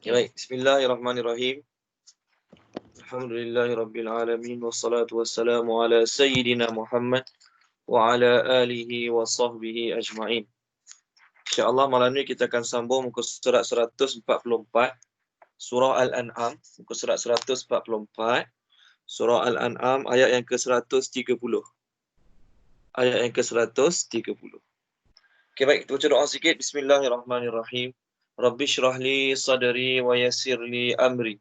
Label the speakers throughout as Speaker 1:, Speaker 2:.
Speaker 1: Okay, baik. Bismillahirrahmanirrahim. Alhamdulillahirabbil alamin wassalatu wassalamu ala sayyidina Muhammad wa ala alihi wa sahbihi ajma'in. Insya-Allah malam ini kita akan sambung muka surat 144 surah Al-An'am, muka surat 144 surah Al-An'am ayat yang ke-130. Ayat yang ke-130. Okey, baik, kita baca doa sikit. Bismillahirrahmanirrahim. Rabbi shrah li sadri wa yassir li amri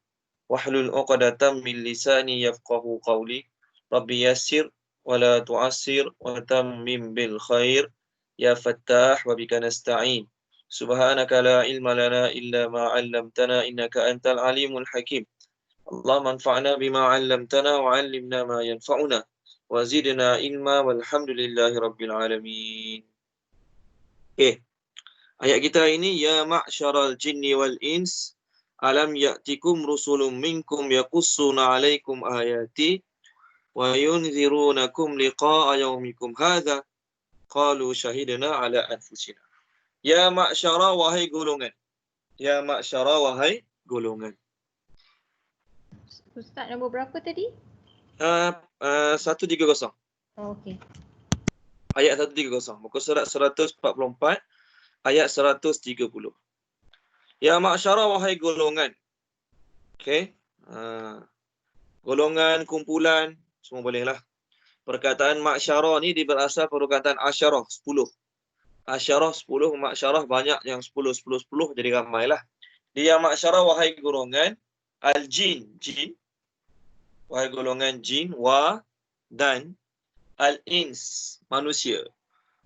Speaker 1: wahlul 'uqdatam min lisani yafqahu qawli. Rabbi yassir wa la tu'assir wa tammim bil khair ya fattah wa bika nasta'in. Subhanaka la ilma lana illa ma 'allamtana innaka antal alimul hakim. Allahumma anfa'na bima 'allamtana wa 'allimna ma yanfa'una wa zidna ilma walhamdulillahi rabbil alamin. Okay. Ayat kita ini, ya ma'syaral jinni wal ins alam ya'tikum rusulun minkum yaqussuna 'alaikum ayati wa yunzirunakum liqa'a yaumikum hadza qalu syahidna 'ala anfusina. Ya ma'syara, wahai golongan. Ya ma'syara, wahai golongan.
Speaker 2: Ustaz nombor berapa tadi?
Speaker 1: 130.
Speaker 2: Oh, okey.
Speaker 1: Ayat 130. Muka surat 144 ayat 130. Ya ma'syara, wahai golongan. Okey. Golongan, kumpulan, semua bolehlah. Perkataan ma'syara ni dia berasal perkataan asyarah, 10. Asyarah 10, ma'syarah banyak yang 10, 10, 10 jadi ramailah. Dia ma'syara, wahai golongan al-jin, jin. Wahai golongan jin, dan al-ins, manusia.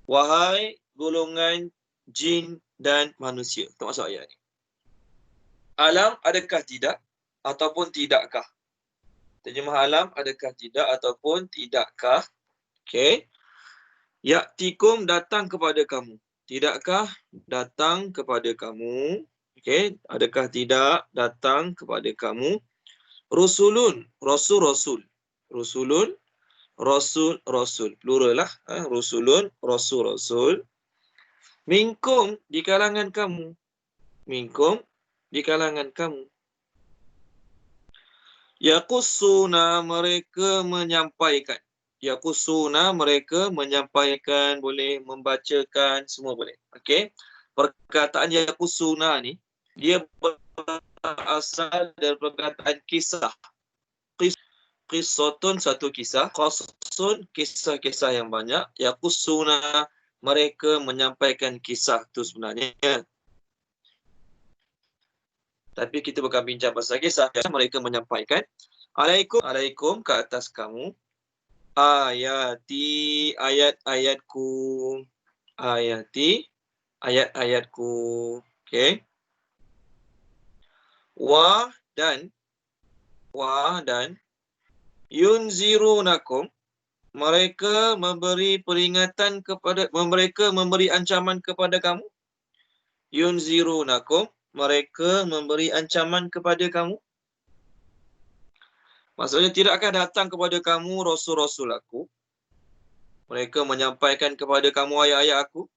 Speaker 1: Wahai golongan jin dan manusia. Itu maksud ayat ni. Alam, adakah tidak ataupun tidakkah? Terjemah alam, adakah tidak ataupun tidakkah? Okey. Ya'tikum, datang kepada kamu. Tidakkah datang kepada kamu? Okey, adakah tidak datang kepada kamu? Rusulun, rasul-rasul. Rusulun, rasul-rasul. Plural lah. Rusulun, rasul-rasul. Minkum, di kalangan kamu. Minkum, di kalangan kamu. Yaqussuna, mereka menyampaikan. Yaqussuna, mereka menyampaikan, boleh membacakan, semua boleh. Okey. Perkataan yaqussuna ni dia berasal dari perkataan kisah. Qissatun, satu kisah. Qasun, kisah-kisah yang banyak. Yaqussuna, mereka menyampaikan kisah tu sebenarnya. Tapi kita bukan bincang pasal kisah. Mereka menyampaikan. Alaikum ke atas kamu. Ayati, ayat-ayatku. Ayati, ayat-ayatku. Okey. Dan yunzirunakum, mereka memberi peringatan kepada, mereka memberi ancaman kepada kamu. Yunzirunakum, mereka memberi ancaman kepada kamu. Maksudnya, tidakkah datang kepada kamu rasul-rasul aku? Mereka menyampaikan kepada kamu ayat-ayat aku.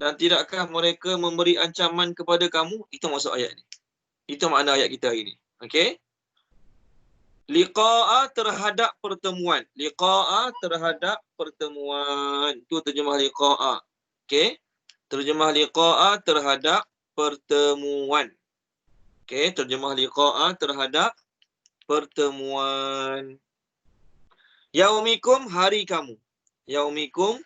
Speaker 1: Dan tidakkah mereka memberi ancaman kepada kamu? Itu maksud ayat ni. Itu makna ayat kita hari ni. Okey? Liqa'a, terhadap pertemuan. Liqa'a, terhadap pertemuan. Itu terjemah liqa'a. Okey? Terjemah liqa'a, terhadap pertemuan. Okey, terjemah liqa'a, terhadap pertemuan. Yaumikum, hari kamu. Yaumikum,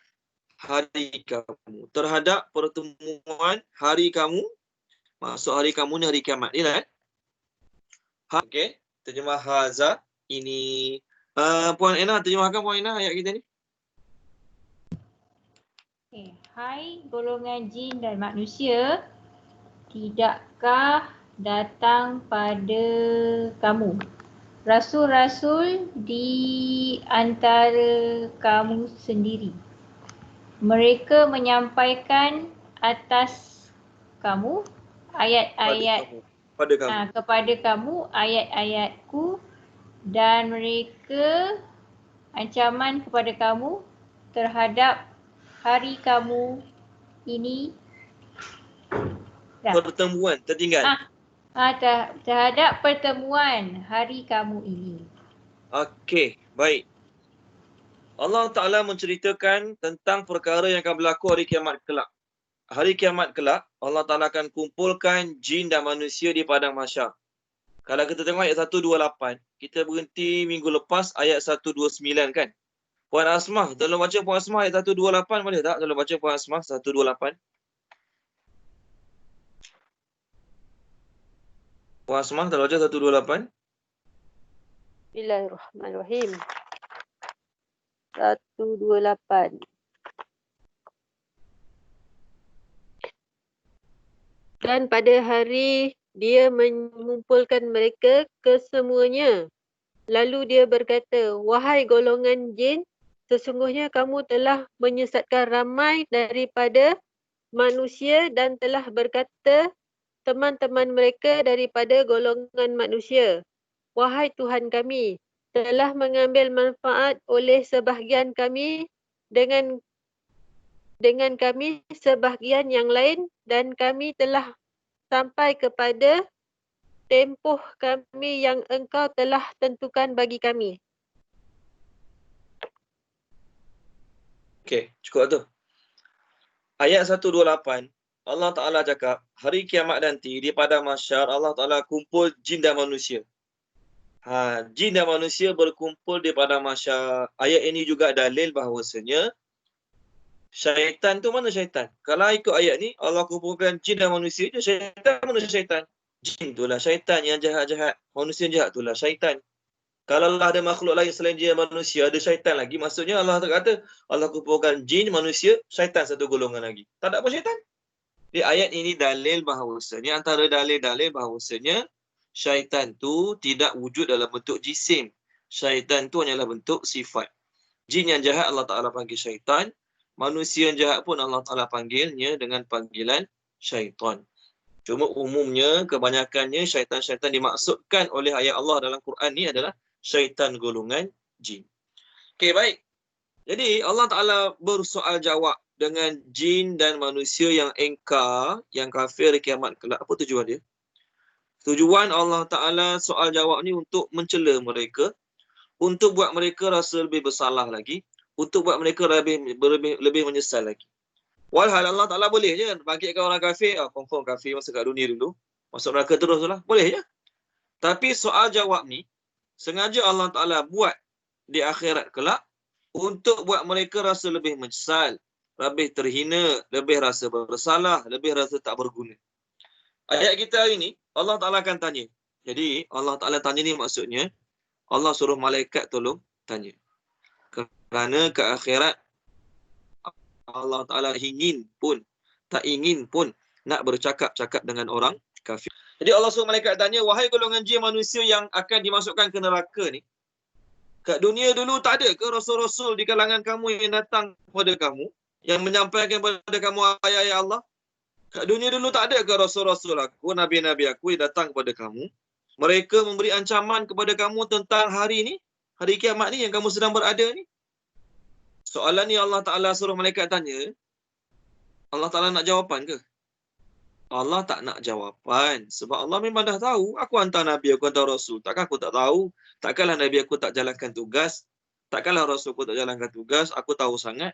Speaker 1: hari kamu. Terhadap pertemuan hari kamu. Maksud hari kamu ni hari kiamat. Ni lah. Okey, terjemah haza ini. Puan Ena, terjemahkan Puan Ena ayat kita ni.
Speaker 2: Okay. Hai golongan jin dan manusia, tidakkah datang pada kamu rasul-rasul di antara kamu sendiri. Mereka menyampaikan atas kamu ayat-ayat kepada kamu ayat-ayatku, dan mereka ancaman kepada kamu terhadap hari kamu ini.
Speaker 1: Pertemuan tertinggal.
Speaker 2: Terhadap pertemuan hari kamu ini.
Speaker 1: Okey, baik. Allah Ta'ala menceritakan tentang perkara yang akan berlaku hari kiamat kelak. Hari kiamat kelak, Allah Ta'ala akan kumpulkan jin dan manusia di padang mahsyar. Kalau kita tengok ayat 128, kita berhenti minggu lepas ayat 129 kan? Puan Asmah, tolong baca Puan Asmah ayat 128 boleh tak? Tolong baca Puan Asmah 128. Puan Asmah, tolong baca 128.
Speaker 3: Bismillahirrahmanirrahim. 128. Dan pada hari dia mengumpulkan mereka kesemuanya. Lalu dia berkata, wahai golongan jin, sesungguhnya kamu telah menyesatkan ramai daripada manusia dan telah berkata teman-teman mereka daripada golongan manusia. Wahai Tuhan kami, telah mengambil manfaat oleh sebahagian kami dengan kami sebahagian yang lain dan kami telah sampai kepada tempoh kami yang engkau telah tentukan bagi kami.
Speaker 1: Okey, cukup tu. Ayat 128, Allah Ta'ala cakap, hari kiamat nanti di padang mahsyar, Allah Ta'ala kumpul jin dan manusia. Jin dan manusia berkumpul di padang mahsyar. Ayat ini juga dalil bahawasanya syaitan tu mana syaitan? Kalau ikut ayat ni, Allah kumpulkan jin dan manusia je, syaitan mana syaitan? Jin tu lah syaitan yang jahat-jahat. Manusia jahat tu lah syaitan. Kalau Allah ada makhluk lain selain jin dan manusia, ada syaitan lagi. Maksudnya Allah kata, Allah kumpulkan jin, manusia, syaitan satu golongan lagi. Tak ada apa syaitan. Di ayat ini dalil bahawasanya, antara dalil-dalil bahawasanya, syaitan tu tidak wujud dalam bentuk jisim. Syaitan tu hanyalah bentuk sifat. Jin yang jahat Allah Ta'ala panggil syaitan. Manusia yang jahat pun Allah Ta'ala panggilnya dengan panggilan syaitan. Cuma umumnya, kebanyakannya syaitan-syaitan dimaksudkan oleh ayat Allah dalam Quran ni adalah syaitan golongan jin. Okey, baik. Jadi Allah Ta'ala bersoal jawab dengan jin dan manusia yang engkar, yang kafir di kiamat kelak. Apa tujuan dia? Tujuan Allah Ta'ala soal jawab ni untuk mencela mereka, untuk buat mereka rasa lebih bersalah lagi, untuk buat mereka lebih menyesal lagi. Walhal Allah Ta'ala boleh je bangkitkan orang kafir, confirm kafir masa kat dunia dulu, masuk neraka terus lah, boleh je. Tapi soal jawab ni, sengaja Allah Ta'ala buat di akhirat kelak, untuk buat mereka rasa lebih menyesal, lebih terhina, lebih rasa bersalah, lebih rasa tak berguna. Ayat kita hari ni, Allah Ta'ala akan tanya. Jadi, Allah Ta'ala tanya ni maksudnya, Allah suruh malaikat tolong tanya. Kerana ke akhirat, Allah Ta'ala tak ingin pun nak bercakap-cakap dengan orang kafir. Jadi Allah suruh malaikat tanya, wahai golongan jin manusia yang akan dimasukkan ke neraka ni, kat dunia dulu tak ada ke rasul-rasul di kalangan kamu yang datang kepada kamu, yang menyampaikan kepada kamu ayat-ayat Allah? Kat dunia dulu tak ada ke rasul-rasul aku, nabi-nabi aku yang datang kepada kamu? Mereka memberi ancaman kepada kamu tentang hari ni, hari kiamat ni yang kamu sedang berada ni? Soalan ni Allah Ta'ala suruh malaikat tanya, Allah Ta'ala nak jawapan ke? Allah tak nak jawapan. Sebab Allah memang dah tahu, aku hantar Nabi, aku hantar Rasul. Takkan aku tak tahu? Takkanlah Nabi aku tak jalankan tugas? Takkanlah Rasul aku tak jalankan tugas? Aku tahu sangat.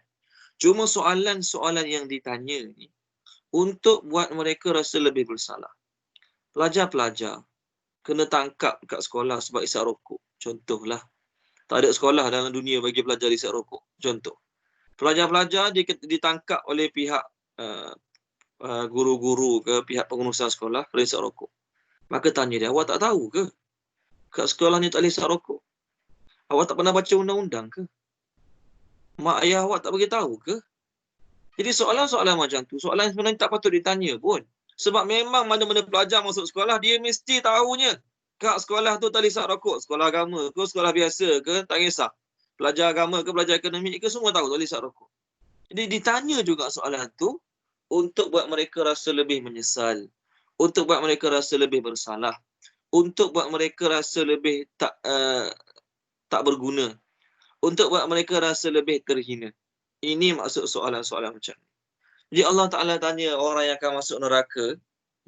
Speaker 1: Cuma soalan-soalan yang ditanya ni, untuk buat mereka rasa lebih bersalah. Pelajar-pelajar kena tangkap kat sekolah sebab isap rokok. Contohlah. Tak ada sekolah dalam dunia bagi pelajar isap rokok. Contoh. Pelajar-pelajar ditangkap oleh pihak guru-guru ke pihak pengurusan sekolah kerana isap rokok. Maka tanya dia, awak tak tahu ke? Kat sekolah ni tak boleh isap rokok. Awak tak pernah baca undang-undang ke? Mak ayah awak tak beritahu ke? Jadi soalan-soalan macam tu, soalan sebenarnya tak patut ditanya pun. Sebab memang mana-mana pelajar masuk sekolah, dia mesti tahunya kat sekolah tu tak boleh isap rokok. Sekolah agama ke, sekolah biasa ke, tak kisah. Pelajar agama ke, pelajar akademik ke, semua tahu tak boleh isap rokok. Jadi ditanya juga soalan tu untuk buat mereka rasa lebih menyesal, untuk buat mereka rasa lebih bersalah, untuk buat mereka rasa lebih tak berguna, untuk buat mereka rasa lebih terhina. Ini maksud soalan-soalan macam ni. Jadi Allah Ta'ala tanya orang yang akan masuk neraka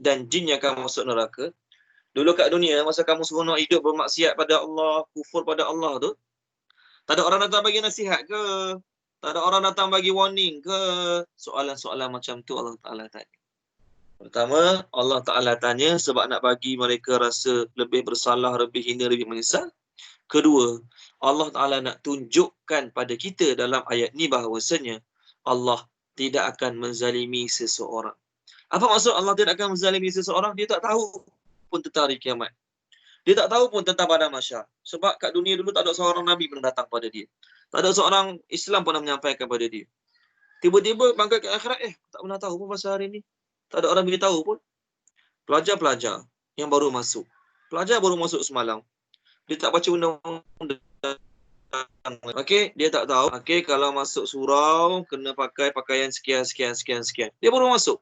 Speaker 1: dan jin yang akan masuk neraka, Dulu kat dunia, masa kamu seronok hidup bermaksiat pada Allah, kufur pada Allah tu, tak ada orang datang bagi nasihat ke? Tak ada orang datang bagi warning ke? Soalan-soalan macam tu Allah Ta'ala tanya. Pertama, Allah Ta'ala tanya sebab nak bagi mereka rasa lebih bersalah, lebih hina, lebih menyesal. Kedua, Allah Ta'ala nak tunjukkan pada kita dalam ayat ni bahawasanya Allah tidak akan menzalimi seseorang. Apa maksud Allah tidak akan menzalimi seseorang? Dia tak tahu pun tentang hari kiamat. Dia tak tahu pun tentang padang mahsyar. Sebab kat dunia dulu tak ada seorang Nabi pun datang pada dia. Tak ada seorang Islam pun menyampaikan pada dia. Tiba-tiba bangkit ke akhirat, tak pernah tahu pun pasal hari ni. Tak ada orang beritahu pun. Pelajar-pelajar yang baru masuk. Pelajar baru masuk semalam. Dia tak baca undang-undang. Okey, dia tak tahu. Okey, kalau masuk surau, kena pakai pakaian sekian. Dia baru masuk.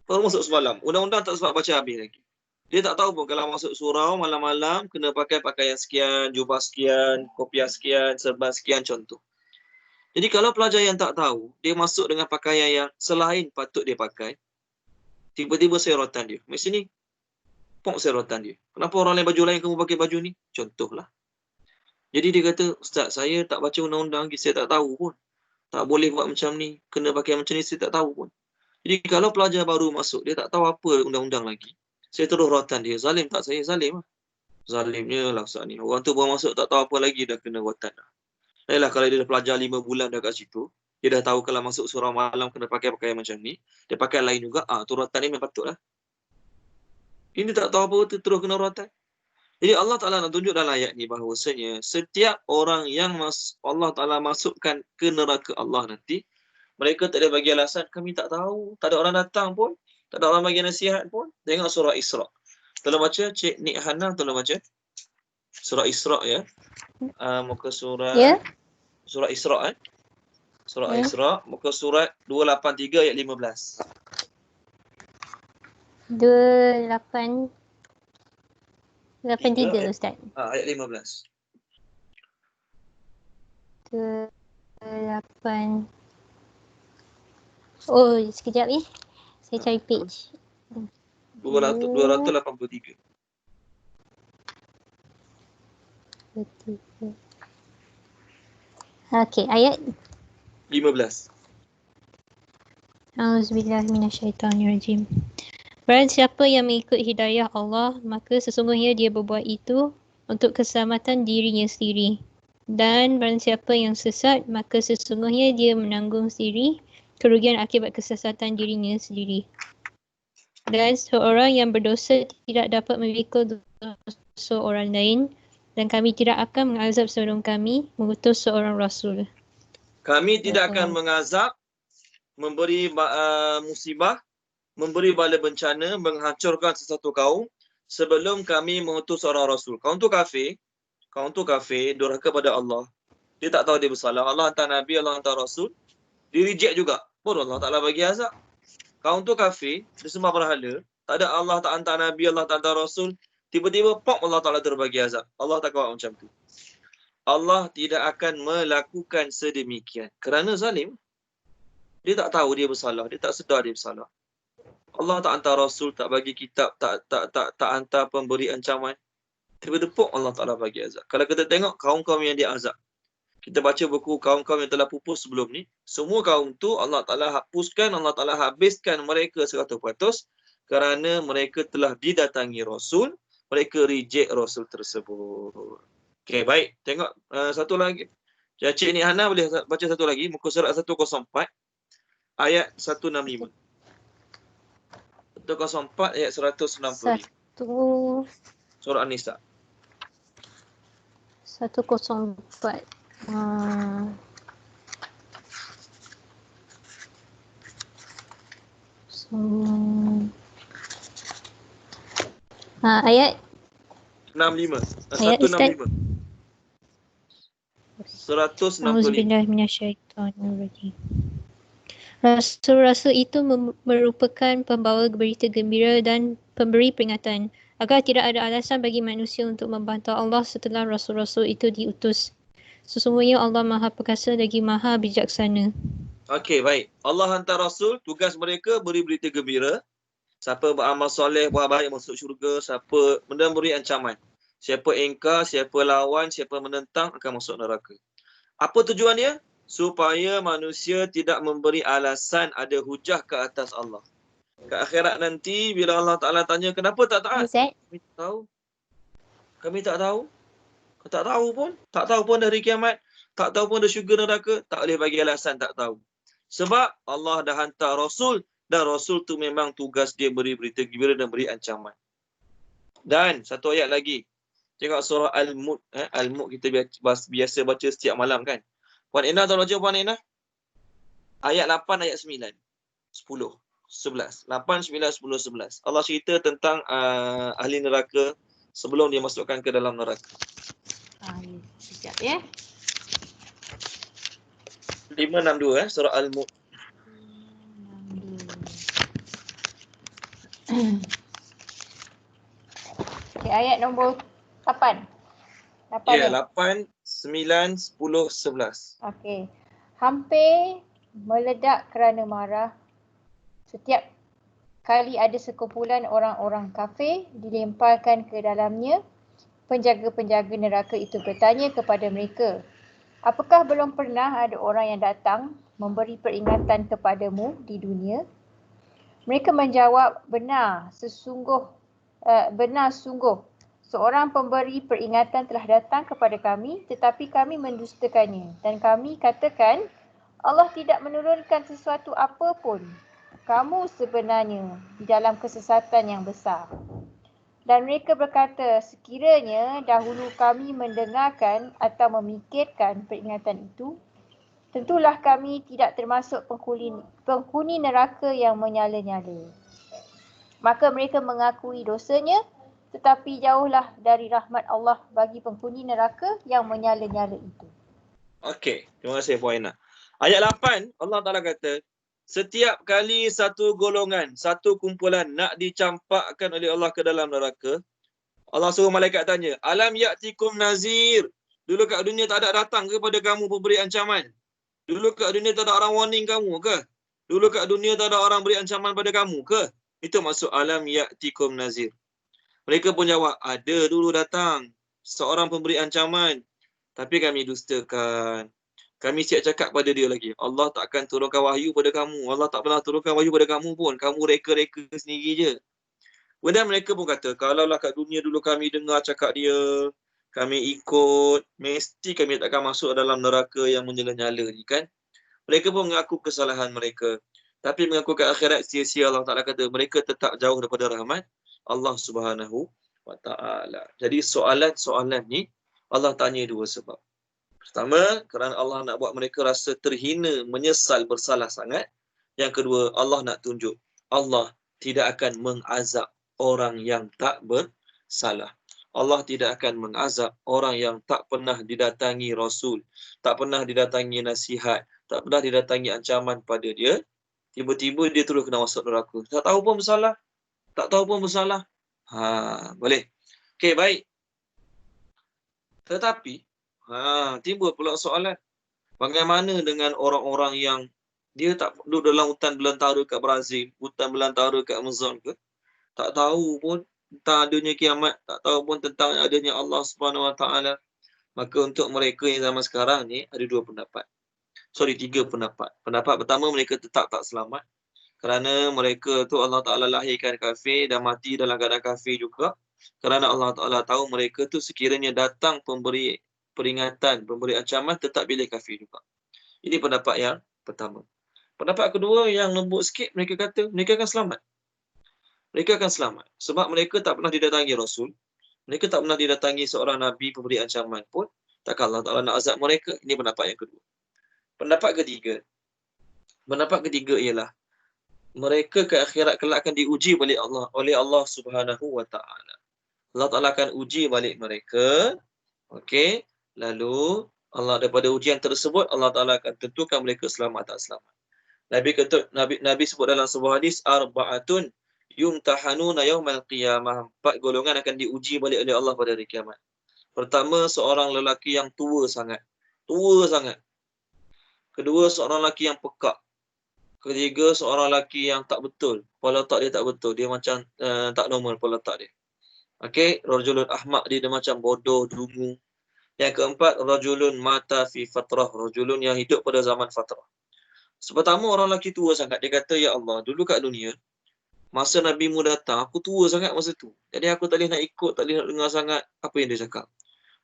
Speaker 1: Baru masuk semalam. Undang-undang tak sempat baca habis lagi. Dia tak tahu pun kalau masuk surau malam-malam, kena pakai pakaian sekian, jubah sekian, kopiah sekian, serban sekian contoh. Jadi kalau pelajar yang tak tahu, dia masuk dengan pakaian yang selain patut dia pakai, tiba-tiba serotan dia. Mesti ni, pok serotan dia. Kenapa orang lain baju lain kamu pakai baju ni? Contohlah. Jadi dia kata, Ustaz, saya tak baca undang-undang lagi, saya tak tahu pun. Tak boleh buat macam ni, kena pakai macam ni, saya tak tahu pun. Jadi kalau pelajar baru masuk, dia tak tahu apa undang-undang lagi. Saya terus rotan dia. Zalim tak? Saya zalim lah. Zalimnya lah Ustaz ni. Orang tu baru masuk tak tahu apa lagi, dah kena rotan dah. Yalah, kalau dia dah pelajar 5 bulan dah kat situ, dia dah tahu kalau masuk surau malam kena pakai pakaian macam ni, dia pakai lain juga, tu rotan ni memang patut lah. Ini tak tahu apa, terus kena rotan. Jadi Allah Ta'ala nak tunjuk dalam ayat ni bahawasanya setiap orang yang Allah Ta'ala masukkan ke neraka Allah nanti, mereka tak ada bagi alasan, kami tak tahu, tak ada orang datang pun, tak ada orang bagi nasihat pun. Tengok surah Isra. Tolong baca, Cik Nik Hana, tolong baca. Surah Isra ya. Muka surat surah Isra Surah Isra, muka surat 283 ayat 15.
Speaker 2: 283 Ustaz.
Speaker 1: Ayat 15.
Speaker 2: 28. Oh, sekejap ni. Saya cari page.
Speaker 1: 283.
Speaker 2: Okey, ayat
Speaker 1: 15.
Speaker 2: Auzubillahiminasyaitanirrajim. Barang siapa yang mengikut hidayah Allah, maka sesungguhnya dia berbuat itu untuk keselamatan dirinya sendiri. Dan barang siapa yang sesat, maka sesungguhnya dia menanggung sendiri kerugian akibat kesesatan dirinya sendiri. Dan seorang yang berdosa tidak dapat memikul dosa orang lain, dan kami tidak akan mengazab sebelum kami mengutus seorang rasul.
Speaker 1: Kami tidak akan mengazab, memberi musibah, memberi bala bencana, menghancurkan sesuatu kaum sebelum kami mengutus seorang rasul. Kaum tu kafir, durhaka pada Allah. Dia tak tahu dia bersalah. Allah hantar Nabi, Allah hantar Rasul. Dia reject juga. Pun Allah Ta'ala bagi azab. Kaum tu kafir, dia sembah berhala. Tak ada, Allah tak hantar Nabi, Allah tak hantar Rasul. Tiba-tiba pop Allah Ta'ala terbagi azab. Allah tak kawal macam tu. Allah tidak akan melakukan sedemikian. Kerana zalim. Dia tak tahu dia bersalah. Dia tak sedar dia bersalah. Allah tak hantar Rasul, tak bagi kitab, tak hantar pemberi ancaman. Tiba-tiba Allah Ta'ala bagi azab. Kalau kita tengok kaum-kaum yang dia azab. Kita baca buku kaum-kaum yang telah pupus sebelum ni. Semua kaum tu Allah Ta'ala hapuskan, Allah Ta'ala habiskan mereka 100% kerana mereka telah didatangi Rasul. Mereka reject Rasul tersebut. Okey, baik. Tengok satu lagi. Cik Nik Hana boleh baca satu lagi. Muka surat 104 ayat 165. 104 ayat 165. Surah An-Nisa.
Speaker 2: 104. Ayat
Speaker 1: 65.
Speaker 2: Ayat
Speaker 1: 165. 165.
Speaker 2: Auzubillahiminasyaitanirrajim. Rasul-rasul itu merupakan pembawa berita gembira dan pemberi peringatan agar tidak ada alasan bagi manusia untuk membantah Allah setelah rasul-rasul itu diutus. Sesungguhnya Allah Maha Perkasa lagi Maha Bijaksana.
Speaker 1: Okey, baik. Allah hantar Rasul, tugas mereka beri berita gembira. Siapa beramal soleh, buat baik masuk syurga. Siapa memberi ancaman. Siapa ingkar, siapa lawan, siapa menentang akan masuk neraka. Apa tujuannya? Supaya manusia tidak memberi alasan ada hujah ke atas Allah. Ke akhirat nanti bila Allah Ta'ala tanya kenapa tak taat?
Speaker 2: Ustaz,
Speaker 1: Kami tak tahu. Kami tak tahu. Tak tahu pun. Tak tahu pun dari kiamat. Tak tahu pun dari syurga neraka. Tak boleh bagi alasan tak tahu. Sebab Allah dah hantar Rasul. Dan Rasul tu memang tugas dia beri berita gembira dan beri ancaman. Dan satu ayat lagi. Tengok surah Al-Mulk. Al-Mulk kita biasa baca setiap malam kan. Puan Ina tahu baca Puan Ina? Ayat 8, ayat 9. 10, 11. 8, 9, 10, 11. Allah cerita tentang ahli neraka sebelum dia masukkan ke dalam neraka.
Speaker 2: sekejap ya.
Speaker 1: 562 surah Al-Mulk.
Speaker 4: Okay, ayat nombor 8.
Speaker 1: Ya, 8, 9, 10, 11.
Speaker 4: Okey. Hampir meledak kerana marah. Setiap kali ada sekumpulan orang-orang kafir dilemparkan ke dalamnya, penjaga-penjaga neraka itu bertanya kepada mereka, apakah belum pernah ada orang yang datang memberi peringatan kepadamu di dunia? Mereka menjawab, benar sungguh. Seorang pemberi peringatan telah datang kepada kami, tetapi kami mendustakannya. Dan kami katakan, Allah tidak menurunkan sesuatu apa pun. Kamu sebenarnya di dalam kesesatan yang besar. Dan mereka berkata, sekiranya dahulu kami mendengarkan atau memikirkan peringatan itu, tentulah kami tidak termasuk penghuni neraka yang menyala-nyala. Maka mereka mengakui dosanya, tetapi jauhlah dari rahmat Allah bagi penghuni neraka yang menyala-nyala itu.
Speaker 1: Okey, terima kasih Puan Ina. Ayat 8, Allah Ta'ala kata, setiap kali satu golongan, satu kumpulan nak dicampakkan oleh Allah ke dalam neraka, Allah suruh malaikat tanya, alam ya'tikum nazir. Dulu kat dunia tak ada datang kepada kamu pemberi ancaman? Dulu kat dunia tak ada orang warning kamu ke? Dulu kat dunia tak ada orang beri ancaman pada kamu ke? Itu maksud alam ya'tikum nazir. Mereka pun jawab, ada dulu datang seorang pemberi ancaman. Tapi kami dustakan. Kami siap cakap pada dia lagi, Allah tak akan turunkan wahyu pada kamu. Allah tak pernah turunkan wahyu pada kamu pun. Kamu reka-reka sendiri je. Kemudian mereka pun kata, kalaulah kat dunia dulu kami dengar cakap dia, kami ikut, mesti kami tak akan masuk dalam neraka yang menyala-nyala ni kan. Mereka pun mengaku kesalahan mereka. Tapi mengaku ke akhirat sia-sia. Allah Ta'ala kata, mereka tetap jauh daripada rahmat Allah Subhanahu wa Ta'ala. Jadi soalan-soalan ni Allah tanya dua sebab. Pertama, kerana Allah nak buat mereka rasa terhina, menyesal, bersalah sangat. Yang kedua, Allah nak tunjuk Allah tidak akan mengazab orang yang tak bersalah. Allah tidak akan mengazab orang yang tak pernah didatangi Rasul, tak pernah didatangi nasihat, tak pernah didatangi ancaman pada dia. Tiba-tiba dia terus kena masuk neraka. Tak tahu pun bersalah. Tak tahu pun bersalah. Boleh. Okey, baik. Tetapi, timbul pula soalan. Bagaimana dengan orang-orang yang dia tak duduk dalam hutan belantara kat Brazil, hutan belantara kat Amazon ke? Tak tahu pun tentang adanya kiamat, tak tahu pun tentang adanya Allah Subhanahu Wa Taala. Maka untuk mereka yang zaman sekarang ni ada dua pendapat. Tiga pendapat. Pendapat pertama, mereka tetap tak selamat. Kerana mereka tu Allah Ta'ala lahirkan kafir dan mati dalam keadaan kafir juga. Kerana Allah Ta'ala tahu mereka tu sekiranya datang pemberi peringatan, pemberi ancaman, tetap pilih kafir juga. Ini pendapat yang pertama. Pendapat kedua yang lembut sikit, mereka kata mereka akan selamat. Mereka akan selamat. Sebab mereka tak pernah didatangi Rasul. Mereka tak pernah didatangi seorang Nabi pemberi ancaman pun. Takkan Allah Ta'ala nak azab mereka. Ini pendapat yang kedua. Pendapat ketiga ialah mereka ke akhirat kelak akan diuji oleh Allah Subhanahu wa Ta'ala. Allah Ta'ala akan uji balik mereka. Okey, lalu Allah daripada ujian tersebut Allah Ta'ala akan tentukan mereka selamat tak selamat. Nabi sebut dalam sebuah hadis, arba'atun yumtahanuna yaumal qiyamah. 4 golongan akan diuji balik oleh Allah pada hari kiamat. Pertama, seorang lelaki yang tua sangat. Kedua, seorang lelaki yang pekak. Ketiga, seorang lelaki yang tak betul. Kepala otak dia tak betul. Dia macam tak normal kepala otak dia. Okey, rajulun ahmaq, dia macam bodoh, dungu. Yang keempat, rajulun mata fi fatrah. Rajulun yang hidup pada zaman fatrah. Pertama, orang lelaki tua sangat. Dia kata, ya Allah, dulu kat dunia, masa Nabi mu datang, aku tua sangat masa tu. Jadi aku tak boleh nak ikut, tak boleh nak dengar sangat apa yang dia cakap.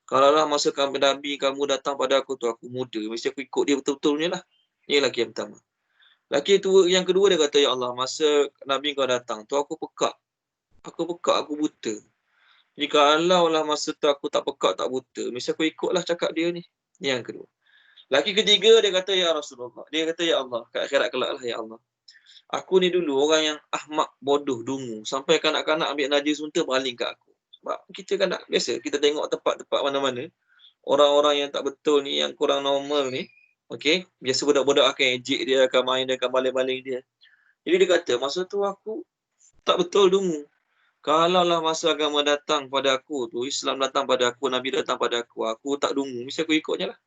Speaker 1: Kalaulah masa Nabi kamu datang pada aku tu, aku muda, mesti aku ikut dia betul-betulnya lah. Ini lelaki yang pertama. Lelaki tua yang kedua dia kata, ya Allah, masa Nabi kau datang tu aku pekak. Aku buta. Jadi kalaulah masa tu aku tak pekak, tak buta, mesti aku ikutlah cakap dia ni. Ini yang kedua. Lelaki ketiga dia kata, ya Rasulullah. Dia kata, ya Allah, kat akhirat kelak lah, ya Allah. Aku ni dulu orang yang ahmak, bodoh, dungu. Sampai kanak-kanak ambil najis unta baling kat aku. Sebab kita kan biasa, kita tengok tempat-tempat mana-mana. Orang-orang yang tak betul ni, yang kurang normal ni, okey, biasa budak-budak akan ejek dia, akan main, dia akan baling-baling dia. Jadi dia kata, masa tu aku tak betul dungu. Kalaulah masa agama datang pada aku tu, Islam datang pada aku, Nabi datang pada aku tak dungu, mesti aku ikutnya lah.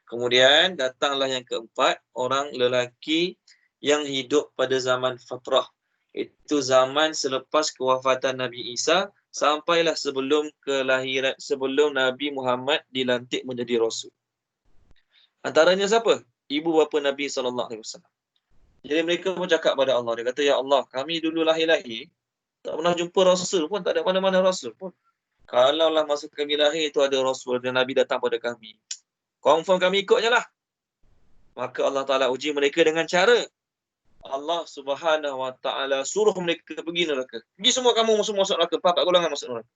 Speaker 1: Kemudian datanglah yang keempat, orang lelaki yang hidup pada zaman fatrah. Itu zaman selepas kewafatan Nabi Isa sampailah sebelum kelahiran, sebelum Nabi Muhammad dilantik menjadi Rasul. Antaranya siapa? Ibu bapa Nabi SAW. Jadi mereka pun cakap pada Allah. Dia kata, ya Allah, kami dulu lahir-lahir, tak pernah jumpa Rasul pun, tak ada mana-mana Rasul pun. Kalaulah masa kami lahir itu ada Rasul dan Nabi datang pada kami, confirm kami ikutnya lah. Maka Allah Ta'ala uji mereka dengan cara Allah Subhanahu Wa Ta'ala suruh mereka pergi neraka. Pergi semua kamu masuk neraka. 4 golongan masuk neraka.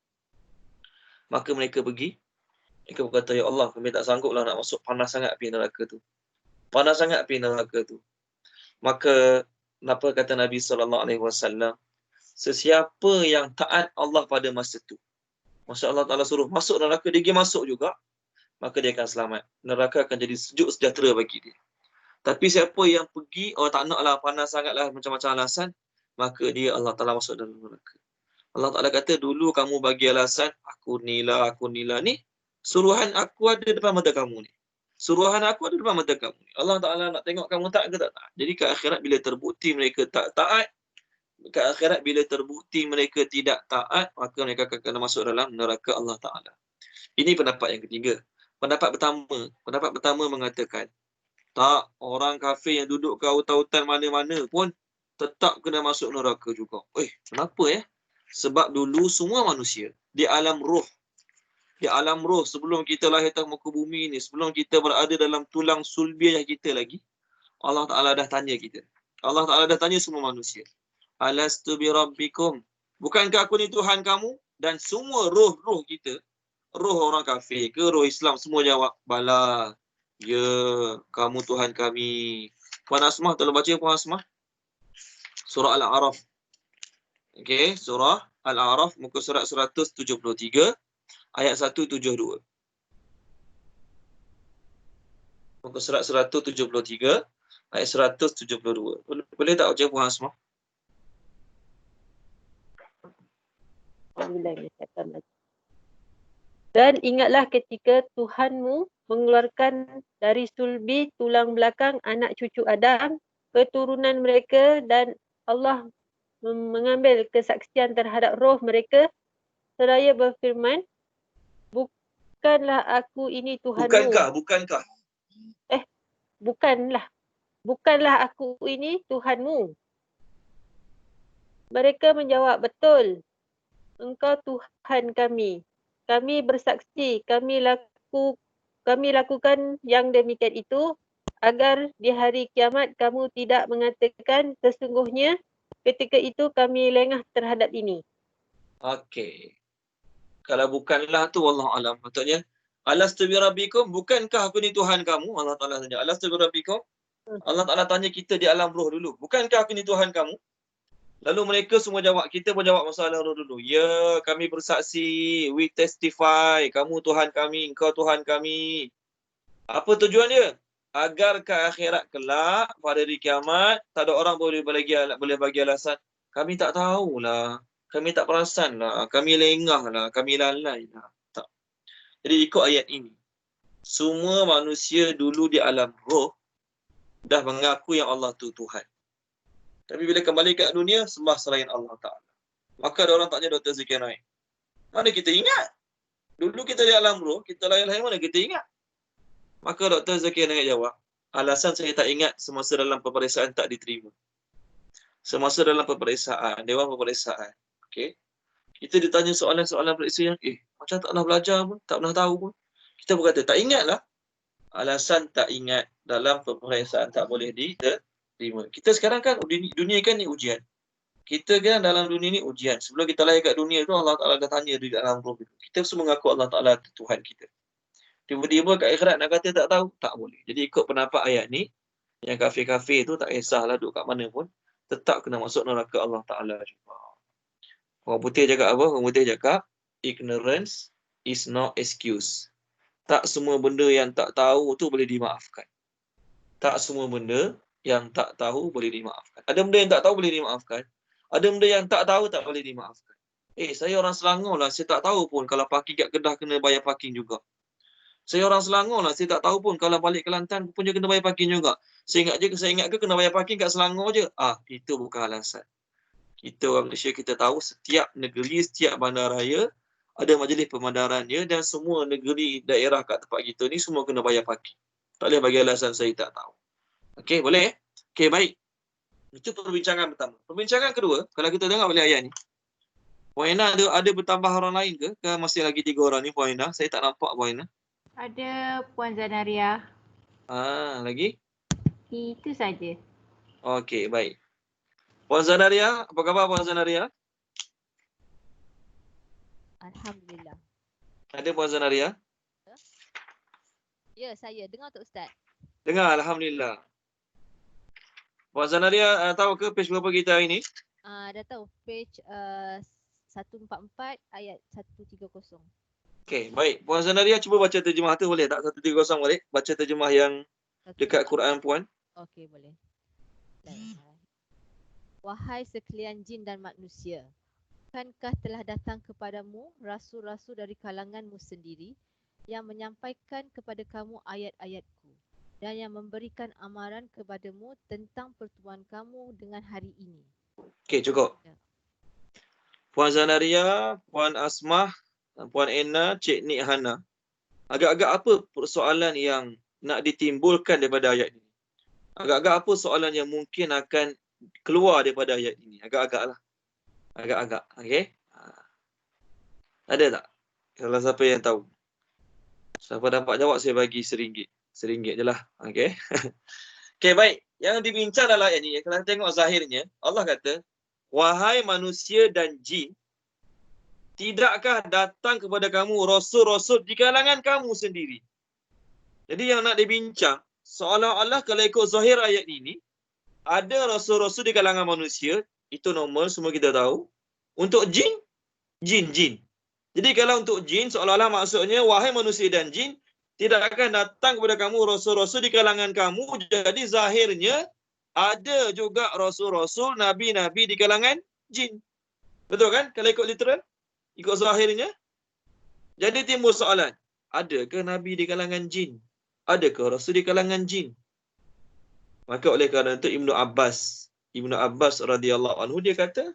Speaker 1: Maka mereka pergi. Mereka berkata, ya Allah, kami tak sangguplah nak masuk, panas sangat api neraka tu. Panas sangat api neraka tu. Maka apa kata Nabi SAW? Sesiapa yang taat Allah pada masa tu, masa Allah Ta'ala suruh masuk neraka, dia pergi masuk juga, maka dia akan selamat. Neraka akan jadi sejuk sejahtera bagi dia. Tapi siapa yang pergi, tak nak lah, panas sangat lah, macam-macam alasan, maka dia Allah Ta'ala masuk dalam neraka. Allah Ta'ala kata, dulu kamu bagi alasan, aku ni lah ni, suruhan aku ada depan mata kamu ni. Suruhan aku ada depan mata kamu ni. Allah Ta'ala nak tengok kamu tak ke tak taat. Jadi ke akhirat bila terbukti mereka tak taat, ke akhirat bila terbukti mereka tidak taat, maka mereka akan kena masuk dalam neraka Allah Ta'ala. Ini pendapat yang ketiga. Pendapat pertama mengatakan, tak, orang kafir yang duduk ke hutan-hutan mana-mana pun tetap kena masuk neraka juga. Kenapa ya? Sebab dulu semua manusia di alam roh. Di alam roh, sebelum kita lahir ke muka bumi ni, sebelum kita berada dalam tulang sulbiah kita lagi, Allah Ta'ala dah tanya kita. Allah Ta'ala dah tanya semua manusia. Alastu bi rabbikum? Bukankah aku ni Tuhan kamu? Dan semua roh-roh kita, roh orang kafir ke roh Islam, semua jawab, bala. Ya, kamu Tuhan kami. Puan Asmah, tolong baca Puan Asmah. Surah Al-A'raf. Okey, surah Al-A'raf, muka surat 173, ayat 172. Muka surat 173, ayat 172. Boleh tak baca Puan Asmah?
Speaker 3: Dan ingatlah ketika Tuhanmu mengeluarkan dari sulbi tulang belakang anak cucu Adam, keturunan mereka, dan Allah mengambil kesaksian terhadap roh mereka seraya berfirman, bukanlah aku ini Tuhanmu. Bukanlah aku ini Tuhanmu. Mereka menjawab, betul, engkau Tuhan kami. Kami bersaksi, kami lakukan yang demikian itu agar di hari kiamat kamu tidak mengatakan sesungguhnya ketika itu kami lengah terhadap ini.
Speaker 1: Okey. Kalau bukanlah tu, wallahu alam. Maksudnya, alastu bi rabbikum? Bukankah aku ni Tuhan kamu? Allah Ta'ala tanya. Alastu bi rabbikum? Allah Ta'ala tanya kita di alam roh dulu. Bukankah aku ni Tuhan kamu? Lalu mereka semua jawab, kita pun jawab masalah roh dulu. Ya, kami bersaksi, we testify, kamu Tuhan kami, engkau Tuhan kami. Apa tujuan dia? Agar ke akhirat kelak, pada hari kiamat, tak ada orang boleh bagi alasan, kami tak tahulah, kami tak perasan lah, kami lengah lah, kami lalai lah. Tak. Jadi ikut ayat ini, semua manusia dulu di alam roh, dah mengaku yang Allah tu Tuhan. Tapi bila kembali ke dunia, sembah selain Allah Ta'ala. Maka ada orang tanya Dr. Zakir Naik, mana kita ingat? Dulu kita di alam roh, kita lahir-lahir mana kita ingat? Maka Dr. Zakir Naik jawab, alasan saya tak ingat semasa dalam peperiksaan tak diterima. Semasa dalam peperiksaan, Dewan Peperiksaan. Okay. Kita ditanya soalan-soalan periksa yang, macam tak pernah belajar pun, tak pernah tahu pun. Kita berkata, tak ingatlah. Alasan tak ingat dalam peperiksaan tak boleh diterima. Kita sekarang kan, dunia kan ni ujian. Kita kan dalam dunia ni ujian. Sebelum kita lahir kat dunia tu, Allah Ta'ala dah tanya di dalam roh itu. Kita semua mengaku Allah Ta'ala Tuhan kita. Tiba-tiba kat akhirat nak kata tak tahu, tak boleh. Jadi ikut pendapat ayat ni, yang kafir-kafir tu tak kisahlah duduk kat mana pun, tetap kena masuk neraka Allah Ta'ala juga. Orang putih cakap apa? Orang putih cakap, ignorance is not excuse. Tak semua benda yang tak tahu tu boleh dimaafkan. Tak semua benda yang tak tahu boleh dimaafkan. Ada benda yang tak tahu boleh dimaafkan. Ada benda yang tak tahu tak boleh dimaafkan. Saya orang Selangor lah. Saya tak tahu pun kalau parking kat Kedah kena bayar parking juga. Saya orang Selangor lah. Saya tak tahu pun kalau balik Kelantan pun kena bayar parking juga. Saya ingat ke kena bayar parking kat Selangor je? Itu bukan alasan. Kita orang Malaysia, kita tahu setiap negeri, setiap bandaraya ada majlis pemandarannya dan semua negeri, daerah kat tempat kita ni semua kena bayar parking. Tak boleh bagi alasan saya tak tahu. Okey, boleh? Okey, baik. Itu perbincangan pertama. Perbincangan kedua, kalau kita tengok balik ayat ni. Puan Ina ada bertambah orang lain ke? Ke masih lagi 3 orang ni Puan Ina? Saya tak nampak Puan Ina.
Speaker 4: Ada Puan Zanaria.
Speaker 1: Lagi?
Speaker 4: Itu saja.
Speaker 1: Okey, baik. Puan Zanaria, apa khabar Puan Zanaria?
Speaker 5: Alhamdulillah.
Speaker 1: Ada Puan Zanaria?
Speaker 5: Ya, saya dengar Tok Ustaz.
Speaker 1: Dengar, Alhamdulillah. Puan Zanaria tahu ke page berapa kita hari ni?
Speaker 5: Dah tahu page 144 ayat 130.
Speaker 1: Okey, baik. Puan Zanaria cuba baca terjemah tu boleh tak? 130 boleh? Baca terjemah yang dekat Quran Puan.
Speaker 5: Okey, boleh. Wahai sekalian jin dan manusia, bukankah telah datang kepadamu rasul-rasul dari kalanganmu sendiri yang menyampaikan kepada kamu ayat-ayatku dan yang memberikan amaran kepadamu tentang pertemuan kamu dengan hari ini?
Speaker 1: Okey, cukup. Puan Zanaria, Puan Asmah, Puan Ena, Cik Nik Hana. Agak-agak apa persoalan yang nak ditimbulkan daripada ayat ini? Agak-agak apa soalan yang mungkin akan keluar daripada ayat ini? Agak-agak lah. Agak-agak. Okey? Ada tak? Kalau siapa yang tahu. Siapa dapat jawab, saya bagi RM1. RM1 je lah. Okey? Okey, baik. Yang dibincang dalam ayat ini, kalau tengok zahirnya, Allah kata, wahai manusia dan jin, tidakkah datang kepada kamu rasul-rasul di kalangan kamu sendiri? Jadi yang nak dibincang, seolah-olah kalau ikut zahir ayat ini, ada rasul-rasul di kalangan manusia, itu normal, semua kita tahu. Untuk jin, jin. Jadi kalau untuk jin, seolah-olah maksudnya, wahai manusia dan jin, tidak akan datang kepada kamu rasul-rasul di kalangan kamu. Jadi zahirnya, ada juga rasul-rasul, nabi-nabi di kalangan jin. Betul kan? Kalau ikut literal, ikut zahirnya. Jadi timbul soalan, adakah nabi di kalangan jin? Adakah rasul di kalangan jin? Maka oleh kerana itu Ibnu Abbas radhiyallahu anhu dia kata,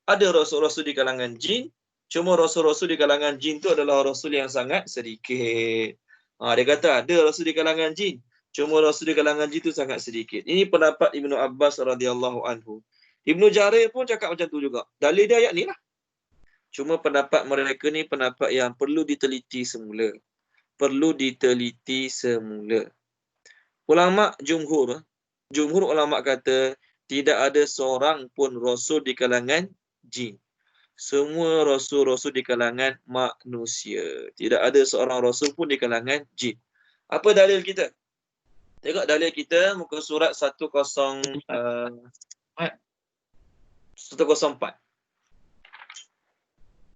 Speaker 1: ada rasul-rasul di kalangan jin, cuma rasul-rasul di kalangan jin tu adalah rasul yang sangat sedikit. Dia kata ada rasul di kalangan jin, cuma rasul di kalangan jin tu sangat sedikit. Ini pendapat Ibnu Abbas radhiyallahu anhu. Ibnu Jarir pun cakap macam tu juga. Dalil dia ayat ni lah. Cuma pendapat mereka ni pendapat yang perlu diteliti semula. Ulama Jumhur ulama kata tidak ada seorang pun rasul di kalangan jin. Semua rasul-rasul di kalangan manusia. Tidak ada seorang rasul pun di kalangan jin. Apa dalil kita? Tengok dalil kita muka surat 104.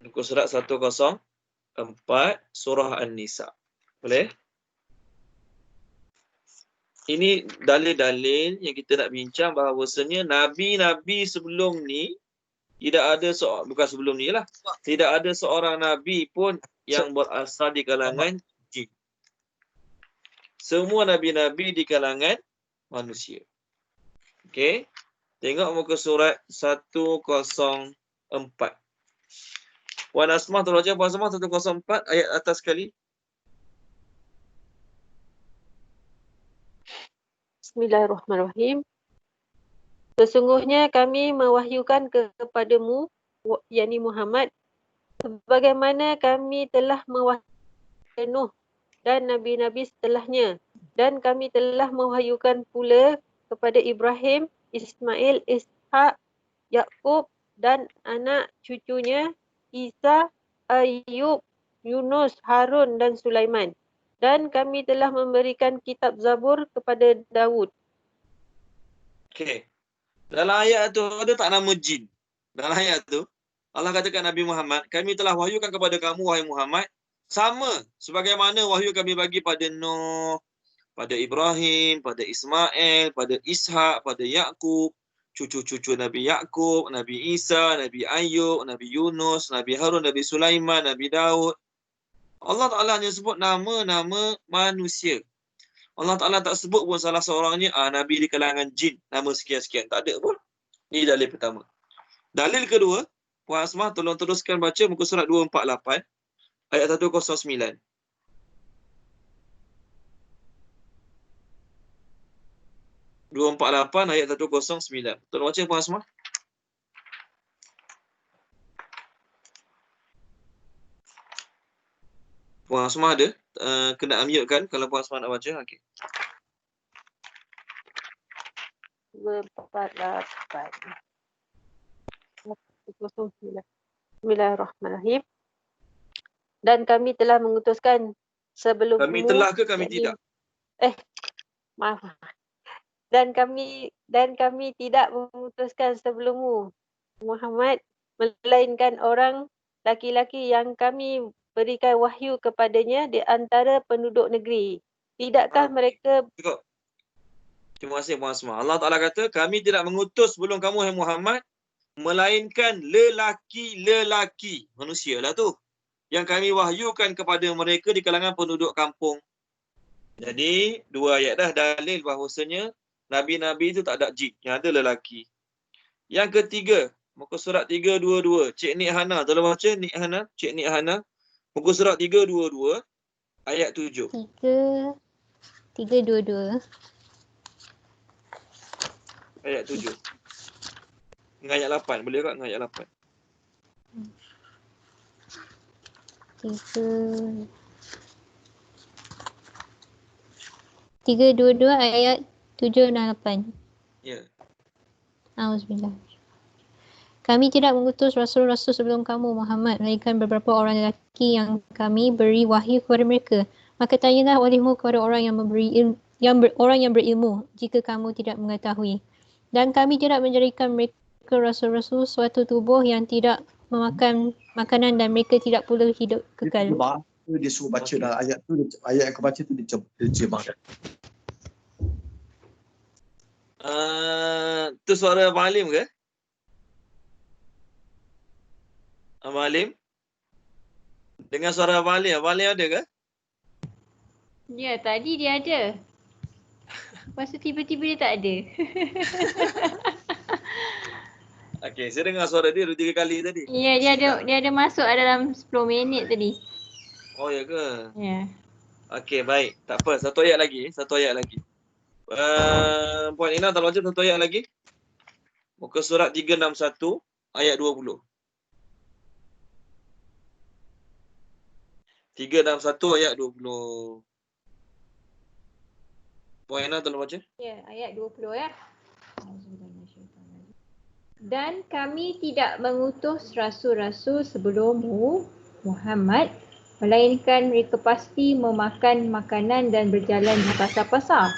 Speaker 1: Muka surat 104 surah An-Nisa. Boleh? Ini dalil-dalil yang kita nak bincang bahawasanya nabi-nabi sebelum ni tidak ada bukan sebelum ni lah. Tidak ada seorang nabi pun yang berasal di kalangan jin. Semua nabi-nabi di kalangan manusia. Okey. Tengok muka surat 104. Puan Asmah, tolong baca Puan Asmah 104 ayat atas sekali.
Speaker 3: Bismillahirrahmanirrahim. Sesungguhnya kami mewahyukan kepadamu, yakni Muhammad, sebagaimana kami telah mewahyukan Nuh dan nabi-nabi setelahnya. Dan kami telah mewahyukan pula kepada Ibrahim, Ismail, Ishak, Yakub dan anak cucunya Isa, Ayub, Yunus, Harun dan Sulaiman. Dan kami telah memberikan kitab Zabur kepada Daud.
Speaker 1: Okey. Dalam ayat tu ada tak nama jin? Dalam ayat tu Allah katakan Nabi Muhammad, kami telah wahyukan kepada kamu wahai Muhammad sama sebagaimana wahyu kami bagi pada Nuh, pada Ibrahim, pada Ismail, pada Ishak, pada Yakub, cucu-cucu Nabi Yakub, Nabi Isa, Nabi Ayub, Nabi Yunus, Nabi Harun, Nabi Sulaiman, Nabi Daud. Allah Ta'ala hanya sebut nama-nama manusia. Allah Ta'ala tak sebut pun salah seorangnya Nabi di kalangan jin, nama sekian-sekian. Tak ada pun. Ini dalil pertama. Dalil kedua, Puan Asmah tolong teruskan baca muka surat 248 ayat 109. ayat 109. Tolong baca Puan Asmah. Puan Asmah ada? Kena unmute kan kalau Puan Asmah nak baca. Okey.
Speaker 3: 248. Bismillahirrahmanirrahim. Dan kami telah mengutuskan sebelummu.
Speaker 1: Kami telah ke kami tidak?
Speaker 3: Maaf. Dan kami tidak mengutuskan sebelummu, Muhammad, melainkan orang laki-laki yang kami berikan wahyu kepadanya di antara penduduk negeri. Tidakkah mereka...
Speaker 1: Cukup. Terima kasih Puan Asmah. Allah Ta'ala kata, kami tidak mengutus sebelum kamu, hai Muhammad, melainkan lelaki-lelaki. Manusia lah tu. Yang kami wahyukan kepada mereka di kalangan penduduk kampung. Jadi, dua ayat dah dalil bahawasanya Nabi-Nabi itu tak ada jin. Yang ada lelaki. Yang ketiga, muka surat 322. Cik Nik Hana. Tolong baca Nik Hana. Cik Nik Hana. Muka surat 322. Ayat 7.
Speaker 2: 322.
Speaker 1: Ayat 7. Dengan ayat 8. Boleh tak dengan ayat 8?
Speaker 2: 322 ayat 7 dan 8.
Speaker 1: Ya.
Speaker 2: Auzubillah. Kami tidak mengutus rasul-rasul sebelum kamu Muhammad, melainkan beberapa orang lelaki yang kami beri wahyu kepada mereka. Maka tanyalah olehmu kepada orang yang orang yang berilmu jika kamu tidak mengetahui. Dan kami tidak menjadikan mereka rasul-rasul suatu tubuh yang tidak memakan makanan dan mereka tidak pula hidup kekal.
Speaker 6: Dia suruh baca dah ayat tu, ayat yang kau baca tu dia terjemahkan.
Speaker 1: Tu suara Abang Alim ke? Abang Alim? Dengar suara Abang Alim. Abang Alim ada ke?
Speaker 4: Ya, tadi dia ada. Lepas tu tiba-tiba dia tak ada.
Speaker 1: Okey, saya dengar suara dia 2-3 kali tadi.
Speaker 4: Ya, dia ada masuk dalam 10 minit tadi.
Speaker 1: Oh, ya ke?
Speaker 4: Ya.
Speaker 1: Okey, baik. Tak apa, satu ayat lagi. Puan Ina, tolong baca satu ayat lagi. Muka surat 361 ayat 20. 361 ayat 20. Puan Ina, tolong baca.
Speaker 4: Ya, ayat 20 ya. Dan kami tidak mengutus rasul-rasul sebelummu, Muhammad, melainkan mereka pasti memakan makanan dan berjalan di pasar-pasar.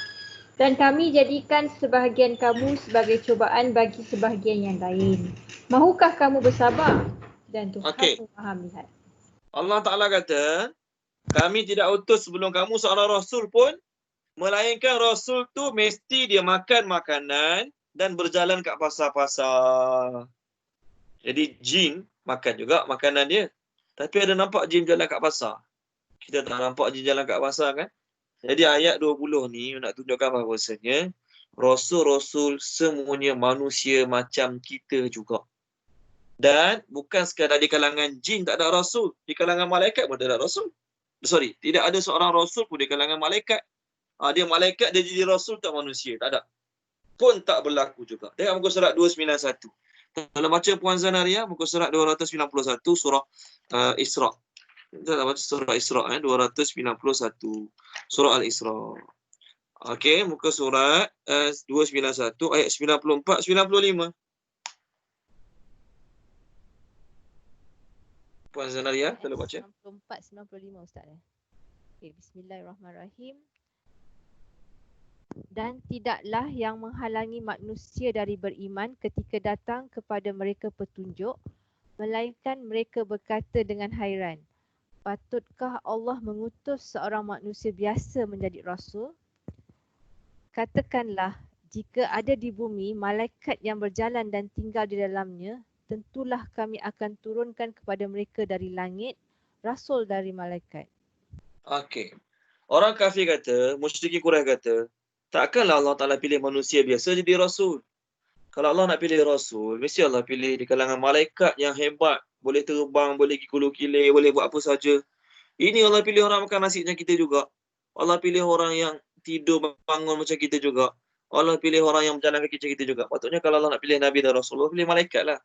Speaker 4: Dan kami jadikan sebahagian kamu sebagai cubaan bagi sebahagian yang lain. Mahukah kamu bersabar? Dan Tuhan Maha melihat.
Speaker 1: Allah Ta'ala kata, kami tidak utus sebelum kamu seorang rasul pun, melainkan rasul tu mesti dia makan makanan dan berjalan kat pasar-pasar. Jadi jin makan juga makanan dia. Tapi ada nampak jin jalan kat pasar? Kita tak nampak jin jalan kat pasar kan? Jadi ayat 20 ni nak tunjukkan bahawasanya Rasul-rasul semuanya manusia macam kita juga. Dan bukan sekadar di kalangan jin tak ada rasul, di kalangan malaikat pun tak ada rasul. Sorry, tidak ada seorang rasul pun di kalangan malaikat. Dia malaikat, dia jadi rasul tak manusia, tak ada. Pun tak berlaku juga. Tengok muka surat 291. Kalau baca Puan Zanaria, muka surat 291 surah Isra. Kita nak baca surah Isra 291. Surah Al-Isra. Okey, muka surat 291 ayat 94 95. Puan Zanaria, tolong baca.
Speaker 5: 94 95 Ustaz. Okay, bismillahirrahmanirrahim. Dan tidaklah yang menghalangi manusia dari beriman ketika datang kepada mereka petunjuk, melainkan mereka berkata dengan hairan, patutkah Allah mengutus seorang manusia biasa menjadi rasul? Katakanlah, jika ada di bumi malaikat yang berjalan dan tinggal di dalamnya, tentulah kami akan turunkan kepada mereka dari langit rasul dari malaikat.
Speaker 1: Okey. Orang kafir kata, musyrikin Quraisy kata, takkanlah Allah Ta'ala pilih manusia biasa jadi rasul. Kalau Allah nak pilih rasul, mesti Allah pilih di kalangan malaikat yang hebat, boleh terbang, boleh gigulu kilir, boleh buat apa saja. Ini Allah pilih orang makan nasi macam kita juga. Allah pilih orang yang tidur bangun macam kita juga. Allah pilih orang yang berjalan kaki macam kita juga. Patutnya kalau Allah nak pilih Nabi dan Rasulullah, pilih malaikat lah.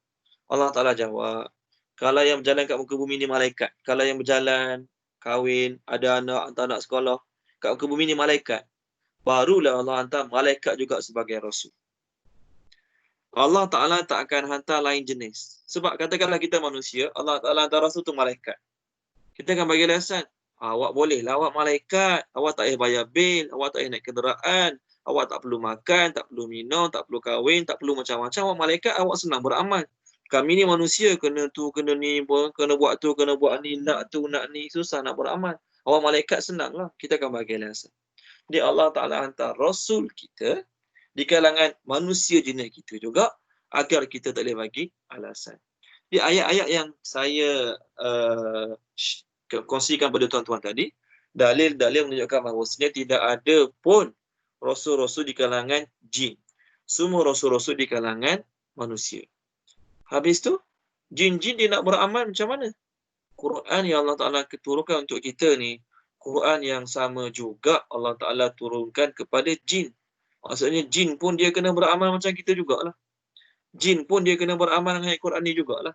Speaker 1: Allah Ta'ala jawab, kalau yang berjalan kat muka bumi ni malaikat. Kalau yang berjalan, kahwin, ada anak, hantar anak sekolah, kat muka bumi ni malaikat. Barulah Allah hantar malaikat juga sebagai Rasul. Allah Ta'ala tak akan hantar lain jenis. Sebab katakanlah kita manusia, Allah Ta'ala hantar Rasul tu malaikat. Kita akan bagi alasan, awak bolehlah, awak malaikat, awak tak payah bayar bil, awak tak payah naik kenderaan, awak tak perlu makan, tak perlu minum, tak perlu kahwin, tak perlu macam-macam, awak malaikat, awak senang beramal. Kami ni manusia, kena tu, kena ni, kena buat tu, kena buat ni, nak tu, nak ni, susah nak beramal. Awak malaikat senanglah, kita akan bagi alasan. Jadi Allah Ta'ala hantar Rasul kita di kalangan manusia jenis kita juga, agar kita tak boleh bagi alasan. Di ayat-ayat yang saya kongsikan pada tuan-tuan tadi, dalil-dalil menunjukkan bahawasanya tidak ada pun rasul-rasul di kalangan jin. Semua rasul-rasul di kalangan manusia. Habis tu, jin-jin dia nak beramal macam mana? Quran yang Allah Ta'ala turunkan untuk kita ni, Quran yang sama juga Allah Ta'ala turunkan kepada jin. Maksudnya jin pun dia kena beramal macam kita jugalah. Jin pun dia kena beramal dengan ayat Quran ni jugalah.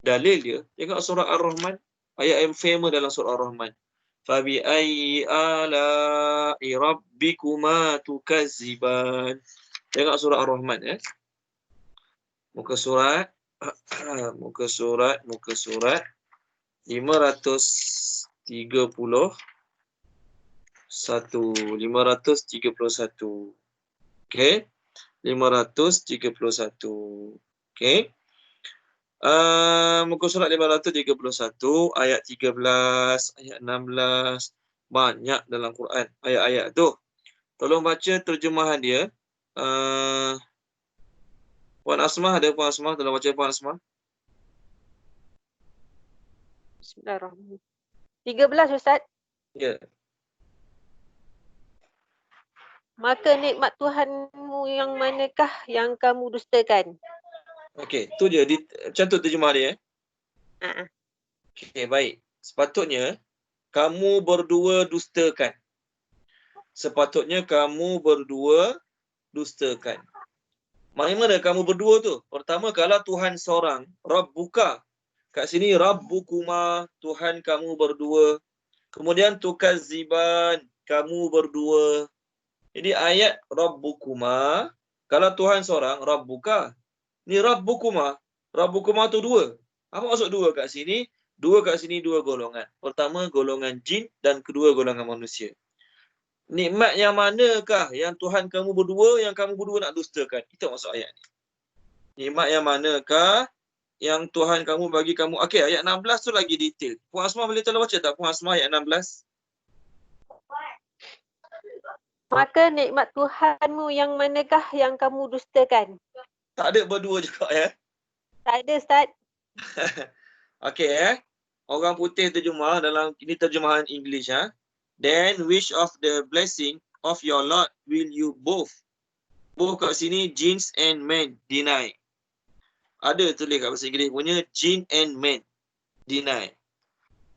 Speaker 1: Dalil dia, tengok surah Ar-Rahman, ayat yang famous dalam surah Ar-Rahman. Fabi ayyi ala'i rabbikuma tukazziban. Tengok surah Ar-Rahman Muka surat 531. Okey. 531. Okey. Muka surat 531 ayat 13, ayat 16, banyak dalam Quran ayat-ayat tu. Tolong baca terjemahan dia. Puan Asmah, ada Puan Asmah? Tolong baca Puan Asmah.
Speaker 3: Bismillahirrahmanirrahim. 13 Ustaz.
Speaker 1: Ya.
Speaker 3: Maka nikmat Tuhanmu yang manakah yang kamu dustakan?
Speaker 1: Okey, tu dia. Macam tu terjemah dia. Okey, baik. Sepatutnya kamu berdua dustakan. Sepatutnya kamu berdua dustakan. Mana kamu berdua tu? Pertama, kalau Tuhan seorang, Rabbuka. Kat sini, Rabbukuma, Tuhan kamu berdua. Kemudian, tukazziban, kamu berdua. Jadi, ayat Rabbukuma, kalau Tuhan seorang, Rabbuka. Ni Rabbukuma. Rabbukuma tu dua. Apa maksud dua kat sini? Dua kat sini, dua golongan. Pertama, golongan jin dan kedua, golongan manusia. Nikmat yang manakah yang Tuhan kamu berdua, yang kamu berdua nak dustakan? Itu maksud ayat ni. Nikmat yang manakah yang Tuhan kamu bagi kamu? Okey, ayat 16 tu lagi detail. Puan Asmah boleh tolong baca tak? Puan Asmah ayat 16.
Speaker 3: Maka nikmat Tuhanmu yang manakah yang kamu dustakan?
Speaker 1: Tak ada berdua juga
Speaker 3: Tak ada Ustaz.
Speaker 1: Okey Orang putih terjemah dalam ini terjemahan English Then which of the blessing of your Lord will you both Both kat sini jinns and men deny. Ada tulis kat bahasa Inggeris punya jin and men deny.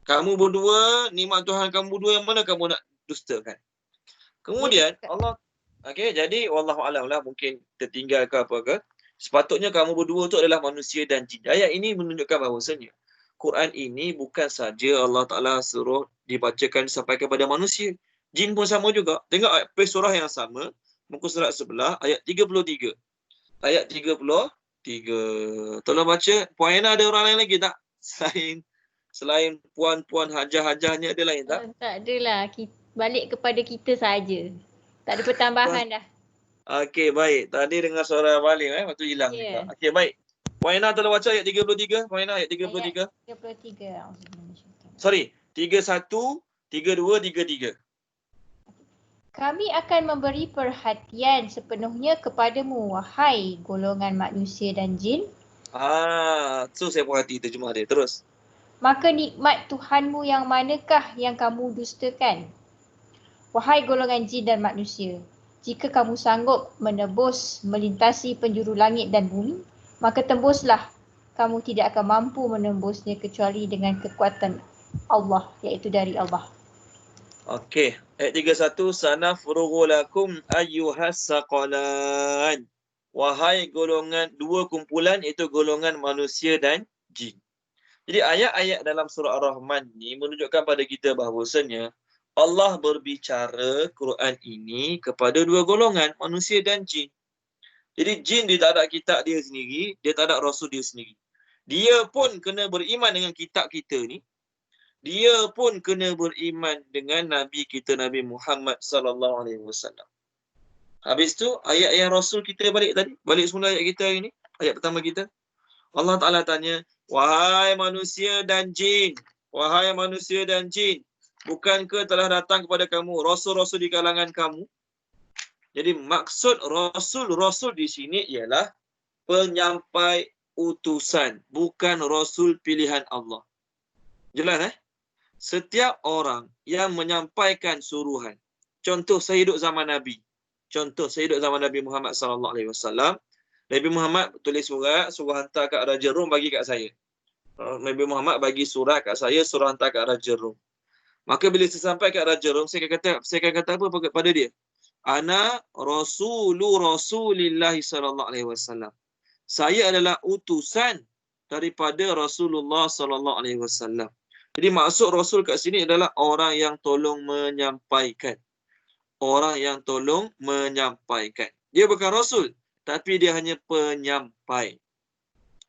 Speaker 1: Kamu berdua, nikmat Tuhan kamu berdua, yang mana kamu nak dustakan? Kemudian Allah, okey, jadi wallahu alam lah, mungkin tertinggal ke apa ke. Sepatutnya kamu berdua tu adalah manusia dan jin. Ayat ini menunjukkan bahawasanya Quran ini bukan saja Allah Taala suruh dibacakan sampai kepada manusia. Jin pun sama juga. Tengok ayat surah yang sama, muka surat sebelah ayat 33. Ayat 33. Tolong baca. Puan Ena, ada orang lain lagi tak? Selain puan-puan hajah-hajahnya, ada lain tak?
Speaker 4: Tak adalah. Balik kepada kita saja. Tak ada pertambahan dah.
Speaker 1: Okey, baik. Tadi dengar suara balik, lepas tu hilang juga. Okey, baik. Puan Ena, tolong baca ayat 33. Puan Ena, ayat 33.
Speaker 4: Ayat 33.
Speaker 1: Sorry, 31, 32, 33.
Speaker 4: Kami akan memberi perhatian sepenuhnya kepadamu, wahai golongan manusia dan jin.
Speaker 1: So saya puas hati terjemah dia. Terus.
Speaker 4: Maka nikmat Tuhanmu yang manakah yang kamu dustakan? Wahai golongan jin dan manusia, jika kamu sanggup menebus melintasi penjuru langit dan bumi, maka tembuslah. Kamu tidak akan mampu menembusnya kecuali dengan kekuatan Allah, iaitu dari Allah.
Speaker 1: Okey, ayat 31, sanafrughu lakum ayyuhas saqalan. Wahai golongan, dua kumpulan, iaitu golongan manusia dan jin. Jadi ayat-ayat dalam surah Ar-Rahman ni menunjukkan pada kita bahawasanya Allah berbicara Quran ini kepada dua golongan, manusia dan jin. Jadi jin dia tak ada kitab dia sendiri, dia tak ada rasul dia sendiri. Dia pun kena beriman dengan kitab kita ni. Dia pun kena beriman dengan Nabi kita, Nabi Muhammad sallallahu alaihi wasallam. Habis tu ayat yang rasul kita balik tadi, balik semula ayat kita hari ni, ayat pertama kita. Allah Ta'ala tanya, wahai manusia dan jin, wahai manusia dan jin, bukankah telah datang kepada kamu rasul-rasul di kalangan kamu? Jadi maksud rasul-rasul di sini ialah penyampai utusan, bukan rasul pilihan Allah. Jelas Setiap orang yang menyampaikan suruhan. Contoh saya hidup zaman Nabi. Contoh saya hidup zaman Nabi Muhammad sallallahu alaihi wasallam. Nabi Muhammad tulis surat, suruh hantar kat Raja Rom bagi kat saya. Nabi Muhammad bagi surat kat saya, suruh hantar kat Raja Rom. Maka bila saya sampai kat Raja Rom, saya akan kata apa pada dia? Ana Rasulillah sallallahu alaihi wasallam. Saya adalah utusan daripada Rasulullah sallallahu alaihi wasallam. Jadi maksud rasul kat sini adalah orang yang tolong menyampaikan. Orang yang tolong menyampaikan. Dia bukan rasul, tapi dia hanya penyampai.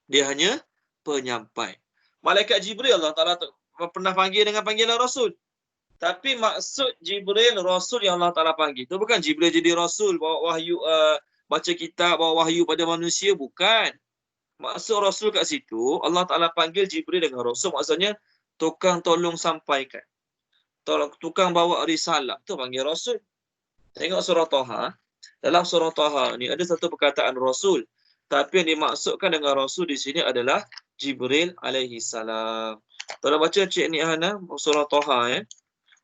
Speaker 1: Dia hanya penyampai. Malaikat Jibril Allah Ta'ala pernah panggil dengan panggilan rasul. Tapi maksud Jibril rasul yang Allah Ta'ala panggil. Itu bukan Jibril jadi rasul, bawa wahyu, baca kitab, bawa wahyu pada manusia. Bukan. Maksud rasul kat situ, Allah Ta'ala panggil Jibril dengan rasul. Maksudnya, tukang tolong sampaikan. Tukang bawa risalah. Itu panggil rasul. Tengok surah Taha. Dalam surah Taha ni ada satu perkataan rasul. Tapi yang dimaksudkan dengan rasul di sini adalah Jibril alaihi salam. Tolong baca Cik Nihana surah Taha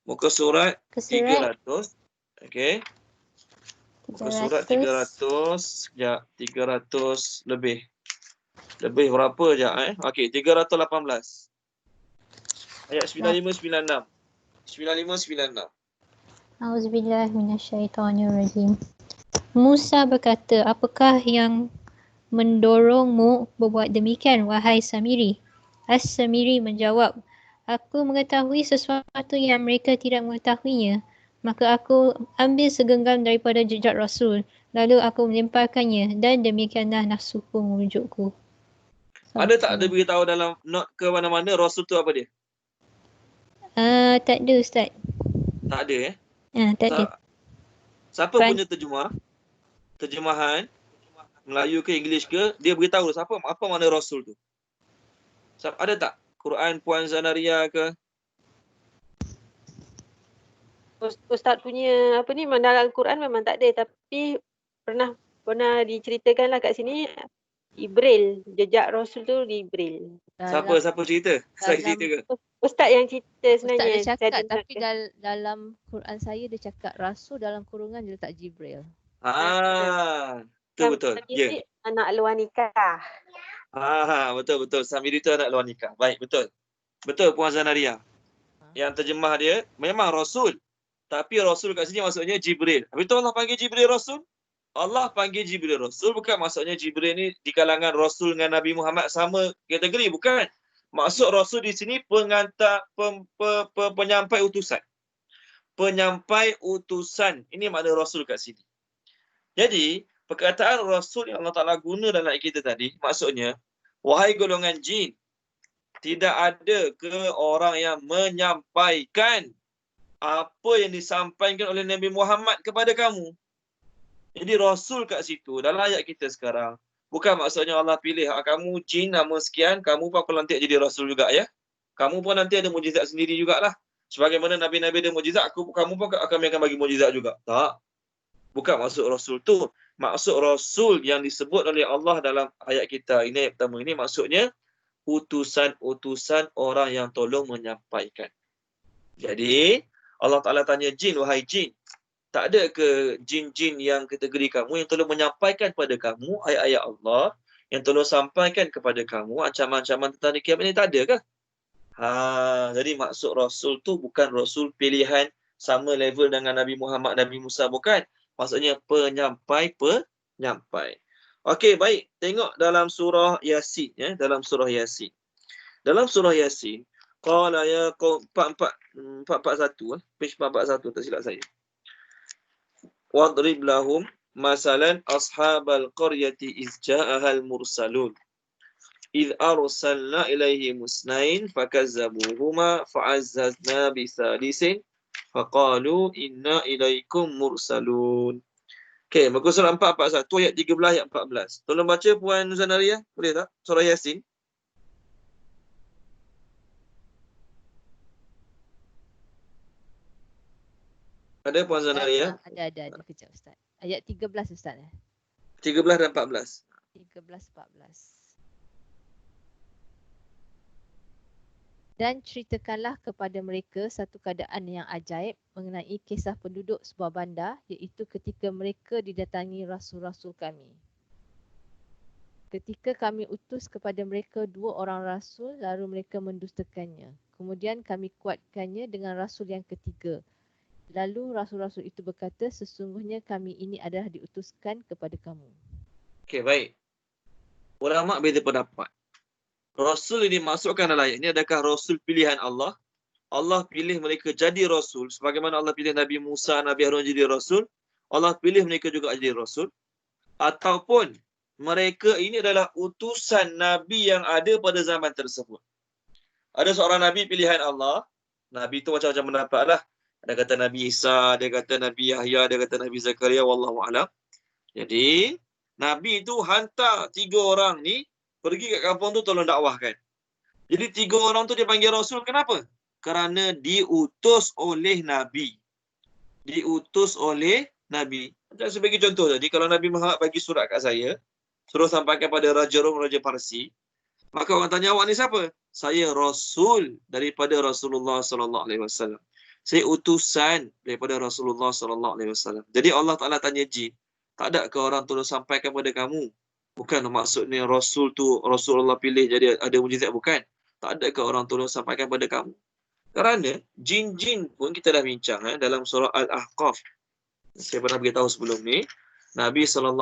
Speaker 1: Muka surat 300. Okey. Muka surat 300. Sekejap. 300 lebih. Lebih berapa je Okey, 318. Ayat 9596. 9596.
Speaker 2: Auzubillah minasyaitonirrajim. Musa berkata, apakah yang mendorongmu berbuat demikian, wahai Samiri? As-Samiri menjawab, aku mengetahui sesuatu yang mereka tidak mengetahuinya. Maka aku ambil segenggam daripada jejak Rasul, lalu aku melemparkannya, dan demikianlah nafsuku merujukku.
Speaker 1: Ada tak ada beritahu dalam note ke mana-mana Rasul tu apa dia?
Speaker 2: Tak ada Ustaz.
Speaker 1: Tak ada
Speaker 2: Tak ada.
Speaker 1: Siapa punya terjemahan Melayu ke English ke, dia beritahu apa makna Rasul tu? Ada tak? Quran Puan Zanaria ke?
Speaker 3: Ustaz punya dalam Quran memang tak ada, tapi pernah diceritakanlah kat sini Jibril, jejak Rasul tu Jibril.
Speaker 1: Siapa cerita? Saya cerita ke?
Speaker 3: Ustaz yang cerita sebenarnya.
Speaker 5: Ustaz dia cakap, tapi dalam Quran saya dia cakap Rasul dalam kurungan dia letak Jibril.
Speaker 1: Itu betul. Ya.
Speaker 3: Samiri anak luar nikah.
Speaker 1: Betul. Samiri itu anak luar nikah. Baik, betul. Betul Puan Zanaria. Yang terjemah dia memang Rasul. Tapi Rasul kat sini maksudnya Jibril. Habis tu Allah panggil Jibril Rasul. Allah panggil Jibril Rasul bukan maksudnya Jibril ni di kalangan Rasul dengan Nabi Muhammad sama kategori. Bukan. Maksud Rasul di sini pengantar, penyampai utusan. Penyampai utusan. Ini makna Rasul kat sini. Jadi, perkataan Rasul yang Allah Ta'ala guna dalam ayat kita tadi, maksudnya, wahai golongan jin, tidak ada ke orang yang menyampaikan apa yang disampaikan oleh Nabi Muhammad kepada kamu. Jadi Rasul kat situ, dalam ayat kita sekarang, bukan maksudnya Allah pilih kamu jin nama sekian, kamu pun aku lantik jadi Rasul juga ya. Kamu pun nanti ada mujizat sendiri jugalah. Sebagaimana Nabi-Nabi ada mujizat, kamu pun kami akan bagi mujizat juga. Tak. Bukan maksud Rasul tu. Maksud Rasul yang disebut oleh Allah dalam ayat kita ini, ayat pertama ini, maksudnya utusan-utusan orang yang tolong menyampaikan. Jadi, Allah Ta'ala tanya jin, wahai jin, tak ada ke jin-jin yang kategori kamu yang tolong menyampaikan kepada kamu ayat-ayat Allah, yang tolong sampaikan kepada kamu ancaman-ancaman tentang kiamat ini, tak ada ke? Jadi maksud Rasul tu bukan Rasul pilihan sama level dengan Nabi Muhammad, Nabi Musa, bukan. Maksudnya penyampai. Okey, baik. Tengok dalam surah Yasin ya, dalam surah Yasin. Dalam surah Yasin, qala ya qaum 441 page 441 tak silap saya. Wadrib lahum masalan ashabal qaryati iz ja'ahal mursalun. إذ أرسلنا إليهم اثنين فكذبوهما فعززنا بثالث فقالوا إنا إليكم مرسلون. Okey, muka surah 441 ayat 13 ayat 14. Tolong baca Puan Zanaria, boleh tak? Surah Yasin. Ada Puan Zanaria?
Speaker 5: Ada. Kejap Ustaz. Ayat 13 Ustaz.
Speaker 1: 13 dan 14.
Speaker 5: 13-14. Dan ceritakanlah kepada mereka satu keadaan yang ajaib mengenai kisah penduduk sebuah bandar, iaitu ketika mereka didatangi rasul-rasul kami. Ketika kami utus kepada mereka 2 orang rasul, lalu mereka mendustakannya. Kemudian kami kuatkannya dengan rasul yang ketiga. Lalu rasul-rasul itu berkata, sesungguhnya kami ini adalah diutuskan kepada kamu.
Speaker 1: Okey, baik. Ulama beza pendapat. Rasul ini dimasukkan dalam ayat ini, adakah Rasul pilihan Allah? Allah pilih mereka jadi Rasul. Sebagaimana Allah pilih Nabi Musa, Nabi Harun jadi Rasul, Allah pilih mereka juga jadi Rasul. Ataupun mereka ini adalah utusan Nabi yang ada pada zaman tersebut. Ada seorang Nabi pilihan Allah. Nabi itu macam-macam pendapat lah. Ada kata Nabi Isa, ada kata Nabi Yahya, ada kata Nabi Zakaria, wallahu'alam. Jadi, Nabi itu hantar 3 orang ni pergi kat kampung tu tolong dakwahkan. Jadi 3 orang tu dia panggil Rasul. Kenapa? Kerana diutus oleh Nabi. Diutus oleh Nabi. Macam sebagai contoh tadi, kalau Nabi Muhammad bagi surat kat saya, suruh sampaikan pada Raja Rom, Raja Parsi, maka orang tanya, awak ni siapa? Saya Rasul daripada Rasulullah SAW. Saya utusan daripada Rasulullah SAW. Jadi Allah Ta'ala tanya jin, tak ada ke orang tolong sampaikan kepada kamu? Bukan maksudnya Rasul tu Rasulullah pilih jadi ada mujizat, bukan. Tak ada ke orang tolong sampaikan pada kamu? Kerana jin-jin pun kita dah bincang dalam surah Al-Ahqaf. Saya pernah beritahu sebelum ni, Nabi SAW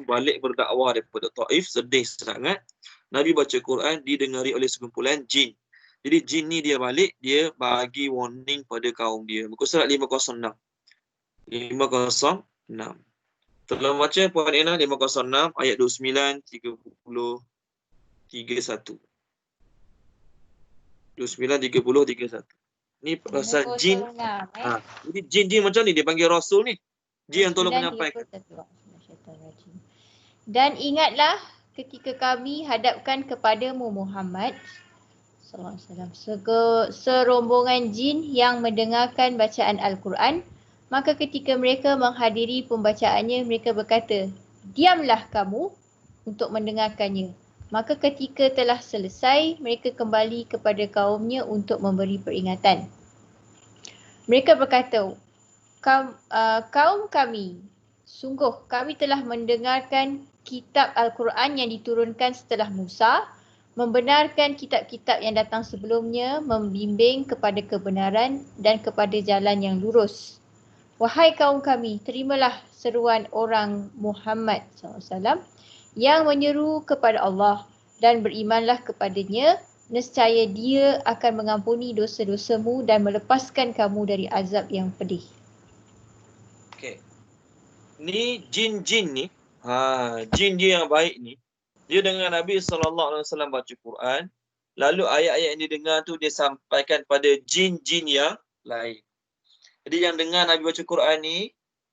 Speaker 1: balik berdakwah daripada Taif, sedih sangat. Nabi baca Quran didengari oleh sekumpulan jin. Jadi jin ni dia balik, dia bagi warning pada kaum dia. Muka surat 506. 506. Tolong baca Puan Ena 506 ayat 29, 30, 31. 29, 30, 31. Ni pasal jin. Jadi jin-jin macam ni dia panggil Rasul ni. Jin yang tolong menyampaikan.
Speaker 4: Dan ingatlah ketika kami hadapkan kepadamu Muhammad SAW serombongan jin yang mendengarkan bacaan Al-Quran. Maka ketika mereka menghadiri pembacaannya, mereka berkata, diamlah kamu untuk mendengarkannya. Maka ketika telah selesai, mereka kembali kepada kaumnya untuk memberi peringatan. Mereka berkata, kaum kami, Sungguh kami telah mendengarkan kitab Al-Quran yang diturunkan setelah Musa, membenarkan kitab-kitab yang datang sebelumnya, membimbing kepada kebenaran dan kepada jalan yang lurus. Wahai kaum kami, terimalah seruan orang Muhammad SAW yang menyeru kepada Allah dan berimanlah kepadanya, nescaya dia akan mengampuni dosa-dosamu dan melepaskan kamu dari azab yang pedih.
Speaker 1: Okey. Ni jin-jin ni, jin-jin yang baik ni, dia dengan Nabi SAW baca Quran, lalu ayat-ayat yang dia dengar tu dia sampaikan pada jin-jin yang lain. Jadi yang dengar Nabi baca Quran ni,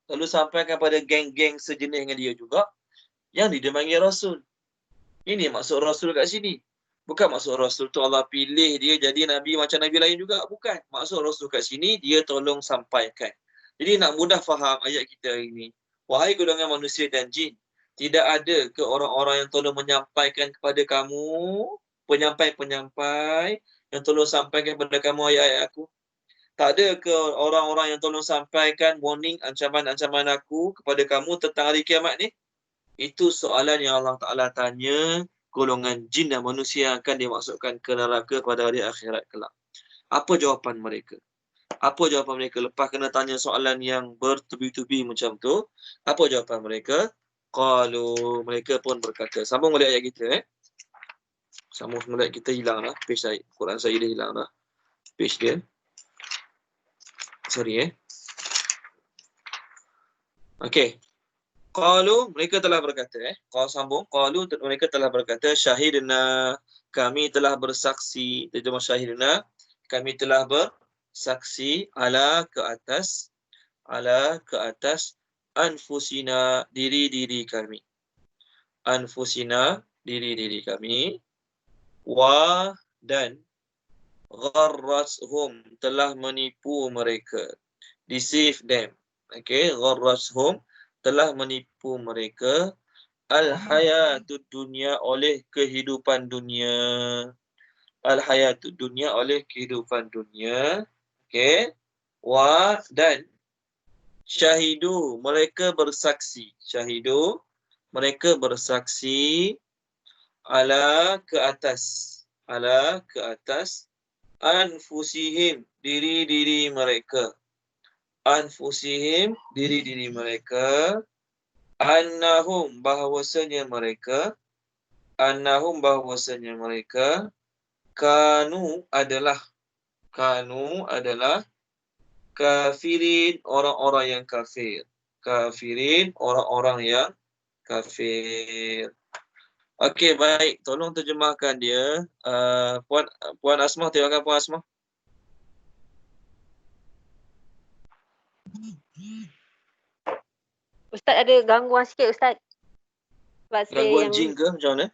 Speaker 1: lalu sampaikan pada geng-geng sejenis dengan dia juga, yang dia panggil Rasul. Ini maksud Rasul kat sini. Bukan maksud Rasul tu Allah pilih dia jadi Nabi macam Nabi lain juga. Bukan. Maksud Rasul kat sini, dia tolong sampaikan. Jadi nak mudah faham ayat kita hari ini. Wahai golongan manusia dan jin, tidak ada ke orang-orang yang tolong menyampaikan kepada kamu, penyampai-penyampai yang tolong sampaikan kepada kamu ayat-ayat aku? Tak ada ke orang-orang yang tolong sampaikan warning, ancaman-ancaman aku kepada kamu tentang hari kiamat ni? Itu soalan yang Allah Ta'ala tanya golongan jin dan manusia yang akan dimasukkan ke neraka pada hari akhirat kelak. Apa jawapan mereka? Apa jawapan mereka lepas kena tanya soalan yang bertubi-tubi macam tu? Apa jawapan mereka? Qalu, mereka pun berkata. Sambung balik ayat kita. Sambung balik kita hilang lah. Page saya, Quran saya dah hilang lah. Page dia. Sorry Okey. Qalu, mereka telah berkata, Qalu sambung, Qalu, mereka telah berkata, syahidna, kami telah bersaksi, terjemah syahidna, kami telah bersaksi ala ke atas anfusina, diri-diri kami. Anfusina, diri-diri kami. Wa dan gharrashum, telah menipu mereka. Deceive them. Okay, gharrashum, telah menipu mereka al-hayatud dunya, oleh kehidupan dunia. Al-hayatud dunya, oleh kehidupan dunia. Okay. Wa dan syahidu, mereka bersaksi. Syahidu, mereka bersaksi ala ke atas anfusihim, diri-diri mereka. Anfusihim, diri-diri mereka. Annahum, bahawasanya mereka. Annahum, bahawasanya mereka. Kanu adalah kafirin, orang-orang yang kafir. Kafirin, orang-orang yang kafir. Okey, baik. Tolong terjemahkan dia. Puan Asmah, tengokkan Puan Asmah.
Speaker 3: Ustaz ada gangguan sikit Ustaz. Sebab saya
Speaker 1: Gangguan
Speaker 3: yang
Speaker 1: jin ke macam mana?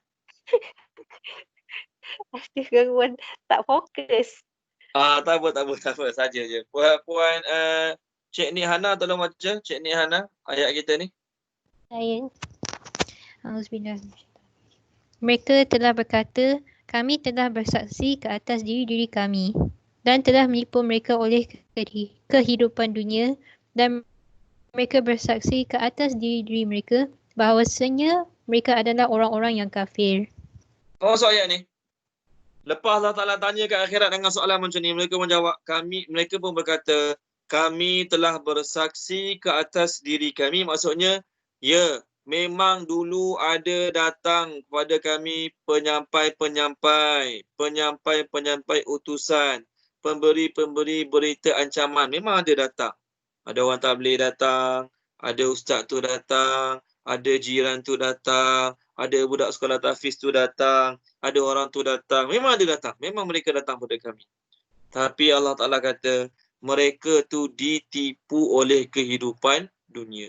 Speaker 3: ada gangguan tak fokus.
Speaker 1: Tak apa. Saja je. Puan Cik Nik Hana, tolong baca. Cik Nik Hana, ayat kita ni.
Speaker 2: Saya. Auzubillah. Mereka telah berkata, kami telah bersaksi ke atas diri-diri kami dan telah menipu mereka oleh kehidupan dunia, dan mereka bersaksi ke atas diri-diri mereka bahawasanya mereka adalah orang-orang yang kafir.
Speaker 1: Apa maksud ayat ni? Lepas Allah Ta'ala tanya ke akhirat dengan soalan macam ni, mereka menjawab, mereka pun berkata, kami telah bersaksi ke atas diri kami. Maksudnya, ya, memang dulu ada datang kepada kami penyampai-penyampai utusan, pemberi-pemberi berita ancaman. Memang ada datang. Ada orang tabligh datang, ada ustaz tu datang, ada jiran tu datang, ada budak sekolah tahfiz tu datang, ada orang tu datang. Memang ada datang. Memang mereka datang pada kami. Tapi Allah Ta'ala kata, mereka tu ditipu oleh kehidupan dunia.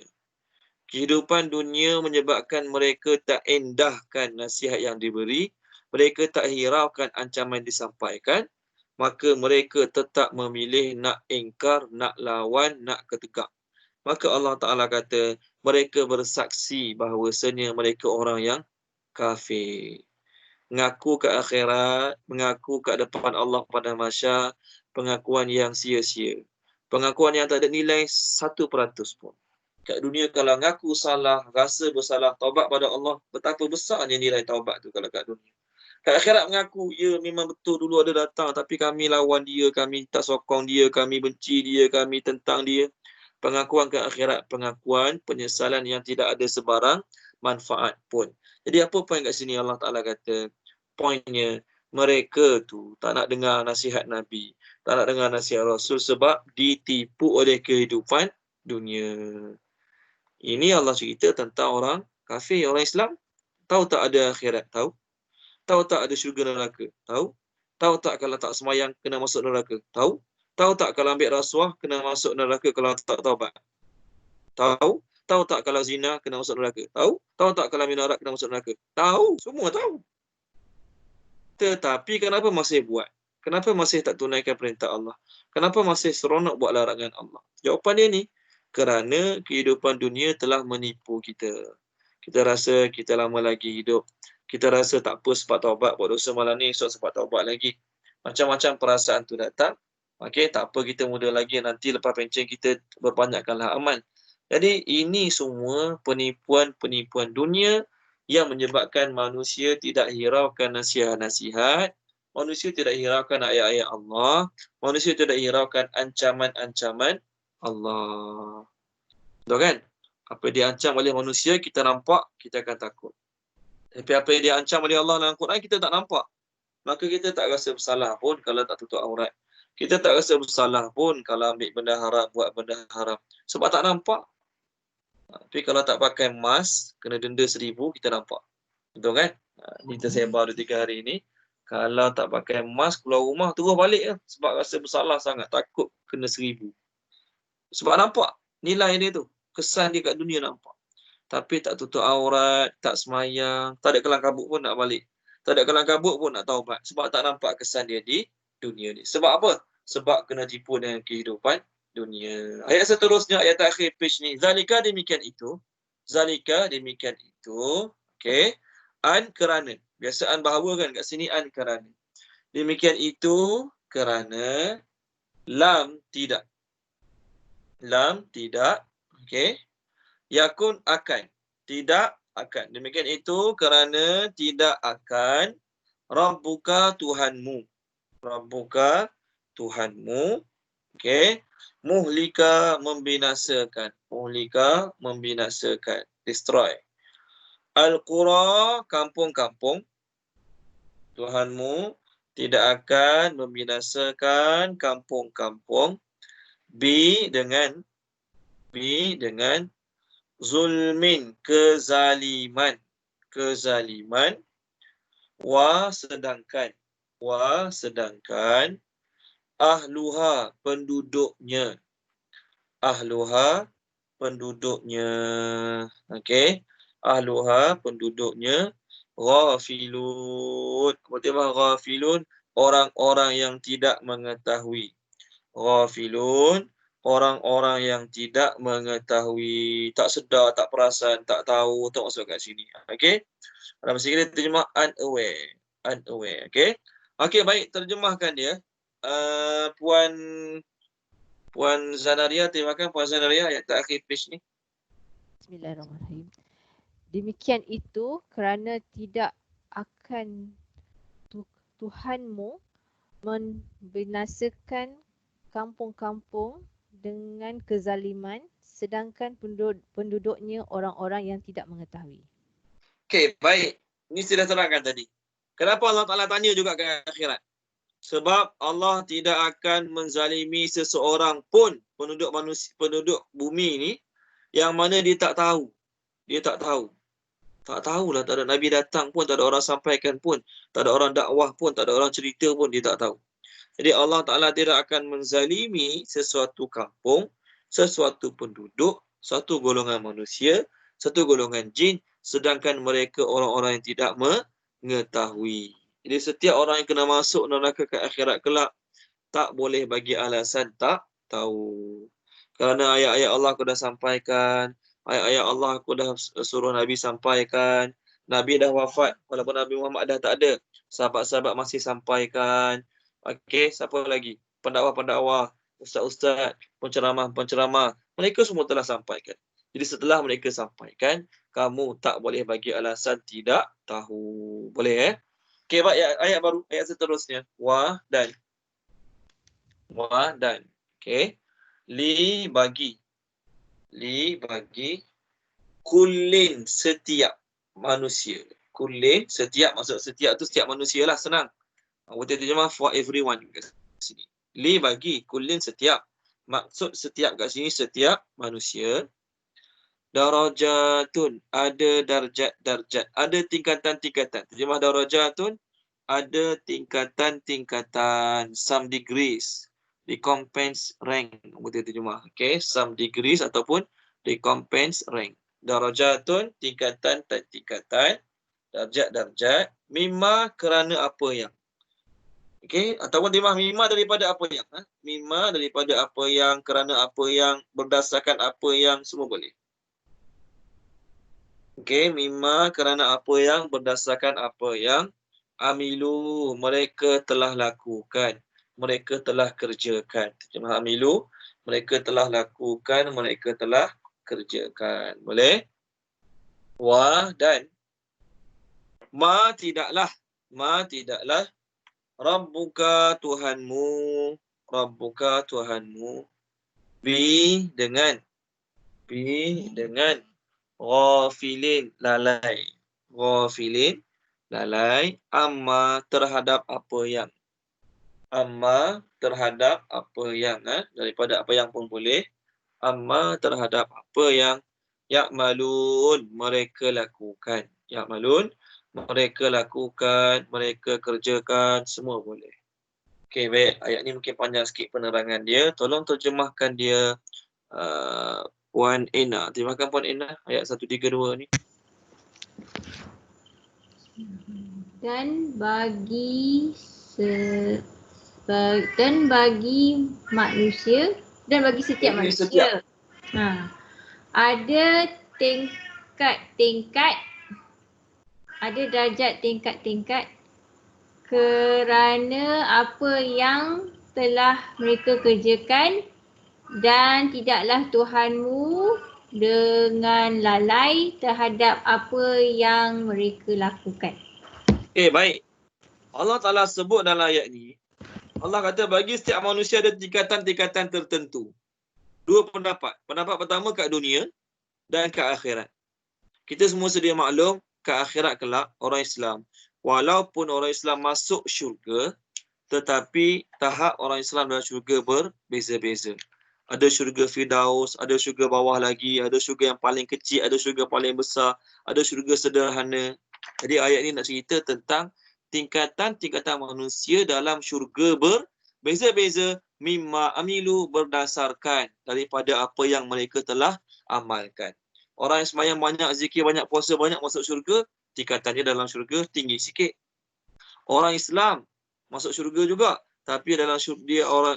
Speaker 1: Kehidupan dunia menyebabkan mereka tak endahkan nasihat yang diberi. Mereka tak hiraukan ancaman disampaikan. Maka mereka tetap memilih nak ingkar, nak lawan, nak ketegak. Maka Allah Ta'ala kata, mereka bersaksi bahawasanya mereka orang yang kafir. Mengaku ke akhirat, mengaku ke depan Allah pada mahsyar, pengakuan yang sia-sia. Pengakuan yang tak ada nilai 1% pun. Kat dunia kalau ngaku salah, rasa bersalah, taubat pada Allah, betapa besarnya nilai taubat tu kalau kat dunia. Kat akhirat mengaku, ya memang betul dulu ada datang, tapi kami lawan dia, kami tak sokong dia, kami benci dia, kami tentang dia. Pengakuan kat akhirat, pengakuan, penyesalan yang tidak ada sebarang manfaat pun. Jadi apa poin kat sini Allah Ta'ala kata? Poinnya, mereka tu tak nak dengar nasihat Nabi, tak nak dengar nasihat Rasul sebab ditipu oleh kehidupan dunia. Ini Allah cerita tentang orang kafir. Orang Islam tahu tak ada akhirat? Tahu. Tahu tak ada syurga neraka? Tahu. Tahu tak kalau tak semayang kena masuk neraka? Tahu. Tahu tak kalau ambil rasuah kena masuk neraka kalau tak taubat? Tahu. Tahu tak kalau zina kena masuk neraka? Tahu. Tahu tak kalau minum arak kena masuk neraka? Tahu. Semua tahu. Tetapi kenapa masih buat? Kenapa masih tak tunaikan perintah Allah? Kenapa masih seronok buat larangan Allah? Jawapan dia ni, kerana kehidupan dunia telah menipu kita. Kita rasa kita lama lagi hidup. Kita rasa tak apa sebab taubat, buat dosa malam ni, esok sebab taubat lagi. Macam-macam perasaan tu datang. Okey, tak apa kita muda lagi, nanti lepas pencen kita berbanyakkanlah amal. Jadi ini semua penipuan-penipuan dunia yang menyebabkan manusia tidak hiraukan nasihat-nasihat, manusia tidak hiraukan ayat-ayat Allah, manusia tidak hiraukan ancaman-ancaman Allah. Betul kan? Apa dia ancam oleh manusia, kita nampak, kita akan takut. Tapi apa yang dia ancam oleh Allah dalam Quran, kita tak nampak. Maka kita tak rasa bersalah pun kalau tak tutup aurat. Kita tak rasa bersalah pun kalau ambil benda haram, buat benda haram. Sebab tak nampak. Tapi kalau tak pakai mask, kena denda 1,000, kita nampak. Betul kan? Ini tersebar 2-3 hari ni. Kalau tak pakai mask, keluar rumah, terus balik lah. Sebab rasa bersalah sangat, takut kena 1,000. Sebab nampak nilai dia tu. Kesan dia kat dunia nampak. Tapi tak tutup aurat, tak semayang, tak ada kelang kabut pun nak balik. Tak ada kelang kabut pun nak taubat. Sebab tak nampak kesan dia di dunia ni. Sebab apa? Sebab kena tipu dengan kehidupan dunia. Ayat seterusnya, ayat akhir page ni. Zalika demikian itu. Zalika demikian itu. Okay. An kerana. Biasaan bahawa kan kat sini an kerana. Demikian itu kerana lam tidak. Lam tidak. Okay. Yakun akan. Tidak akan. Demikian itu kerana tidak akan Rabbuka Tuhanmu. Rabbuka Tuhanmu. Okay. Muhlika membinasakan. Muhlika membinasakan. Destroy. Al-Qura kampung-kampung. Tuhanmu tidak akan membinasakan kampung-kampung. Dengan zulmin, kezaliman. Kezaliman. Sedangkan ahluha, penduduknya. Ahluha, penduduknya. Okey. Ahluha, penduduknya. Ghafilun. Berarti ghafilun, orang-orang yang tidak mengetahui. Ghafilun, orang-orang yang tidak mengetahui, tak sedar, tak perasan, tak tahu, tak masuk kat sini. Okey. Dalam bahasa Inggeris terjemah unaware. Unaware. Okey. Okey, baik, terjemahkan dia. Puan Zanaria, terima kasih Puan Zanaria ayat terakhir page ni.
Speaker 5: Bismillahirrahmanirrahim. Demikian itu kerana tidak akan Tuhanmu membinasakan kampung-kampung dengan kezaliman, sedangkan penduduknya orang-orang yang tidak mengetahui.
Speaker 1: Okey, baik. Ini sudah terangkan tadi. Kenapa Allah Ta'ala tanya juga ke akhirat? Sebab Allah tidak akan menzalimi seseorang pun penduduk bumi ni yang mana dia tak tahu. Dia tak tahu. Tak tahulah, tak ada Nabi datang pun, tak ada orang sampaikan pun, tak ada orang dakwah pun, tak ada orang cerita pun, dia tak tahu. Jadi Allah Ta'ala tidak akan menzalimi sesuatu kampung, sesuatu penduduk, satu golongan manusia, satu golongan jin, sedangkan mereka orang-orang yang tidak mengetahui. Jadi setiap orang yang kena masuk neraka ke akhirat kelak, tak boleh bagi alasan tak tahu. Kerana ayat-ayat Allah aku dah sampaikan, ayat-ayat Allah aku dah suruh Nabi sampaikan, Nabi dah wafat, walaupun Nabi Muhammad dah tak ada, sahabat-sahabat masih sampaikan. Okey, siapa lagi? Pendakwah-pendakwah, ustaz-ustaz, penceramah-penceramah, mereka semua telah sampaikan. Jadi setelah mereka sampaikan, kamu tak boleh bagi alasan tidak tahu. Boleh Okey, baik, ayat baru, ayat seterusnya. Wa dan. Okey. Li bagi. Kullin setiap manusia. Kullin setiap, maksud setiap tu setiap manusia lah, senang. Kita terjemah for everyone kat sini. Li bagi kullin setiap. Maksud setiap kat sini setiap manusia. Darajatun, ada darjat-darjat, ada tingkatan-tingkatan. Terjemah darajatun, ada tingkatan-tingkatan, some degrees, recompense rank. Kita terjemah, okay, some degrees ataupun recompense rank. Darajatun, tingkatan-tingkatan, darjat-darjat, mimma kerana apa yang. Okey, ataupun terjemah mimma daripada apa yang. Mimma daripada apa yang, kerana apa yang, berdasarkan apa yang, semua boleh. Okey, mimma kerana apa yang, berdasarkan apa yang, amilu mereka telah lakukan, mereka telah kerjakan. Terjemah amilu, mereka telah lakukan, mereka telah kerjakan. Boleh? Wa dan ma tidaklah Rabbuka Tuhanmu bi dengan ghafilin lalai amma terhadap apa yang daripada apa yang pun boleh, amma terhadap apa yang ya'malun mereka lakukan, mereka kerjakan, semua boleh. Okey, baik, ayat ni mungkin panjang sikit penerangan dia, tolong terjemahkan dia Puan Ena. Terjemahkan Puan Ena ayat 132 ni.
Speaker 4: Dan bagi manusia dan bagi setiap manusia. Ada tingkat-tingkat, ada darjat tingkat-tingkat kerana apa yang telah mereka kerjakan, dan tidaklah Tuhanmu dengan lalai terhadap apa yang mereka lakukan.
Speaker 1: Baik. Allah Ta'ala sebut dalam ayat ni, Allah kata bagi setiap manusia ada tingkatan-tingkatan tertentu. Dua pendapat. Pendapat pertama kat dunia dan kat akhirat. Kita semua sedia maklum, kat akhirat kelak, orang Islam, walaupun orang Islam masuk syurga, tetapi tahap orang Islam dalam syurga berbeza-beza. Ada syurga Firdaus, ada syurga bawah lagi, ada syurga yang paling kecil, ada syurga paling besar, ada syurga sederhana. Jadi ayat ni nak cerita tentang tingkatan-tingkatan manusia dalam syurga berbeza-beza, mimma amilu berdasarkan daripada apa yang mereka telah amalkan. Orang yang sembahyang banyak, zikir banyak, puasa banyak masuk syurga, tingkatannya dalam syurga tinggi sikit. Orang Islam masuk syurga juga, tapi dalam syurga dia orang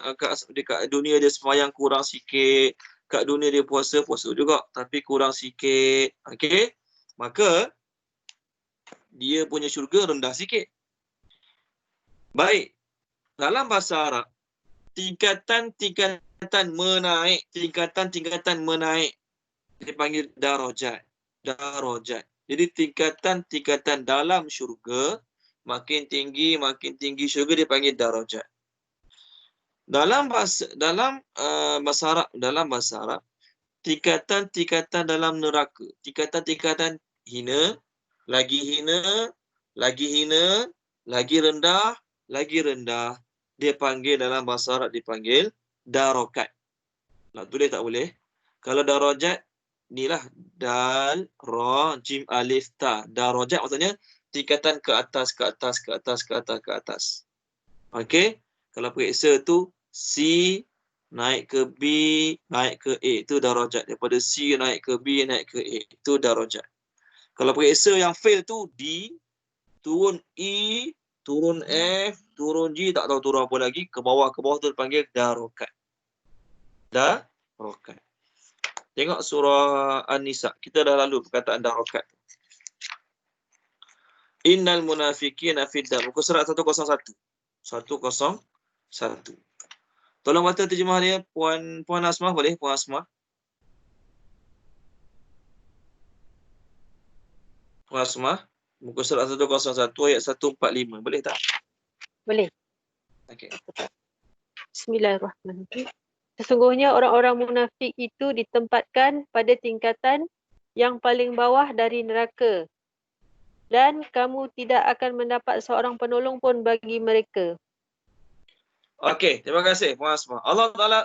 Speaker 1: dekat dunia dia sembahyang kurang sikit, kat dunia dia puasa juga tapi kurang sikit. Okey? Maka dia punya syurga rendah sikit. Baik. Dalam bahasa Arab, tingkatan-tingkatan menaik dipanggil darajat. Jadi tingkatan-tingkatan dalam syurga, makin tinggi syurga dipanggil darajat. Dalam bahasa Arab, tingkatan-tingkatan dalam neraka, tingkatan-tingkatan hina, lagi rendah, dia panggil dalam bahasa Arab dipanggil darokat. Nak tulis tak boleh. Kalau darajat, inilah dal, ra, jim, alif, ta. Darajat maksudnya tingkatan ke atas. Okey? Kalau periksa tu C naik ke B, naik ke A, itu darajat. Daripada C naik ke B, naik ke A, itu darajat. Kalau periksa yang fail tu D, turun E, turun F, turun G, tak tahu turun apa lagi, ke bawah tu dipanggil darokat. Darokat. Tengok surah An-Nisa. Kita dah lalu perkataan darokat. Innal munafiqina fi dar. Muka surat 101. Tolong baca terjemah dia, Puan Asmah, boleh? Puan Asmah. Puan Asmah, muka surat 101 ayat 145. Boleh tak?
Speaker 3: Boleh.
Speaker 1: Okey.
Speaker 3: Bismillahirrahmanirrahim. Sesungguhnya orang-orang munafik itu ditempatkan pada tingkatan yang paling bawah dari neraka. Dan kamu tidak akan mendapat seorang penolong pun bagi mereka.
Speaker 1: Okey, terima kasih Puan Asmah. Allah Taala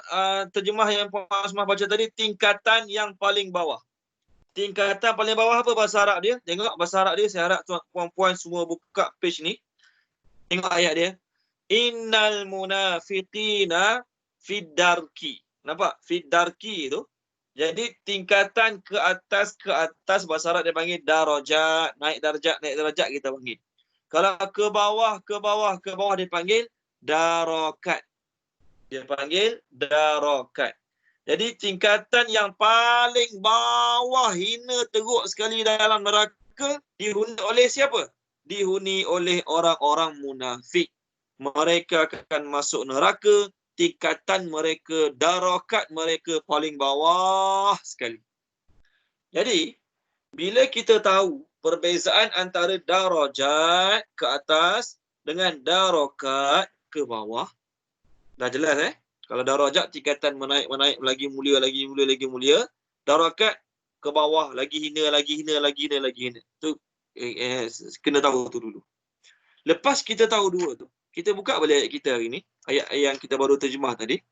Speaker 1: terjemah yang Puan Asmah baca tadi, tingkatan yang paling bawah. Tingkatan paling bawah apa bahasa Arab dia? Tengok bahasa Arab dia, saya harap puan-puan semua buka page ni. Tengok ayat dia. Innal munafiqina fid darki. Nampak? Fid darki tu. Jadi tingkatan ke atas bahasa Arab dia panggil darajat, naik darjat kita panggil. Kalau ke bawah dia panggil darakat. Dia panggil darakat. Jadi tingkatan yang paling bawah, hina teruk sekali dalam neraka, dihuni oleh siapa? Dihuni oleh orang-orang munafik. Mereka akan masuk neraka, tingkatan mereka, darakat mereka paling bawah sekali. Jadi, bila kita tahu perbezaan antara darajat ke atas dengan darakat ke bawah, dah jelas Kalau darajat tingkatan menaik lagi mulia. Darakat ke bawah lagi hina. Tu kena tahu tu dulu. Lepas kita tahu dua tu, kita buka balik ayat kita hari ni, ayat yang kita baru terjemah tadi.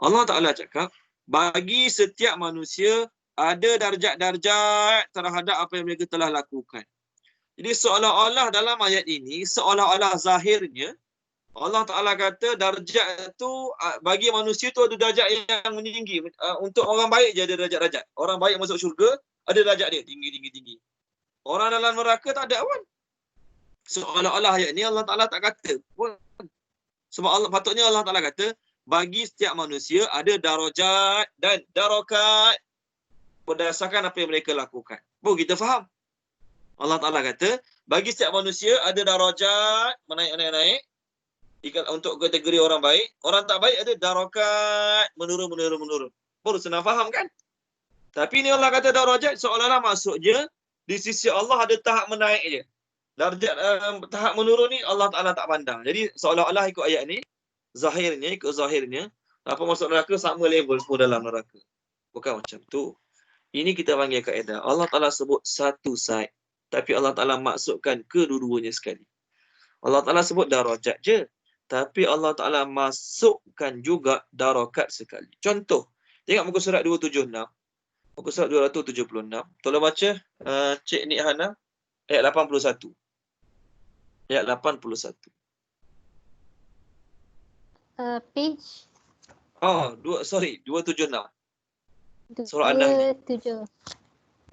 Speaker 1: Allah Taala cakap, bagi setiap manusia ada darjat-darjat terhadap apa yang mereka telah lakukan. Jadi seolah-olah dalam ayat ini, seolah-olah zahirnya Allah Ta'ala kata darjat tu bagi manusia tu ada darjat yang meninggi. Untuk orang baik je ada darjat-darjat. Orang baik masuk syurga, ada darjat dia tinggi. Orang dalam neraka tak ada pun. Seolah-olah ayat ni Allah Ta'ala tak kata pun. Sebab patutnya Allah Ta'ala kata, bagi setiap manusia ada darajat dan darakat berdasarkan apa yang mereka lakukan. Baru kita faham. Allah Ta'ala kata, bagi setiap manusia ada darajat, menaik. Untuk kategori orang baik, orang tak baik ada darakat, menurun. Baru senang faham kan? Tapi ni Allah kata darajat, seolah-olah maksudnya di sisi Allah ada tahap menaik je. Darjat tahap menurun ni Allah Ta'ala tak pandang. Jadi seolah-olah ikut ayat ni, zahirnya, apa masuk neraka sama level semua dalam neraka. Bukan macam tu. Ini kita panggil kaedah. Allah Ta'ala sebut satu side, tapi Allah Ta'ala maksudkan kedua-duanya sekali. Allah Ta'ala sebut darajat je, tapi Allah Ta'ala masukkan juga darakat sekali. Contoh, tengok muka surat 276. Muka surat 276. Tolong baca Cik Nik Hana, ayat 81. Ayat 81.
Speaker 2: Page
Speaker 1: 276. Surah An-Nahl.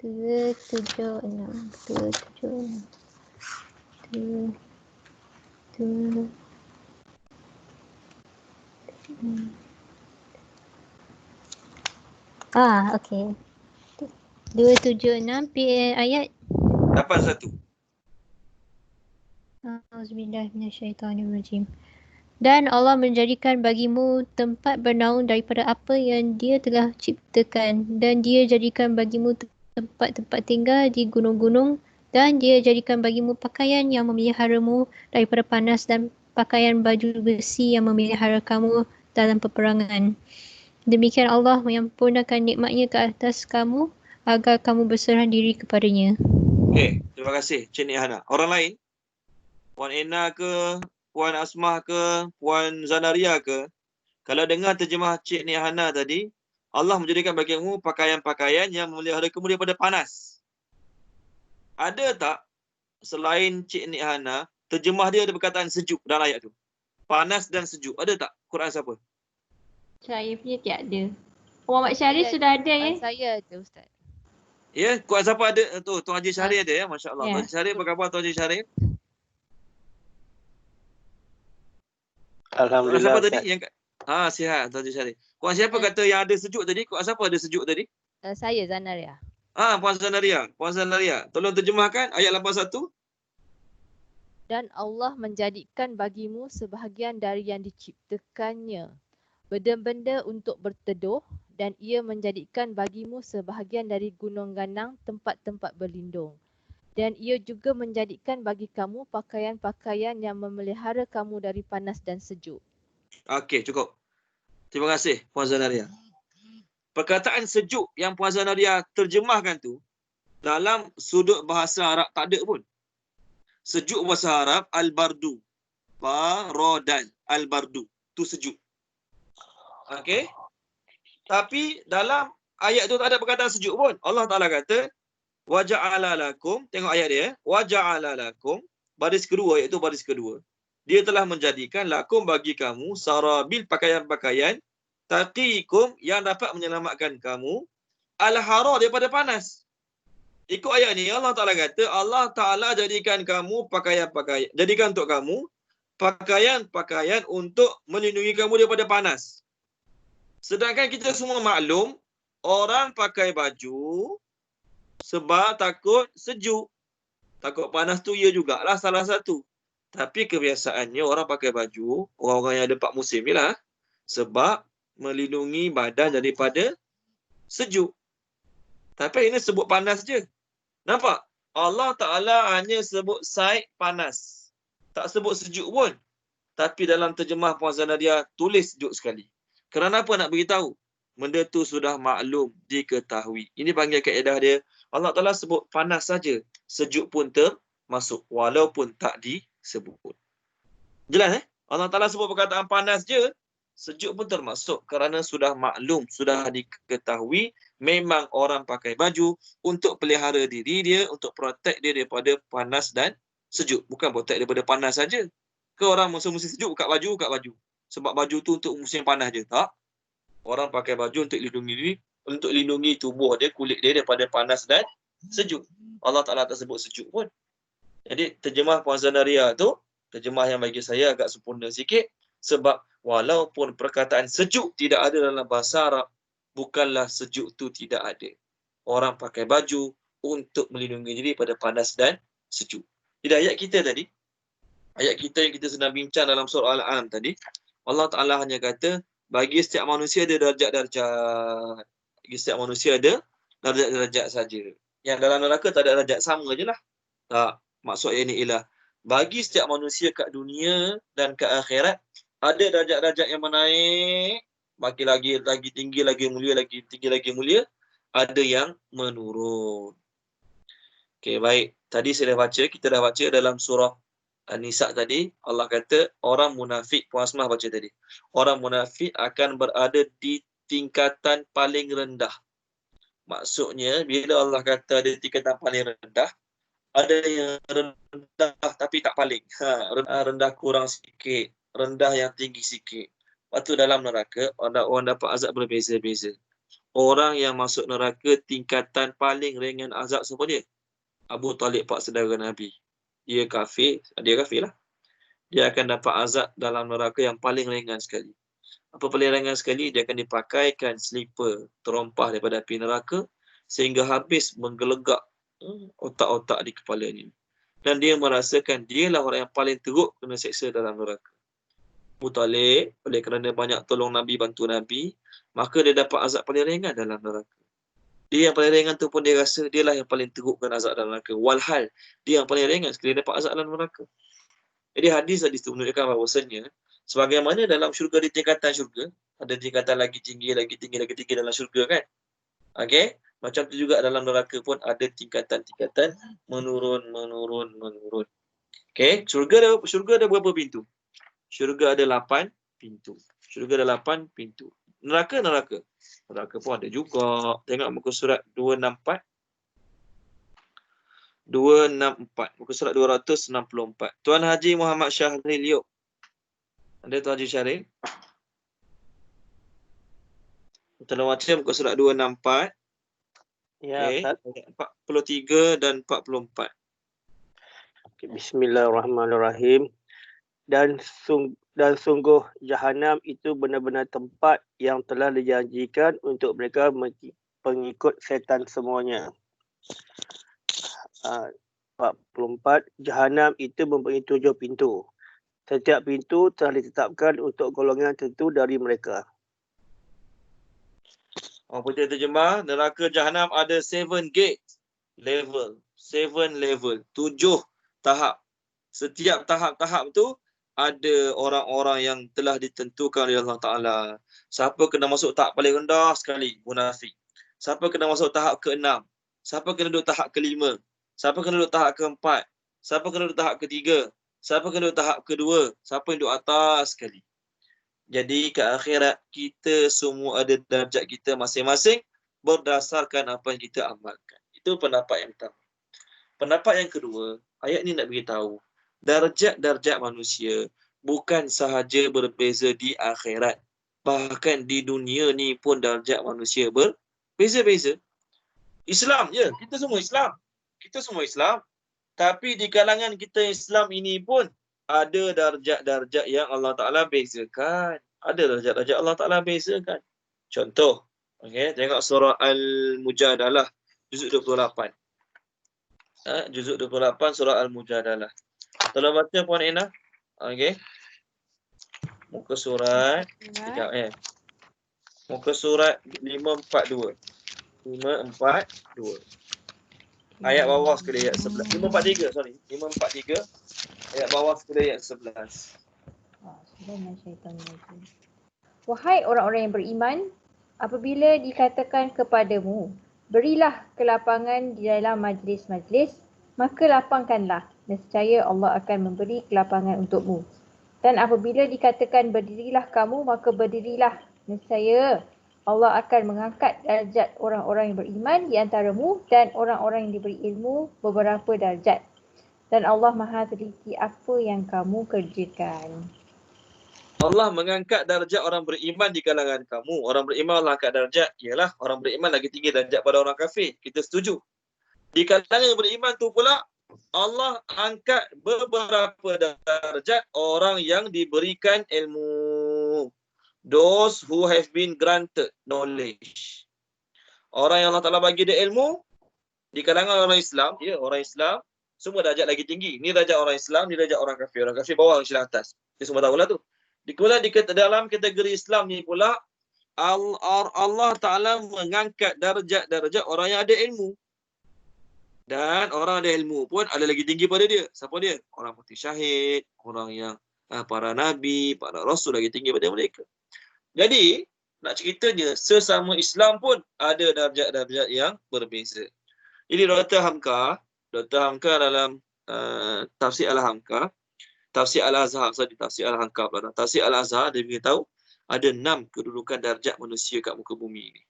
Speaker 2: 276. 276. Okey. 276 ayat
Speaker 1: 81.
Speaker 2: Auzubillahiminasyaitanirrajim. Dan Allah menjadikan bagimu tempat bernaung daripada apa yang Dia telah ciptakan, dan Dia jadikan bagimu tempat-tempat tinggal di gunung-gunung, dan Dia jadikan bagimu pakaian yang memeliharamu daripada panas, dan pakaian baju besi yang memelihara kamu dalam peperangan. Demikian Allah menyempurnakan nikmat-Nya ke atas kamu agar kamu berserah diri kepadanya.
Speaker 1: Okey, terima kasih Cik Nik Hana. Orang lain? Puan Ena ke, Puan Asmah ke, Puan Zanaria ke, kalau dengar terjemah Cik Nik Hana tadi, Allah menjadikan bagimu pakaian-pakaian yang memelihara kamu daripada panas. Ada tak selain Cik Nik Hana, terjemah dia ada perkataan sejuk dalam ayat tu? Panas dan sejuk. Ada tak Quran siapa?
Speaker 2: Saya punya tiada. Muhammad Syarif sudah ada ya?
Speaker 5: Saya ada Ustaz.
Speaker 1: Ya, Quran siapa ada? Tu Tuan Haji Syarif ada ya, masya-Allah.
Speaker 2: Ya.
Speaker 1: Tuan Haji Syarif, apa khabar Tuan Haji Syarif?
Speaker 7: Alhamdulillah.
Speaker 1: Siapa tadi yang sihat Tuan Haji Syarif. Quran siapa kata yang ada sejuk tadi? Quran siapa ada sejuk tadi?
Speaker 5: Saya Zanaria.
Speaker 1: Puan Zanaria. Tolong terjemahkan ayat 81.
Speaker 5: Dan Allah menjadikan bagimu sebahagian dari yang diciptakannya, benda-benda untuk berteduh, dan Ia menjadikan bagimu sebahagian dari gunung ganang tempat-tempat berlindung. Dan ia juga menjadikan bagi kamu pakaian-pakaian yang memelihara kamu dari panas dan sejuk.
Speaker 1: Okey, cukup. Terima kasih Puan Zanaria. Perkataan sejuk yang Puan Zanaria terjemahkan tu dalam sudut bahasa Arab tak ada pun. Sejuk bahasa Arab al-bardu. Barodan. Al-bardu. Tu sejuk. Okey? Tapi dalam ayat tu tak ada perkataan sejuk pun. Allah Ta'ala kata, waja'ala lakum, tengok ayat dia, waja'ala lakum, baris kedua, iaitu baris kedua. Dia telah menjadikan lakum bagi kamu sarabil, pakaian-pakaian, taqikum, yang dapat menyelamatkan kamu, al-hara, daripada panas. Ikut ayat ni, Allah Ta'ala kata, Allah Ta'ala jadikan kamu pakaian-pakaian, jadikan untuk kamu pakaian-pakaian untuk melindungi kamu daripada panas. Sedangkan kita semua maklum, orang pakai baju sebab takut sejuk. Takut panas tu ya jugalah salah satu. Tapi kebiasaannya orang pakai baju, orang-orang yang ada 4 musim ni lah, sebab melindungi badan daripada sejuk. Tapi ini sebut panas je. Nampak? Allah Ta'ala hanya sebut side panas. Tak sebut sejuk pun. Tapi dalam terjemah Puan Zanaria tulis sejuk sekali. Kerana apa nak beritahu? Benda tu sudah maklum, diketahui. Ini panggil kaedah dia. Allah Ta'ala sebut panas saja. Sejuk pun termasuk. Walaupun tak disebut. Jelas Allah Ta'ala sebut perkataan panas je. Sejuk pun termasuk. Kerana sudah maklum, sudah diketahui. Memang orang pakai baju untuk pelihara diri dia, untuk protect dia daripada panas dan sejuk. Bukan protect daripada panas saja. Ke orang musim sejuk buka baju. Sebab baju tu untuk musim panas je. Tak. Orang pakai baju untuk lindungi diri, untuk lindungi tubuh dia, kulit dia daripada panas dan sejuk. Allah Ta'ala tak sebut sejuk pun. Jadi terjemah Puan Zanaria tu, terjemah yang bagi saya agak sempurna sikit. Sebab walaupun perkataan sejuk tidak ada dalam bahasa Arab, bukanlah sejuk tu tidak ada. Orang pakai baju untuk melindungi diri pada panas dan sejuk. Jadi ayat kita tadi, ayat kita yang kita sedang bincang dalam surah Al-An'am tadi, Allah Ta'ala hanya kata, bagi setiap manusia ada darjat-darjat. Bagi setiap manusia ada darjat-darjat saja. Yang dalam neraka tak ada darjat sama je lah. Tak. Maksud ini ialah, bagi setiap manusia kat dunia dan kat akhirat, ada darjat-darjat yang menaik, makin lagi tinggi, lagi mulia, lagi tinggi, lagi mulia. Ada yang menurun. Okey, baik. Tadi saya dah baca, kita dah baca dalam surah An-Nisa tadi, Allah kata orang munafik, Puan Asmah baca tadi. Orang munafik akan berada di tingkatan paling rendah. Maksudnya, bila Allah kata ada tingkatan paling rendah, ada yang rendah tapi tak paling. Rendah kurang sikit, rendah yang tinggi sikit. Lepas tu dalam neraka, orang dapat azab berbeza-beza. Orang yang masuk neraka tingkatan paling ringan azab siapa dia? Abu Talib, pak saudara Nabi. Dia kafir lah. Dia akan dapat azab dalam neraka yang paling ringan sekali. Apa paling ringan sekali? Dia akan dipakaikan selipar terompah daripada api neraka sehingga habis menggelegak otak-otak di kepalanya. Dan dia merasakan dialah orang yang paling teruk kena seksa dalam neraka. Abu Talib, oleh kerana banyak tolong Nabi, bantu Nabi, maka dia dapat azab paling ringan dalam neraka. Dia yang paling ringan tu pun dia rasa dialah yang paling terukkan azab dalam neraka. Walhal, dia yang paling ringan sekali dapat azab dalam neraka. Jadi hadis tu menunjukkan bahawasanya, sebagaimana dalam syurga di tingkatan syurga, ada tingkatan lagi tinggi dalam syurga kan. Okey, macam tu juga dalam neraka pun ada tingkatan-tingkatan menurun. Okey, syurga ada berapa pintu? Syurga ada 8 pintu. Syurga ada 8 pintu. Neraka pun ada juga. Tengok muka surat 264. Muka surat 264. Tuan Haji Muhammad Syahril Yuk. Ada Tuan Haji Syahril? Tolong baca muka surat 264.
Speaker 7: Ya,
Speaker 1: okay. 43 dan 44.
Speaker 7: Okay, Bismillahirrahmanirrahim. Dan sungguh Jahanam itu benar-benar tempat yang telah dijanjikan untuk mereka pengikut setan semuanya. 44. Jahanam itu mempunyai 7 pintu. Setiap pintu telah ditetapkan untuk golongan tertentu dari mereka.
Speaker 1: Orang putih terjemah, neraka Jahanam ada 7 gate level. 7 level, 7 tahap. Setiap tahap-tahap tu ada orang-orang yang telah ditentukan oleh Allah Ta'ala. Siapa kena masuk tahap paling rendah sekali? Munafik. Siapa kena masuk tahap ke-6? Siapa kena duduk tahap ke-5? Siapa kena duduk tahap ke-4? Siapa kena duduk tahap ke-3? Siapa kena duduk tahap ke-2? Siapa yang duduk atas sekali? Jadi ke akhirat kita semua ada darjat kita masing-masing berdasarkan apa yang kita amalkan. Itu pendapat yang pertama. Pendapat yang kedua, ayat ni nak beritahu darjat-darjat manusia bukan sahaja berbeza di akhirat. Bahkan di dunia ni pun darjat manusia berbeza-beza. Islam je, kita semua Islam. Kita semua Islam. Tapi di kalangan kita Islam ini pun ada darjat-darjat yang Allah Ta'ala bezakan. Ada darjat-darjat Allah Ta'ala bezakan. Contoh, okay, tengok surah Al-Mujadalah, juzuk 28. Juzuk 28 surah Al-Mujadalah. Tolong baca Puan Ina. Okey. Muka surat sekejap Muka surat 542. 542. Ayat bawah sekali ayat 11. 543 sorry. 543 ayat bawah sekali ayat 11.
Speaker 4: Wahai orang-orang yang beriman, apabila dikatakan kepadamu, berilah kelapangan di dalam majlis-majlis, maka lapangkanlah. Nescaya Allah akan memberi kelapangan untukmu. Dan apabila dikatakan berdirilah kamu, maka berdirilah. Nescaya Allah akan mengangkat darjat orang-orang yang beriman di antaramu dan orang-orang yang diberi ilmu beberapa darjat. Dan Allah Maha teliti apa yang kamu kerjakan.
Speaker 1: Allah mengangkat darjat orang beriman di kalangan kamu. Orang beriman Allah angkat darjat. Ialah orang beriman lagi tinggi darjat pada orang kafir. Kita setuju. Di kalangan beriman tu pula Allah angkat beberapa darjat orang yang diberikan ilmu. Those who have been granted knowledge. Orang yang Allah Ta'ala bagi dia ilmu, di kalangan orang Islam, ya orang Islam, semua darjat lagi tinggi. Ni darjat orang Islam, ni darjat orang kafir. Orang kafir bawah, orang Islam atas. Kita semua tahulah tu. Dalam kategori Islam ni pula, Allah Ta'ala mengangkat darjat-darjat orang yang ada ilmu. Dan orang ada ilmu pun ada lagi tinggi pada dia. Siapa dia? Orang mati syahid, orang yang para nabi, para rasul lagi tinggi pada mereka. Jadi, nak ceritanya, sesama Islam pun ada darjat-darjat yang berbeza. Jadi Dr. Hamka dalam Tafsir Al-Hamka, Tafsir Al-Azhar, Tafsir Al-Hamka, Tafsir Al-Azhar, dia beritahu ada 6 kedudukan darjat manusia kat muka bumi ini.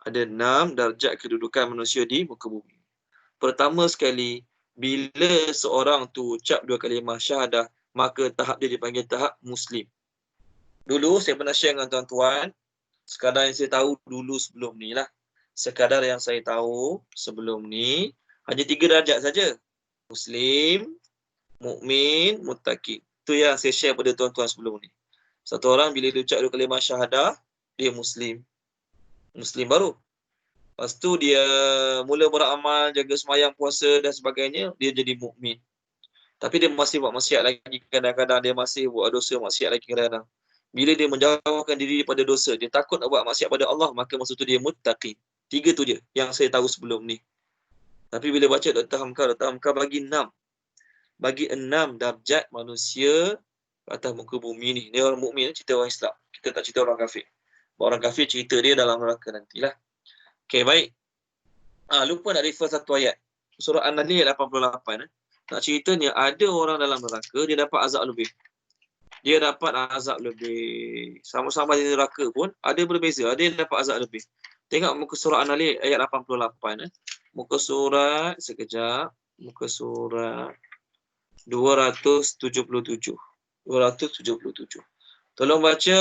Speaker 1: Ada 6 darjat kedudukan manusia di muka bumi. Pertama sekali, bila seorang tu ucap 2 kalimah syahadah, maka tahap dia dipanggil tahap Muslim. Dulu saya pernah share dengan tuan-tuan, sekadar yang saya tahu dulu sebelum ni lah. Sekadar yang saya tahu sebelum ni, hanya 3 darjat saja. Muslim, mukmin, muttaqi. Itu yang saya share pada tuan-tuan sebelum ni. Satu orang bila dia ucap 2 kalimah syahadah, dia Muslim. Muslim baru. Lepas tu dia mula beramal, jaga sembahyang, puasa dan sebagainya, dia jadi mukmin. Tapi dia masih buat maksiat lagi kadang-kadang, dia masih buat dosa maksiat lagi kadang-kadang. Bila dia menjauhkan diri daripada dosa, dia takut nak buat maksiat pada Allah, maka masa tu dia muttaqi. 3 tu dia yang saya tahu sebelum ni. Tapi bila baca Dr. Hamka bagi 6. Bagi 6 darjat manusia atas muka bumi ni. Ni orang mukmin, cerita orang Islam. Kita tak cerita orang kafir. Orang kafir cerita dia dalam neraka nantilah. Okey, baik. Lupa nak refer satu ayat. Surah An-Nahl ayat 88. Nak ceritanya ada orang dalam neraka, dia dapat azab lebih. Dia dapat azab lebih. Sama-sama di neraka pun ada berbeza. Ada yang dapat azab lebih. Tengok muka surah An-Nahl ayat 88. Muka surat, sekejap. Muka surat 277. 277. Tolong baca,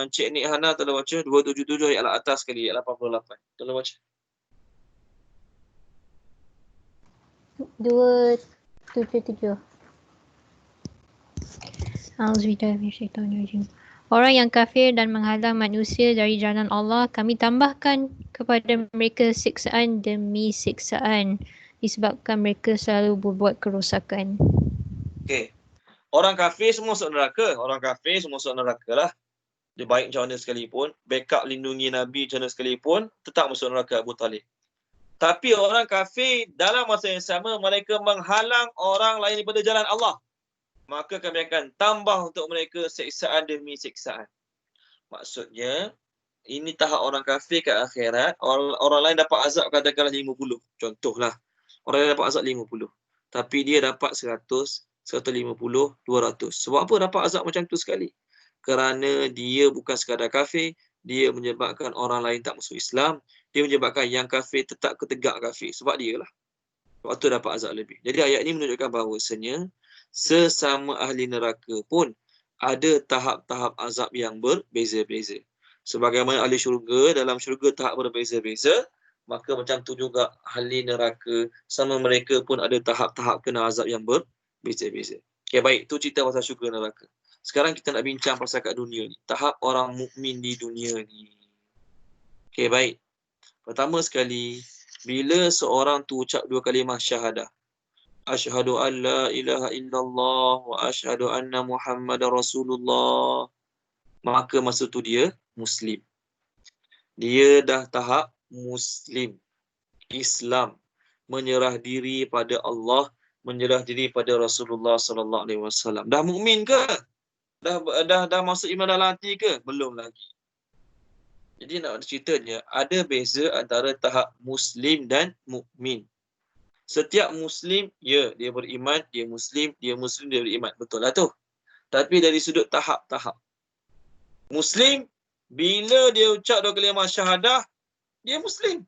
Speaker 1: Cik Nik Hana tolong baca 277 ayat atas sekali, ayat 88. Tolong baca.
Speaker 2: 277. Auzubillahiminasyaitonirrajim. Orang yang kafir dan menghalang manusia dari jalan Allah, kami tambahkan kepada mereka siksaan demi siksaan disebabkan mereka selalu berbuat kerosakan.
Speaker 1: Okey. Orang kafir semua masuk neraka. Orang kafir semua masuk neraka lah. Dia baik macam mana sekalipun, backup lindungi Nabi macam mana sekalipun, tetap masuk neraka Abu Talib. Tapi orang kafir dalam masa yang sama mereka menghalang orang lain daripada jalan Allah. Maka kami akan tambah untuk mereka siksaan demi siksaan. Maksudnya, ini tahap orang kafir ke akhirat, orang lain dapat azab katakanlah 50. Contohlah, orang lain dapat azab 50. Tapi dia dapat 100, 150, 200. Sebab apa dapat azab macam tu sekali? Kerana dia bukan sekadar kafir, dia menyebabkan orang lain tak masuk Islam, dia menyebabkan yang kafir tetap ketegak kafir. Sebab dia lah. Sebab tu dapat azab lebih. Jadi ayat ini menunjukkan bahawasanya sesama ahli neraka pun ada tahap-tahap azab yang berbeza-beza. Sebagaimana ahli syurga, dalam syurga tahap berbeza-beza, maka macam tu juga ahli neraka, sama mereka pun ada tahap-tahap kena azab yang berbeza-beza. Okay, baik. Tu cerita pasal syurga neraka. Sekarang kita nak bincang pasal kat dunia ni. Tahap orang mukmin di dunia ni. Okay, baik. Pertama sekali, bila seorang tu ucap 2 kalimah syahadah. Asyhadu an la ilaha illallah wa asyhadu anna Muhammadar Rasulullah. Maka masa tu dia Muslim. Dia dah tahap Muslim. Islam. Menyerah diri pada Allah. Menyerah diri pada Rasulullah SAW. Dah mukmin ke? Dah masuk iman dalam hati ke? Belum lagi. Jadi nak ceritanya, ada beza antara tahap Muslim dan mukmin. Setiap Muslim, ya, dia beriman, dia Muslim, dia beriman. Betul lah tu. Tapi dari sudut tahap-tahap. Muslim, bila dia ucap 2 kalimah syahadah, dia Muslim.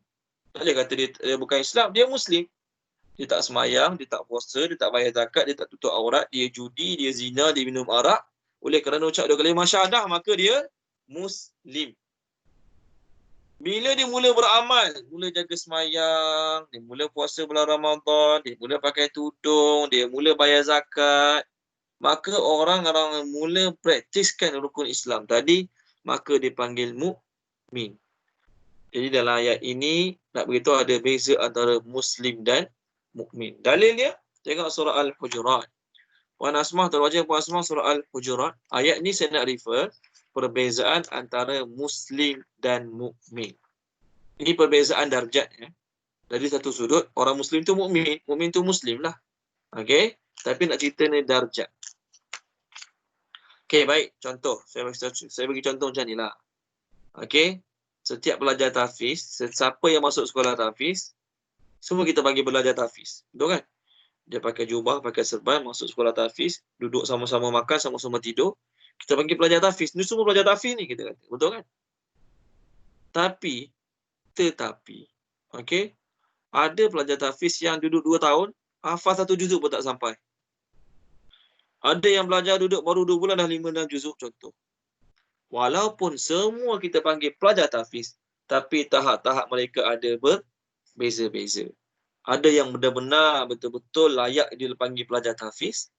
Speaker 1: Tak boleh kata dia bukan Islam, dia Muslim. Dia tak semayang, dia tak puasa, dia tak bayar zakat, dia tak tutup aurat, dia judi, dia zina, dia minum arak. Oleh kerana ucap 2 kalimah syahadah, maka dia Muslim. Bila dia mula beramal, mula jaga semayang, dia mula puasa bulan Ramadan, dia mula pakai tudung, dia mula bayar zakat, maka orang-orang mula praktiskan rukun Islam tadi, maka dipanggil mukmin. Jadi dalam ayat ini, nak beritahu ada beza antara Muslim dan mukmin. Dalilnya, tengok surah Al-Hujurat. Puan Asmah, terwajib Puan Asmah surah Al-Hujurat. Ayat ni saya nak refer perbezaan antara Muslim dan mukmin. Ini perbezaan darjat. Ya. Dari satu sudut, orang Muslim tu mukmin, mukmin tu Muslim lah. Okey, tapi nak cerita ni darjat. Okey, baik. Contoh, saya bagi contoh macam ni lah. Okey, setiap pelajar tahfiz, siapa yang masuk sekolah tahfiz, semua kita bagi belajar tahfiz. Betul kan? Dia pakai jubah, pakai serban, masuk sekolah tahfiz, duduk sama-sama makan, sama-sama tidur. Kita panggil pelajar tahfiz. Ini semua pelajar tahfiz ni kita kata. Betul kan? Tetapi, okey, ada pelajar tahfiz yang duduk 2 tahun, hafal 1 juzuk pun tak sampai. Ada yang belajar duduk baru 2 bulan dah 5-6 juzuk contoh. Walaupun semua kita panggil pelajar tahfiz, tapi tahap-tahap mereka ada berbeza-beza. Ada yang benar-benar betul-betul layak dia panggil pelajar tahfiz.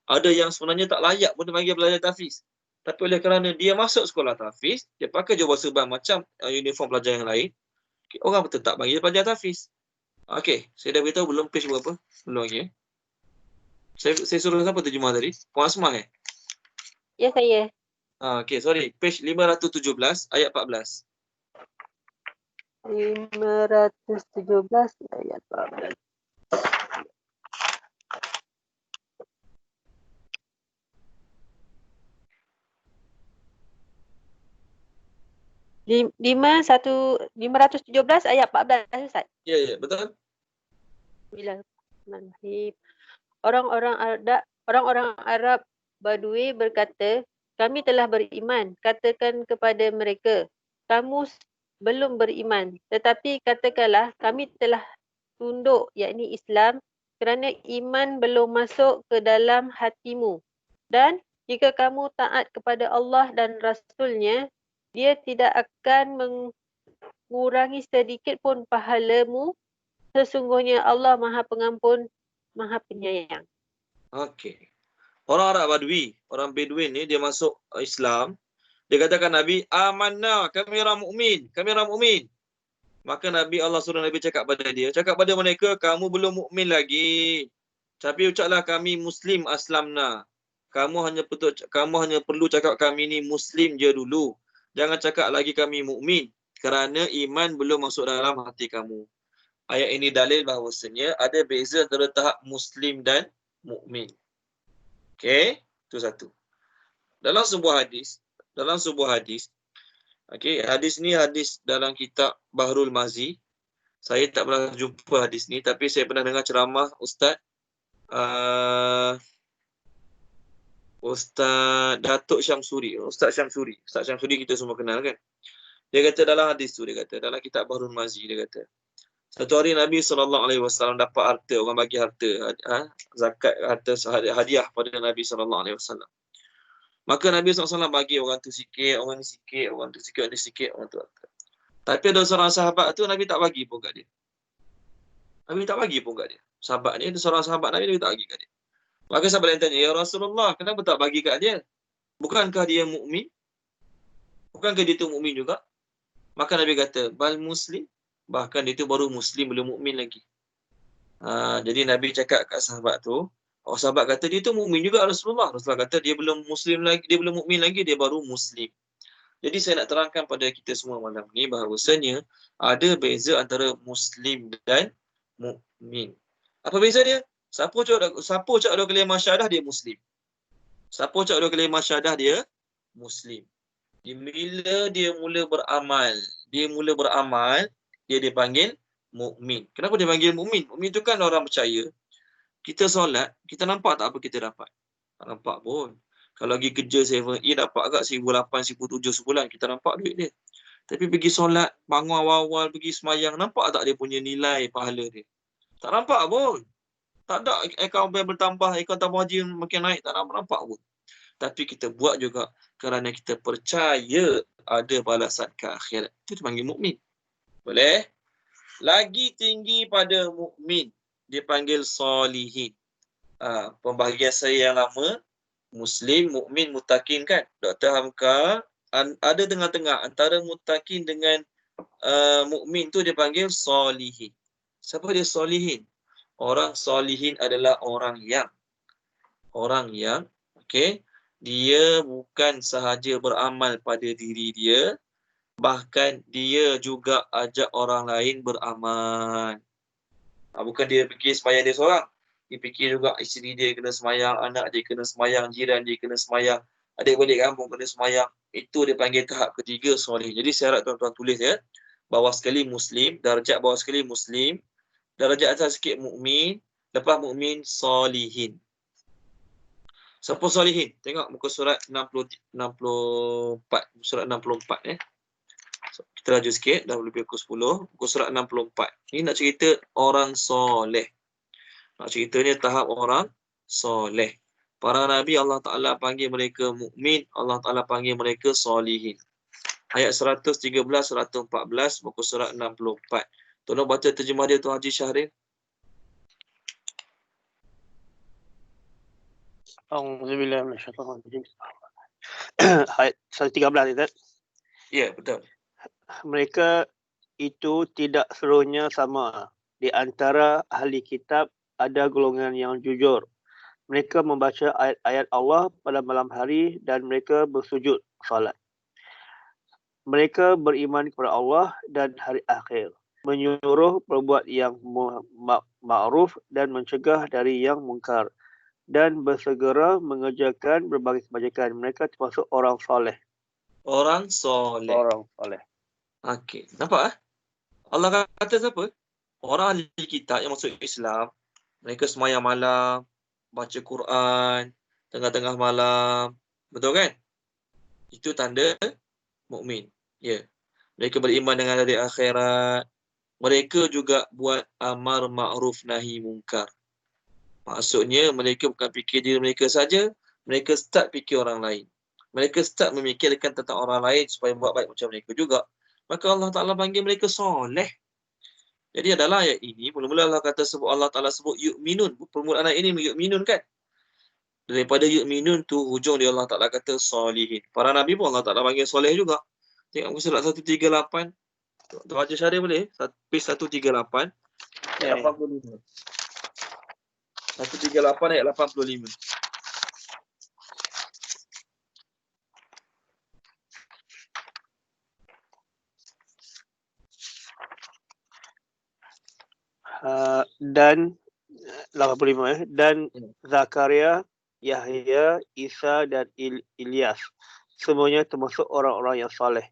Speaker 1: Ada yang sebenarnya tak layak pun dipanggil pelajar tahfiz. Tapi oleh kerana dia masuk sekolah tahfiz, dia pakai jubah serban macam uniform pelajar yang lain, orang tetap panggil pelajar tahfiz. Okey, saya dah beritahu belum page berapa? Belum lagi. Saya suruh siapa terjemah tadi? Puan Asmah eh?
Speaker 3: Ya, saya.
Speaker 1: Okey, sorry. Page 517 ayat 14.
Speaker 3: 517 ayat 14. Lim- 517 ayat 14 Ustaz.
Speaker 1: Ya, betul.
Speaker 3: Bismillahirrahmanirrahim. Orang-orang Arab Badui berkata, kami telah beriman. Katakan kepada mereka, kamu belum beriman. Tetapi katakanlah, kami telah tunduk, yakni Islam, kerana iman belum masuk ke dalam hatimu. Dan jika kamu taat kepada Allah dan Rasulnya, dia tidak akan mengurangi sedikit pun pahalamu. Sesungguhnya Allah Maha Pengampun, Maha Penyayang.
Speaker 1: Okey. Orang Arab Badui, orang Bedouin ni dia masuk Islam. Dia katakan Nabi, amanna, kami orang mukmin, kami orang mukmin. Maka Nabi Allah suruh Nabi cakap pada dia, cakap pada mereka, kamu belum mukmin lagi. Tapi ucaplah kami Muslim aslamna. Kamu hanya perlu cakap kami ni Muslim je dulu. Jangan cakap lagi kami mukmin kerana iman belum masuk dalam hati kamu. ayat ini dalil bahawasanya ada beza antara tahap Muslim dan mukmin. Okey, itu satu. Dalam sebuah hadis, okey, hadis ni hadis dalam kitab Bahrul Mazi. Saya tak pernah jumpa hadis ni, tapi saya pernah dengar ceramah Ustaz Datuk Syamsuri. Ustaz Syamsuri kita semua kenal kan. Dia kata dalam hadis tu, dia kata dalam kitab Bahrul Mazi, dia kata satu hari Nabi SAW dapat harta, orang bagi harta, zakat, harta hadiah pada Nabi SAW. Maka Nabi SAW bagi orang tu sikit, orang ni sikit, orang tu sikit, orang ni sikit, orang tu. Tapi ada seorang sahabat tu Nabi tak bagi pun kat dia. Sahabat ni, ada seorang sahabat Nabi tak bagi kat dia. Maka sahabat lain tanya, ya Rasulullah, kenapa tak bagi kat dia? Bukankah dia mukmin? Bukankah dia tu mukmin juga? Maka Nabi kata, bal muslim. Bahkan dia tu baru muslim, belum mukmin lagi. Jadi Nabi cakap kat sahabat tu, sahabat kata dia tu mukmin juga Rasulullah. Rasulullah kata dia belum muslim lagi, dia belum mukmin lagi, dia baru muslim. Jadi saya nak terangkan pada kita semua malam ni bahawasanya ada beza antara muslim dan mukmin. Apa beza dia? Siapa ucap dua kalimah syahadah dia muslim. Siapa ucap dua kalimah syahadah dia muslim. Bila dia mula beramal, dia dipanggil mukmin. Kenapa dia panggil mukmin? Mukmin tu kan orang percaya. Kita solat, kita nampak tak apa kita dapat? Tak nampak pun. Kalau pergi kerja 7E dapat agak 1,800, 1,700 sebulan, kita nampak duit dia. Tapi pergi solat, bangun awal-awal, pergi semayang, nampak tak dia punya nilai pahala dia? Tak nampak pun. Tak ada akaun bank bertambah, akaun tabung haji makin naik, tak nampak pun. Tapi kita buat juga kerana kita percaya ada balasan ke akhirat. Itu dipanggil mukmin. Boleh? Lagi tinggi pada mukmin dipanggil solihin. Pembahagian saya yang lama, Muslim, mukmin, mutakin kan. Dr. Hamka ada tengah-tengah antara mutakin dengan mukmin tu dipanggil solihin. Siapa dia solihin? Orang solihin adalah orang yang okey, dia bukan sahaja beramal pada diri dia, bahkan dia juga ajak orang lain beramal. Bukan dia fikir sembahyang dia seorang. Dia fikir juga isteri dia kena sembahyang, anak dia kena sembahyang, jiran dia kena sembahyang, adik balik kampung kena sembahyang. Itu dia panggil tahap ketiga soleh. Jadi saya harap tuan-tuan tulis ya. Bawah sekali Muslim, darjat bawah sekali Muslim, darjat atas sikit mukmin, lepas mukmin solihin. Siapa solihin? Tengok muka surat 64. Surat 64 ya. Kita laju sikit, dah lebih pukul 10. Muka surat 64. Ini nak cerita orang soleh. Nak ceritanya tahap orang soleh. Para Nabi Allah Ta'ala panggil mereka mukmin, Allah Ta'ala panggil mereka solihin. Ayat 113, 114, muka surat 64. Tolong baca terjemah dia Tuan Haji Syahril.
Speaker 7: Auzubillahi minasyaitonir rajim. Ayat 113 itu.
Speaker 1: Ya, betul.
Speaker 7: Mereka itu tidak seluruhnya sama. Di antara ahli kitab ada golongan yang jujur. Mereka membaca ayat-ayat Allah pada malam hari dan mereka bersujud salat. Mereka beriman kepada Allah dan hari akhir. Menyuruh berbuat yang ma'ruf dan mencegah dari yang mungkar. Dan bersegera mengerjakan berbagai kebajikan. Mereka termasuk orang soleh.
Speaker 1: Orang soleh.
Speaker 7: Orang soleh.
Speaker 1: Okey, nampak Allah kata siapa? Orang ahli kitab yang masuk Islam, mereka semayang malam, baca Quran, tengah-tengah malam. Betul kan? Itu tanda mukmin. Ya. Mereka beriman dengan hari akhirat. Mereka juga buat amar ma'ruf nahi mungkar. Maksudnya mereka bukan fikir diri mereka saja, mereka start fikir orang lain. Mereka start memikirkan tentang orang lain supaya buat baik macam mereka juga. Maka Allah Ta'ala panggil mereka soleh. Jadi adalah ayat ini, mula-mula Allah Ta'ala sebut yu'minun. Permulaan ayat ini yu'minun kan? Daripada yu'minun tu, hujung dia Allah Ta'ala kata solihin. Para Nabi pun Allah Ta'ala panggil soleh juga. Tengok muka surat 138. Tuan Haji Syarif boleh? Page 138. Ayat 85. 138 ayat 85.
Speaker 7: Dan 85 dan Zakaria, Yahya, Isa dan Ilyas. Semuanya termasuk orang-orang yang soleh.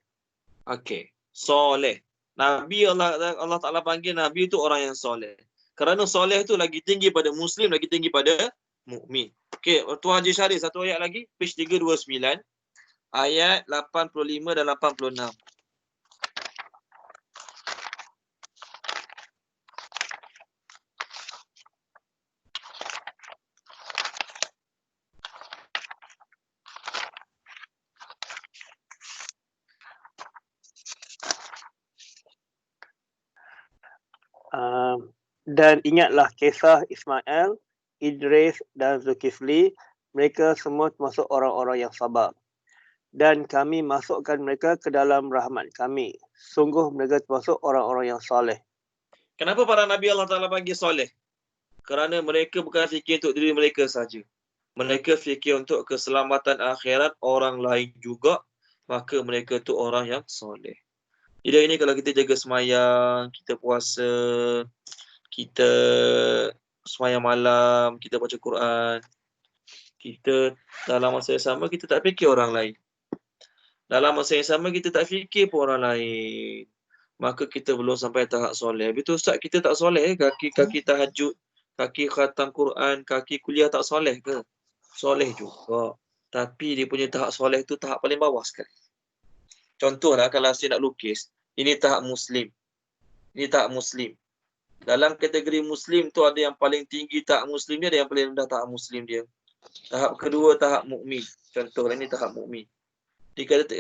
Speaker 1: Okey, soleh. Nabi Allah Taala panggil Nabi itu orang yang soleh. Kerana soleh itu lagi tinggi pada Muslim, lagi tinggi pada mukmin. Okey, Tuan Haji Syarif, satu ayat lagi, page 329, ayat 85 dan 86.
Speaker 7: Dan ingatlah kisah Ismail, Idris dan Zulkifli. Mereka semua termasuk orang-orang yang sabar. Dan kami masukkan mereka ke dalam rahmat kami. Sungguh mereka termasuk orang-orang yang soleh.
Speaker 1: Kenapa para Nabi Allah Ta'ala panggil soleh? Kerana mereka bukan fikir untuk diri mereka saja. Mereka fikir untuk keselamatan akhirat orang lain juga. Maka mereka tu orang yang soleh. Jadi ini kalau kita jaga semayang, kita puasa, kita semayang malam, kita baca Quran, kita dalam masa yang sama kita tak fikir orang lain. Dalam masa yang sama kita tak fikir pun orang lain. Maka kita belum sampai tahap soleh. Betul Ustaz, kita tak soleh ke? Kaki tahajud, kaki khatam Quran, kaki kuliah tak soleh ke? Soleh juga. Tapi dia punya tahap soleh tu tahap paling bawah sekali. Contohlah kalau saya nak lukis, ini tahap Muslim. Ini tahap Muslim. Dalam kategori Muslim tu ada yang paling tinggi tahap Muslim dia, ada yang paling rendah tahap Muslim dia. Tahap kedua tahap mukmin. Contohlah ini tahap mukmin.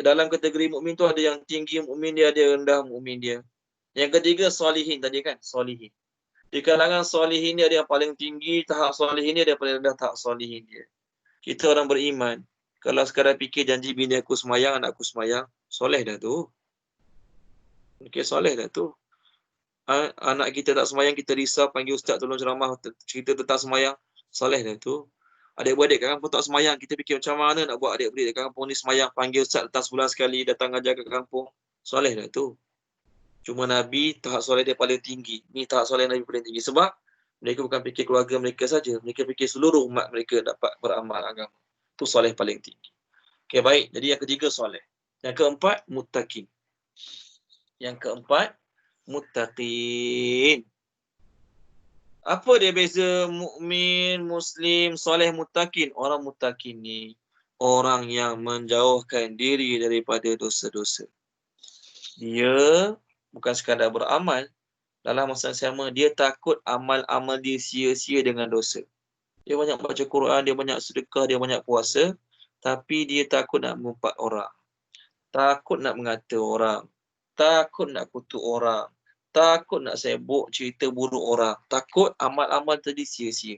Speaker 1: Dalam kategori mukmin tu ada yang tinggi mukmin dia, ada yang rendah mukmin dia. Yang ketiga solihin tadi kan, solihin. Di kalangan solihin dia ada yang paling tinggi tahap solihin dia, ada yang paling rendah tahap solihin dia. Kita orang beriman, kalau sekadar fikir janji bini aku semayang, anak aku semayang, soleh dah tu. Okey, soleh dah tu. Anak kita tak semayang, kita risau, panggil ustaz tolong ceramah cerita tentang semayang, soleh dah tu. Adik-beradik kat kampung tak semayang, kita fikir macam mana nak buat adik-beradik kat kampung ni semayang, panggil ustaz letas sebulan sekali, datang ajar kat kampung, soleh dah tu. Cuma Nabi, tahap soleh dia paling tinggi. Ni tahap soleh Nabi paling tinggi. Sebab mereka bukan fikir keluarga mereka saja, mereka fikir seluruh umat mereka dapat beramal agama. Tu soleh paling tinggi. Okey, baik. Jadi yang ketiga soleh. Yang keempat, muttaqin. Yang keempat, muttaqin. Apa dia beza mukmin, muslim, soleh, muttaqin? Orang muttaqin ni orang yang menjauhkan diri daripada dosa-dosa. Dia bukan sekadar beramal, dalam masa sama dia takut amal-amal dia sia-sia dengan dosa. Dia banyak baca Quran, dia banyak sedekah, dia banyak puasa, tapi dia takut nak mengumpat orang. Takut nak mengata orang. Takut nak kutuk orang. Takut nak sibuk cerita buruk orang. Takut amal-amal tadi sia-sia.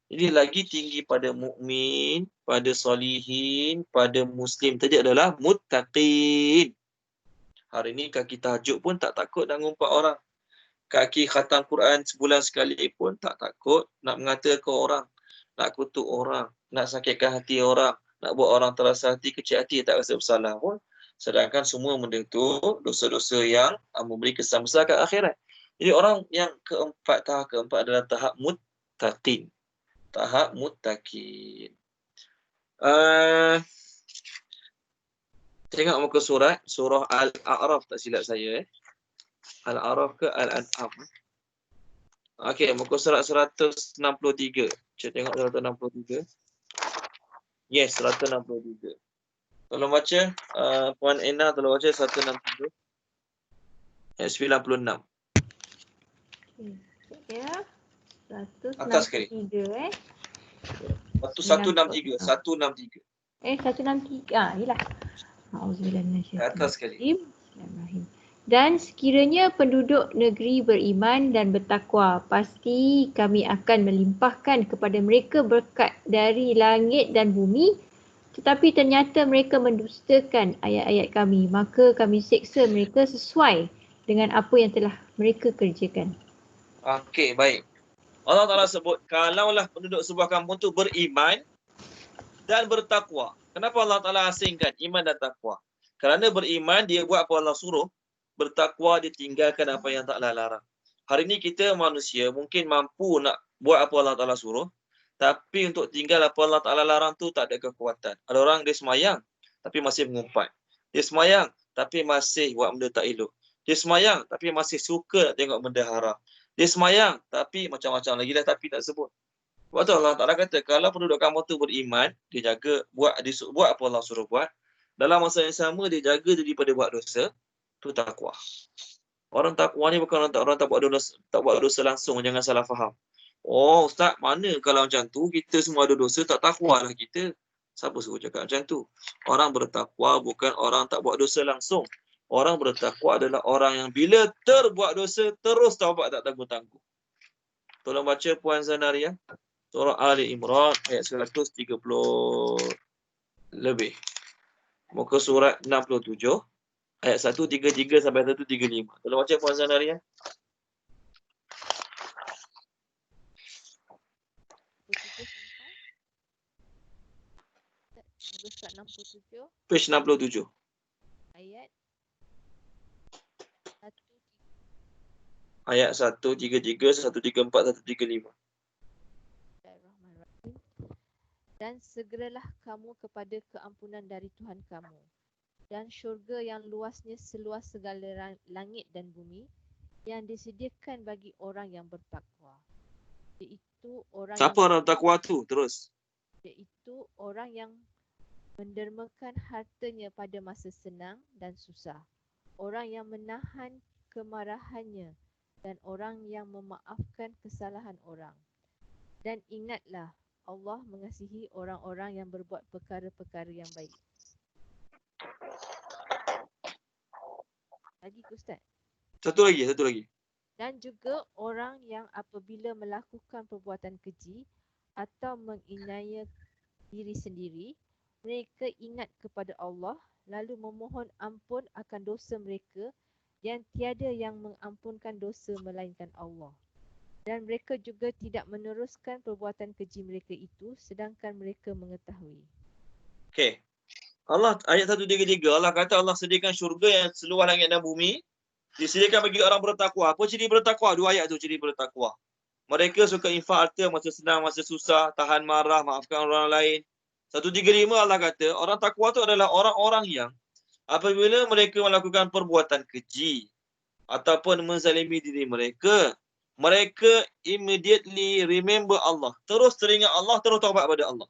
Speaker 1: Jadi lagi tinggi pada mukmin, pada solihin, pada muslim tadi adalah muttaqin. Hari ni kaki tahajud pun tak takut nak ngumpat orang. Kaki khatam Quran sebulan sekali pun tak takut nak mengatakan orang. Nak kutuk orang. Nak sakitkan hati orang. Nak buat orang terasa hati, kecil hati, tak rasa bersalah pun. Sedangkan semua benda tu dosa-dosa yang memberi kesan besar kat akhirat. Jadi orang yang keempat, tahap keempat adalah tahap muttaqin. Tahap muttaqin. Tengok muka surat, surah Al-A'raf tak silap saya. Al-A'raf ke Al-An'am? Okey, muka surat 163. Cuba tengok 163. Yes, 163. Tolong baca, Puan Ena tolong baca 163. Ayat 96.
Speaker 4: Ya. 163
Speaker 1: Atas sekali. 163. 163.
Speaker 4: 163. Yalah. Auzubillah minasyaitanir
Speaker 1: Atas sekali.
Speaker 4: rajim. Bismillahirrahmanirrahim. Dan sekiranya penduduk negeri beriman dan bertakwa, pasti kami akan melimpahkan kepada mereka berkat dari langit dan bumi. Tetapi ternyata mereka mendustakan ayat-ayat kami, maka kami seksa mereka sesuai dengan apa yang telah mereka kerjakan.
Speaker 1: Okey, baik. Allah Ta'ala sebut, kalaulah penduduk sebuah kampung tu beriman dan bertakwa. Kenapa Allah Ta'ala asingkan iman dan takwa? Kerana beriman, dia buat apa Allah suruh. Bertakwa, dia tinggalkan apa yang tak Allah larang. Hari ni kita manusia mungkin mampu nak buat apa Allah Ta'ala suruh, tapi untuk tinggal apa Allah Ta'ala larang tu tak ada kekuatan. Ada orang dia semayang, tapi masih mengumpat. Dia semayang, tapi masih buat benda tak elok. Dia semayang, tapi masih suka nak tengok benda haram. Dia semayang, tapi macam-macam lagi lah, tapi tak sebut. Sebab tu Allah Ta'ala kata, kalau penduduk kamu tu beriman, dia jaga, buat apa Allah suruh buat. Dalam masa yang sama, dia jaga daripada buat dosa, tu takwa. Orang takwa ni bukan orang tak buat dosa langsung, jangan salah faham. Oh Ustaz, mana kalau macam tu, kita semua ada dosa, tak takwa lah kita. Siapa suruh cakap macam tu? Orang bertakwa bukan orang tak buat dosa langsung. Orang bertakwa adalah orang yang bila terbuat dosa, terus taubat tak tangguh-tangguh. Tolong baca Puan Zanaria. Surah Ali Imran ayat 130 lebih. Muka surat 67 ayat 133 sampai 135. Tolong baca Puan Zanaria.
Speaker 5: Surat 67
Speaker 1: Page 67.
Speaker 5: ayat 1.
Speaker 1: Ayat 133, 134, 135.
Speaker 5: Bismillahirrahmanirrahim. Dan segeralah kamu kepada keampunan dari Tuhan kamu, dan syurga yang luasnya seluas segala langit dan bumi, yang disediakan bagi orang yang bertakwa. Iaitu orang
Speaker 1: Siapa orang takwa tu? Terus.
Speaker 5: iaitu orang yang mendermakan hartanya pada masa senang dan susah, orang yang menahan kemarahannya, dan orang yang memaafkan kesalahan orang. Dan ingatlah, Allah mengasihi orang-orang yang berbuat perkara-perkara yang baik. Lagi ke Ustaz?
Speaker 1: Satu lagi.
Speaker 5: Dan juga orang yang apabila melakukan perbuatan keji atau menginaya diri sendiri, mereka ingat kepada Allah lalu memohon ampun akan dosa mereka, yang tiada yang mengampunkan dosa melainkan Allah. Dan mereka juga tidak meneruskan perbuatan keji mereka itu sedangkan mereka mengetahui.
Speaker 1: Okey. Allah ayat 133 Allah kata Allah sediakan syurga yang seluas langit dan bumi, disediakan bagi orang bertakwa. Apa ciri bertakwa? Dua ayat tu ciri bertakwa. Mereka suka infak harta masa senang, masa susah, tahan marah, maafkan orang lain. 135 Allah kata orang takwa tu adalah orang-orang yang apabila mereka melakukan perbuatan keji ataupun menzalimi diri mereka, mereka immediately remember Allah. Terus teringat Allah, terus taubat pada Allah.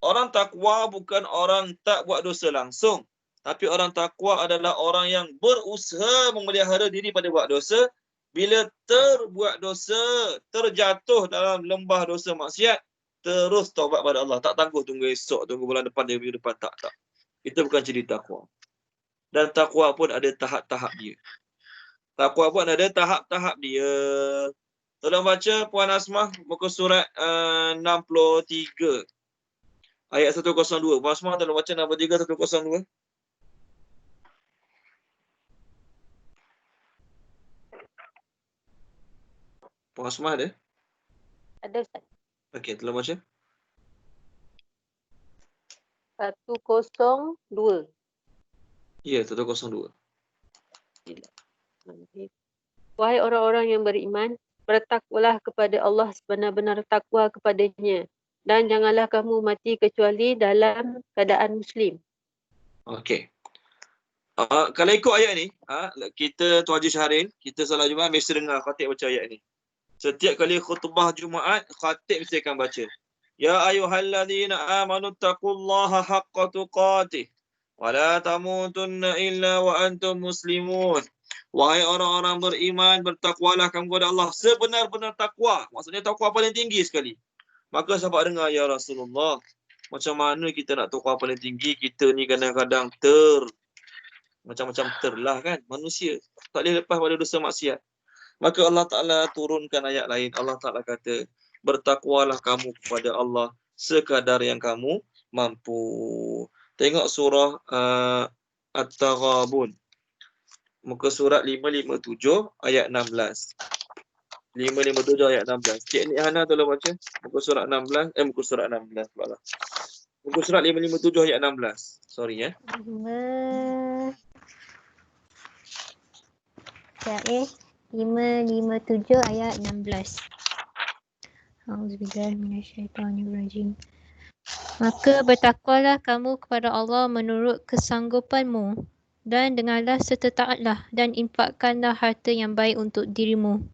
Speaker 1: Orang takwa bukan orang tak buat dosa langsung. Tapi orang takwa adalah orang yang berusaha memelihara diri pada buat dosa. Bila terbuat dosa, terjatuh dalam lembah dosa maksiat, terus taubat pada Allah. Tak tangguh tunggu esok, tunggu bulan depan, minggu depan. Tak. Itu bukan ciri takwa. Dan takwa pun ada tahap-tahap dia. Takwa pun ada tahap-tahap dia. Tolong baca Puan Asmah muka surat 63. Ayat 102. Puan Asmah tolong baca nombor 3 102. Puan Asmah ada?
Speaker 3: Ada Ustaz.
Speaker 1: Okey, tolong baca.
Speaker 3: 102.
Speaker 1: Ya, 102.
Speaker 3: Wahai orang-orang yang beriman, bertakwalah kepada Allah sebenar-benar takwa kepadanya, dan janganlah kamu mati kecuali dalam keadaan Muslim.
Speaker 1: Okey. Kalau ikut ayat ni, kita Tuan Haji Syahril, kita solat Jumaat mesti dengar khatib baca ayat ni. Setiap kali khutbah Jumaat, khatib mesti akan baca. Ya ayyuhalladzina amanu taqullaha haqqa tuqatih wa la tamutunna illa wa antum muslimun. Wahai orang-orang beriman, bertakwalah kamu kepada Allah sebenar-benar takwa. Maksudnya takwa paling tinggi sekali. Maka sahabat dengar, ya Rasulullah, macam mana kita nak takwa paling tinggi? Kita ni kadang-kadang macam-macam terlah kan, manusia. Tak boleh lepas pada dosa maksiat. Maka Allah Ta'ala turunkan ayat lain. Allah Ta'ala kata, bertakwalah kamu kepada Allah sekadar yang kamu mampu. Tengok surah At-Taghabun. Muka surat 557 ayat 16. 557 ayat 16. Cik Nik Hana tolong baca. Muka surat 16. Muka surat 16 pula lah. Muka surat 557 ayat 16. Sorry ya.
Speaker 2: Sekejap 557 ayat 16. Auzubillahi minasyaitonirrajim. Maka bertakwalah kamu kepada Allah menurut kesanggupanmu, dan dengarlah serta taatlah, dan infakkanlah harta yang baik untuk dirimu.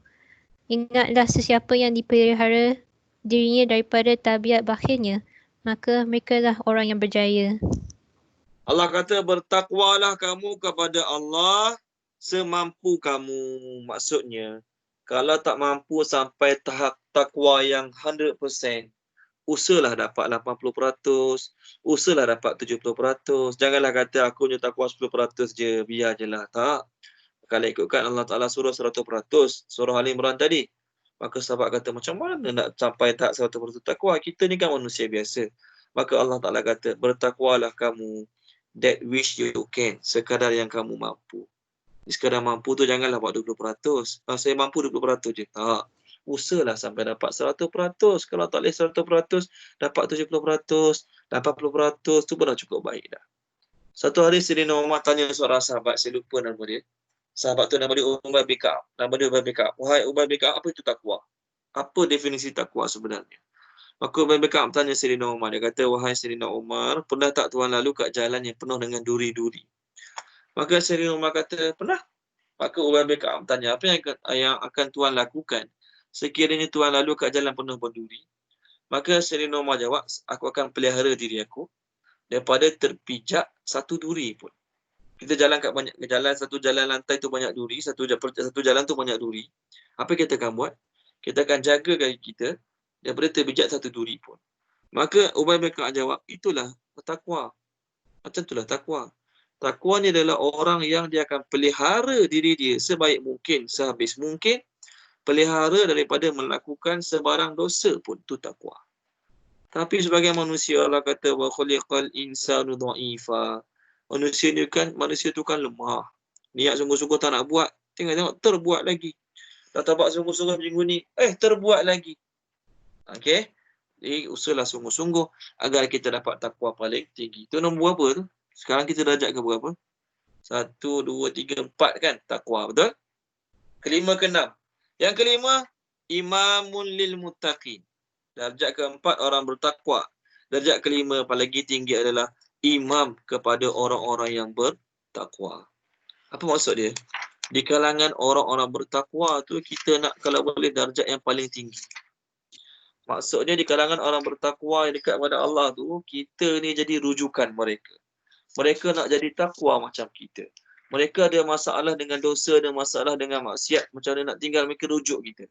Speaker 2: Ingatlah sesiapa yang dipelihara dirinya daripada tabiat bakhilnya, maka merekalah orang yang berjaya.
Speaker 1: Allah kata bertakwalah kamu kepada Allah semampu kamu. Maksudnya, kalau tak mampu sampai tahap takwa yang 100%, usahalah dapat 80%, usahalah dapat 70%. Janganlah kata aku punya takwa 10% je, biar je lah. Tak. Kalau ikutkan Allah Ta'ala suruh 100%, surah Al Imran tadi, maka sahabat kata macam mana nak sampai tahap 100% takwa? Kita ni kan manusia biasa. Maka Allah Ta'ala kata, bertakwalah kamu that which you can, sekadar yang kamu mampu. Sekadar mampu tu janganlah buat 20%. Saya mampu 20% je. Tak. Usahalah sampai dapat 100%. Kalau tak boleh 100%, dapat 70%, 80% tu pun dah cukup baik dah. Satu hari Sayyidina Umar tanya seorang sahabat, saya lupa nama dia. Sahabat tu nama dia Ubay bin Ka'ab. Nama dia Ubay bin Ka'ab. Wahai Ubay bin Ka'ab, apa itu takwa? Apa definisi takwa sebenarnya? Maka Ubay bin Ka'ab tanya Sayyidina Umar. Dia kata, wahai Sayyidina Umar, pernah tak tuan lalu kat jalan yang penuh dengan duri-duri? Maka Sayyidina Umar kata, pernah. Maka Ubay bin Ka'ab tanya, apa yang akan tuan lakukan sekiranya tuan lalu kat jalan penuh berduri? Maka Sayyidina Umar jawab, aku akan pelihara diri aku daripada terpijak satu duri pun. Kita jalan kat banyak jalan, satu jalan lantai tu banyak duri, satu jalan tu banyak duri. Apa kita akan buat? Kita akan jaga kaki kita daripada terpijak satu duri pun. Maka Ubay bin Ka'ab jawab, itulah takwa. Macam itulah takwa. Takwa ni adalah orang yang dia akan pelihara diri dia sebaik mungkin, sehabis mungkin, pelihara daripada melakukan sebarang dosa pun, tu takwa. Tapi sebagai manusia, Allah kata wa khuliqal insanu dha'ifa. Manusia tu kan lemah. Niat sungguh-sungguh tak nak buat, tengok terbuat lagi. Dah tabat sungguh-sungguh minggu ni, terbuat lagi. Okey. Jadi usahalah sungguh-sungguh agar kita dapat takwa paling tinggi. Itu nombor berapa tu? Sekarang kita darjat ke berapa? 1, 2, 3, 4 kan takwa, betul? Kelima ke 6. Yang kelima, imamun lil muttaqin. Darjat keempat orang bertakwa. Darjat kelima paling tinggi adalah imam kepada orang-orang yang bertakwa. Apa maksud dia? Di kalangan orang-orang bertakwa tu kita nak kalau boleh darjat yang paling tinggi. Maksudnya di kalangan orang bertakwa yang dekat kepada Allah tu, kita ni jadi rujukan mereka. Mereka nak jadi takwa macam kita. Mereka ada masalah dengan dosa, ada masalah dengan maksiat. Macam mana nak tinggal, mereka rujuk kita.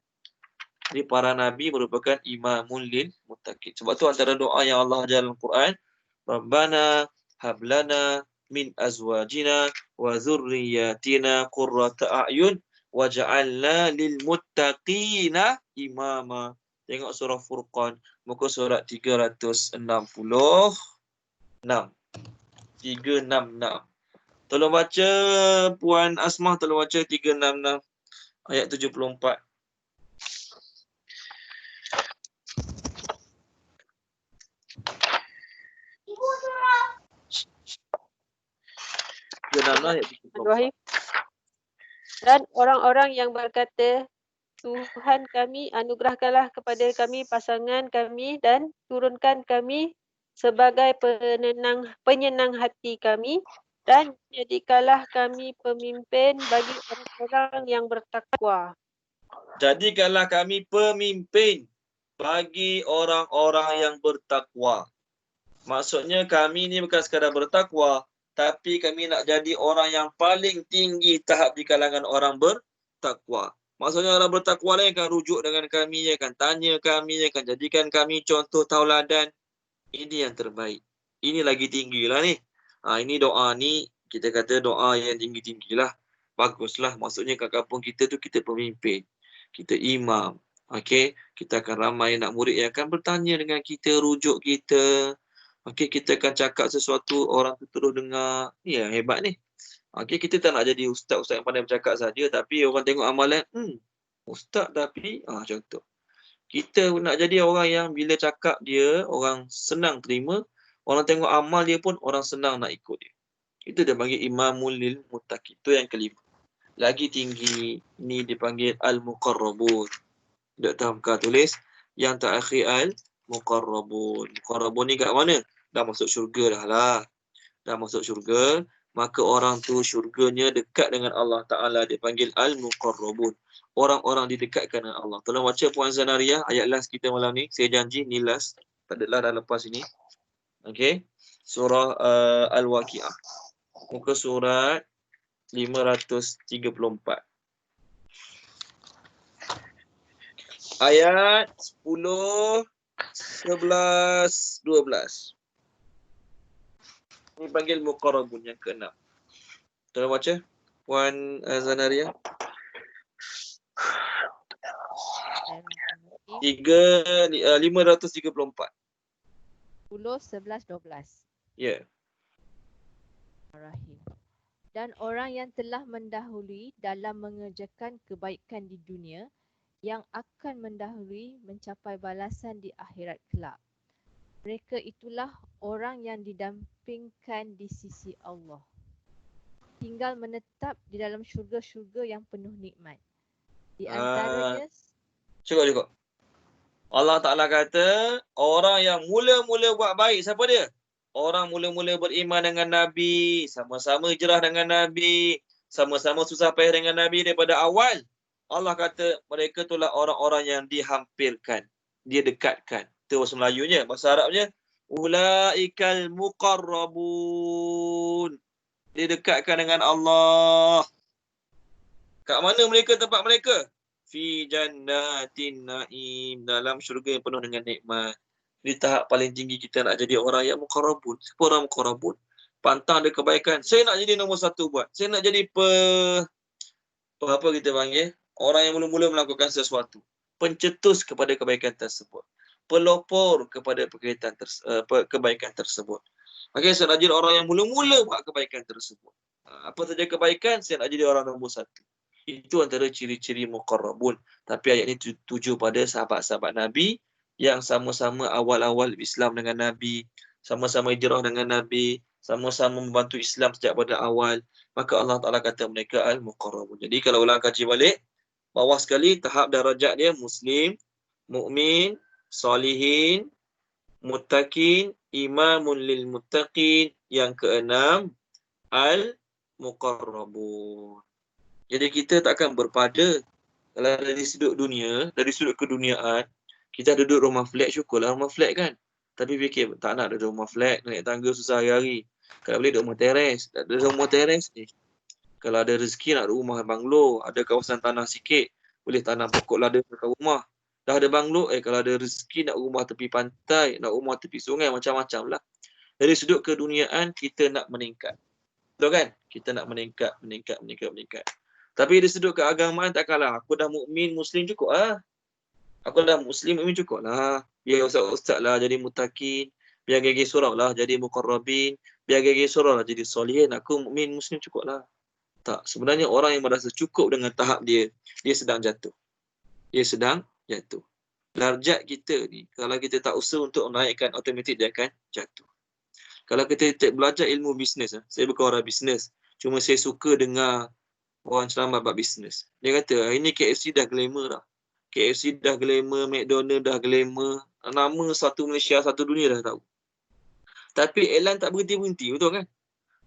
Speaker 1: Jadi para Nabi merupakan imamun lil muttaqin. Sebab tu antara doa yang Allah ajar dalam Quran, Rabbana hablana min azwajina wa zurriyatina qurrata a'yun waj'alna lil muttaqina imama. Tengok surah Furqan, muka surat 366. 366. Tolong baca Puan Asmah, tolong baca 366 ayat 74.
Speaker 3: Dan orang-orang yang berkata, Tuhan kami, anugerahkanlah kepada kami pasangan kami dan turunkan kami sebagai penyenang hati kami, dan jadikanlah kami pemimpin bagi orang-orang yang bertakwa.
Speaker 1: Jadikanlah kami pemimpin bagi orang-orang yang bertakwa. Maksudnya kami ni bukan sekadar bertakwa, tapi kami nak jadi orang yang paling tinggi tahap di kalangan orang bertakwa. Maksudnya orang bertakwa lah yang akan rujuk dengan kami, yang akan tanya kami, yang akan jadikan kami contoh tauladan. Ini yang terbaik. Ini lagi tinggi lah ni. Ini doa ni, kita kata doa yang tinggi-tinggi lah. Baguslah. Maksudnya kat kampung kita tu kita pemimpin. Kita imam. Okey, kita akan ramai anak murid yang akan bertanya dengan kita, rujuk kita. Okey, kita akan cakap sesuatu, orang tu terus dengar. Ya, hebat ni. Okey, kita tak nak jadi ustaz-ustaz yang pandai bercakap saja, tapi orang tengok amalan, ustaz tapi, contoh. Kita nak jadi orang yang bila cakap dia, orang senang terima. Orang tengok amal dia pun, orang senang nak ikut dia. Itu dia bagi imamul lil muttaqin. Itu yang kelima. lagi tinggi. Ni dipanggil al-muqarrabun. Tak tamkah tulis yang terakhir al-muqarrabun. Muqarrabun ni kat mana? Dah masuk syurga dah lah. Dah masuk syurga, maka orang tu syurganya dekat dengan Allah Ta'ala, dipanggil al-muqarrabun. Orang-orang didekatkan dengan Allah. Tolong baca Puan Zanariah, ayat last kita malam ni. Saya janji ni last. Tak adalah dah lepas ini. Okey. Surah Al-Waqi'ah. Muka surat 534. Ayat 10, 11, 12. Ini panggil muqarrabun yang ke-6. Tolong baca Puan Zanaria. 534.
Speaker 5: 10, 11, 12.
Speaker 1: Ya.
Speaker 5: Rahim. Dan orang yang telah mendahului dalam mengerjakan kebaikan di dunia, yang akan mendahului mencapai balasan di akhirat kelak. Mereka itulah orang yang didampingkan di sisi Allah, tinggal menetap di dalam syurga-syurga yang penuh nikmat. Di antaranya
Speaker 1: Cukup. Allah Ta'ala kata, orang yang mula-mula buat baik, siapa dia? Orang mula-mula beriman dengan Nabi, sama-sama hijrah dengan Nabi, sama-sama susah payah dengan Nabi daripada awal. Allah kata, mereka itulah orang-orang yang dihampirkan, dia dekatkan. Itu bahasa Melayunya, bahasa Arabnya, ulaikal muqarrabun. Dia dekatkan dengan Allah. Kat mana mereka, tempat mereka? Fi jannatin na'im, dalam syurga yang penuh dengan nikmat. Di tahap paling tinggi kita nak jadi orang yang muqarrabun. Siapa orang muqarrabun? Pantang ada kebaikan. Saya nak jadi nombor satu buat. Saya nak jadi apa kita panggil? Orang yang mula-mula melakukan sesuatu. Pencetus kepada kebaikan tersebut. Pelopor kepada kebaikan tersebut. Okey, saya nak jadi orang yang mula-mula buat kebaikan tersebut. Apa saja kebaikan, saya nak jadi orang nombor satu. Itu antara ciri-ciri muqarrabun. Tapi ayat ini tuju pada sahabat-sahabat Nabi yang sama-sama awal-awal Islam dengan Nabi, sama-sama hijrah dengan Nabi, sama-sama membantu Islam sejak pada awal. Maka Allah Ta'ala kata mereka al-muqarrabun. Jadi kalau ulang kaji balik, bawah sekali tahap darajat dia Muslim, mukmin, salihin, muttaqin, imamun lil muttaqin. Yang keenam, al-muqarrabun. Jadi kita takkan berpada. Kalau dari sudut dunia, dari sudut keduniaan, kita duduk rumah flat, syukurlah rumah flat kan. Tapi fikir, tak nak duduk rumah flat, naik tangga susah hari-hari. Kalau boleh duduk rumah teres, tak ada rumah teres ni. Kalau ada rezeki nak duduk rumah banglo, ada kawasan tanah sikit, boleh tanam pokok lada dekat rumah. Dah ada banglo, kalau ada rezeki nak rumah tepi pantai, nak rumah tepi sungai, macam-macam lah. Dari sudut keduniaan, kita nak meningkat. Betul kan? Kita nak meningkat. Tapi dari sudut keagamaan, takkanlah aku dah mukmin, muslim cukup lah. Aku dah muslim, mukmin cukup lah. Biar ustaz-ustaz lah jadi muttaqin. Biar gigi surah lah jadi muqarrabin. Biar gigi surah lah jadi solihin. Aku mukmin, muslim cukup lah. Tak. Sebenarnya orang yang merasa cukup dengan tahap dia, dia sedang jatuh. Darjat kita ni, kalau kita tak usaha untuk menaikkan, automatik dia akan jatuh. Kalau kita belajar ilmu bisnes, saya bukan orang bisnes. Cuma saya suka dengar orang ceramah bab bisnes. Dia kata, ini KFC dah glamour dah. KFC dah glamour, McDonald dah glamour. Nama satu Malaysia, satu dunia dah tahu. Tapi iklan tak berhenti-berhenti, betul kan?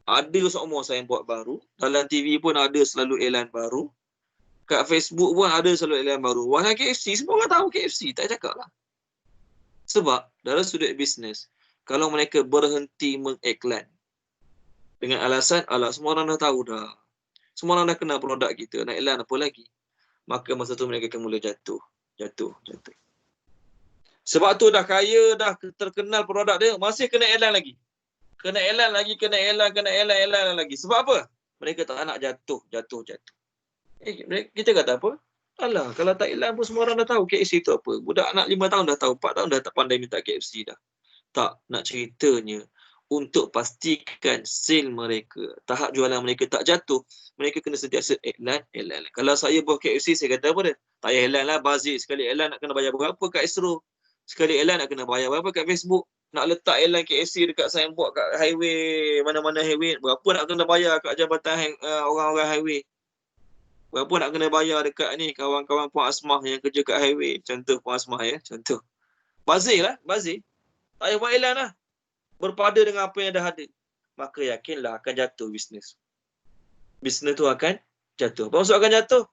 Speaker 1: Ada seumur saya yang buat baru. Dalam TV pun ada selalu iklan baru. Kat Facebook pun ada selalu iklan baru. Wahai KFC, semua orang tahu KFC. Tak cakap lah. Sebab dalam sudut bisnes, kalau mereka berhenti mengiklan dengan alasan, alah semua orang dah tahu dah. Semua orang dah kenal produk kita. Nak iklan apa lagi? Maka masa tu mereka akan mula jatuh. Sebab tu dah kaya, dah terkenal produk dia, masih kena iklan lagi. Kena iklan lagi. Sebab apa? Mereka tak nak jatuh. Kita kata apa? Alah, kalau tak iklan pun semua orang dah tahu KFC tu apa. Budak anak 5 tahun dah tahu, 4 tahun dah tak pandai minta KFC dah. Tak, nak ceritanya, untuk pastikan sale mereka, tahap jualan mereka tak jatuh, mereka kena sentiasa iklan. Kalau saya buat KFC, saya kata apa dia? Tak payah iklan lah, bazir. Sekali iklan nak kena bayar berapa kat Astro. Sekali iklan nak kena bayar berapa kat Facebook. Nak letak iklan KFC dekat signboard kat highway, mana-mana highway, berapa nak kena bayar kat jabatan orang-orang highway. Berapa nak kena bayar dekat ni kawan-kawan Puan Asmah yang kerja kat highway. Contoh Puan Asmah ya, contoh. Bazir lah, bazir. Tak payah buat iklan lah. Berpada dengan apa yang dah ada. Maka yakinlah akan jatuh bisnes. Bisnes tu akan jatuh. Apa maksud akan jatuh?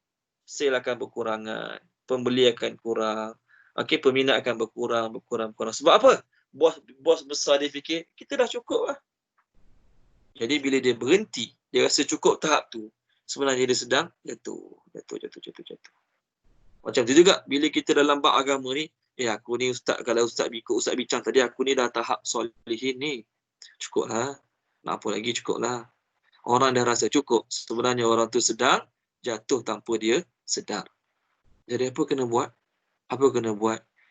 Speaker 1: Sale akan berkurangan. Pembeli akan kurang. Okey, peminat akan berkurang. Sebab apa? Bos besar dia fikir, kita dah cukup lah. Jadi bila dia berhenti, dia rasa cukup tahap tu, sebenarnya dia sedang jatuh. Macam tu juga, bila kita dalam bab agama ni, aku ni ustaz, kalau ustaz bincang tadi, aku ni dah tahap solihin ni. Cukup lah. Nak apa lagi, cukup lah. Orang dah rasa cukup. Sebenarnya orang tu sedang jatuh tanpa dia sedar. Jadi apa kena buat?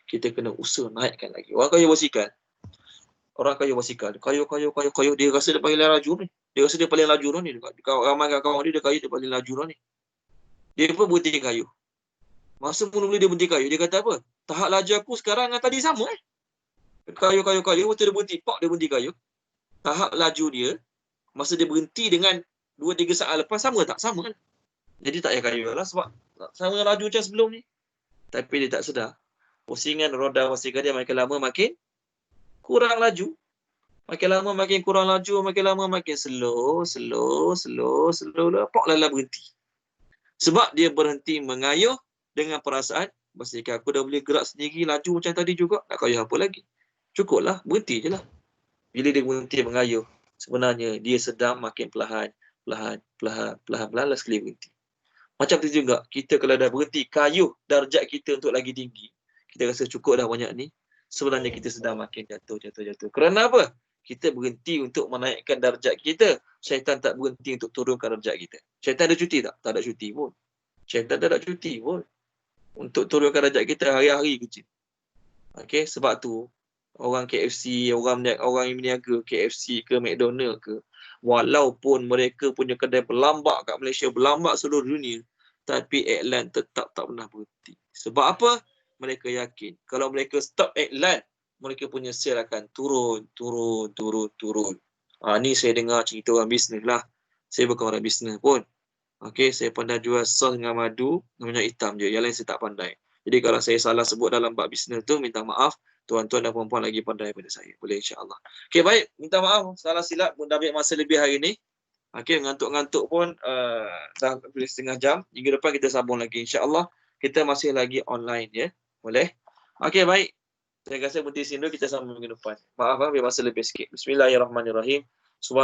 Speaker 1: Kita kena usaha naikkan lagi. Orang kaya basikal. Kayu. Dia rasa dia paling laju ni. Ramai kawan dia kaya, dia paling laju ni. Dia pun berhenti kayu. Masa mula-mula dia berhenti kayu, dia kata apa? Tahap laju aku sekarang dengan tadi sama Kayu. Betul dia berhenti. Dia berhenti kayu. Tahap laju dia, masa dia berhenti dengan 2-3 saat lepas, sama tak? Sama kan? Jadi tak payah kayu lah sebab sama laju macam sebelum ni. Tapi dia tak sedar. Pusingan roda basikal dia makin lama makin kurang laju. Makin lama makin kurang laju, makin lama makin slow. Poklah berhenti. Sebab dia berhenti mengayuh dengan perasaan, basikal aku dah boleh gerak sendiri, laju macam tadi juga, nak kayuh apa lagi? Cukuplah, berhenti je lah. Bila dia berhenti mengayuh, sebenarnya dia sedang makin perlahan sekali berhenti. Macam tu juga, kita kalau dah berhenti kayuh darjat kita untuk lagi tinggi, kita rasa cukup dah banyak ni, sebenarnya kita sedang makin jatuh. Kerana apa? Kita berhenti untuk menaikkan darjat kita. Syaitan tak berhenti untuk turunkan darjat kita. Syaitan ada cuti tak? Tak ada cuti pun. Syaitan tak ada cuti pun untuk turunkan darjat kita hari-hari kecil. Okey, sebab tu orang KFC, orang yang berniaga KFC ke McDonald ke, walaupun mereka punya kedai berlambak kat Malaysia, berlambak seluruh dunia, tapi iklan tetap tak pernah berhenti. Sebab apa? Mereka yakin kalau mereka stop iklan, mereka punya sale akan turun. Ni saya dengar cerita orang bisnes lah. Saya bukan orang bisnes pun. Okey, saya pandai jual sos dengan madu, minyak hitam je. Yang lain saya tak pandai. Jadi kalau saya salah sebut dalam bab bisnes tu, minta maaf. Tuan-tuan dan puan-puan lagi pandai daripada saya. Boleh insya-Allah. Okey, baik. Minta maaf. Salah silap. Dah ambil masa lebih hari ni. Okey, ngantuk-ngantuk pun dah lebih setengah jam. Minggu depan kita sambung lagi insya-Allah. Kita masih lagi online ya. Boleh? Okey, baik. Saya rasa berhenti sini dulu, kita sambung minggu depan. Maaf, biar masa lebih sikit. Bismillahirrahmanirrahim.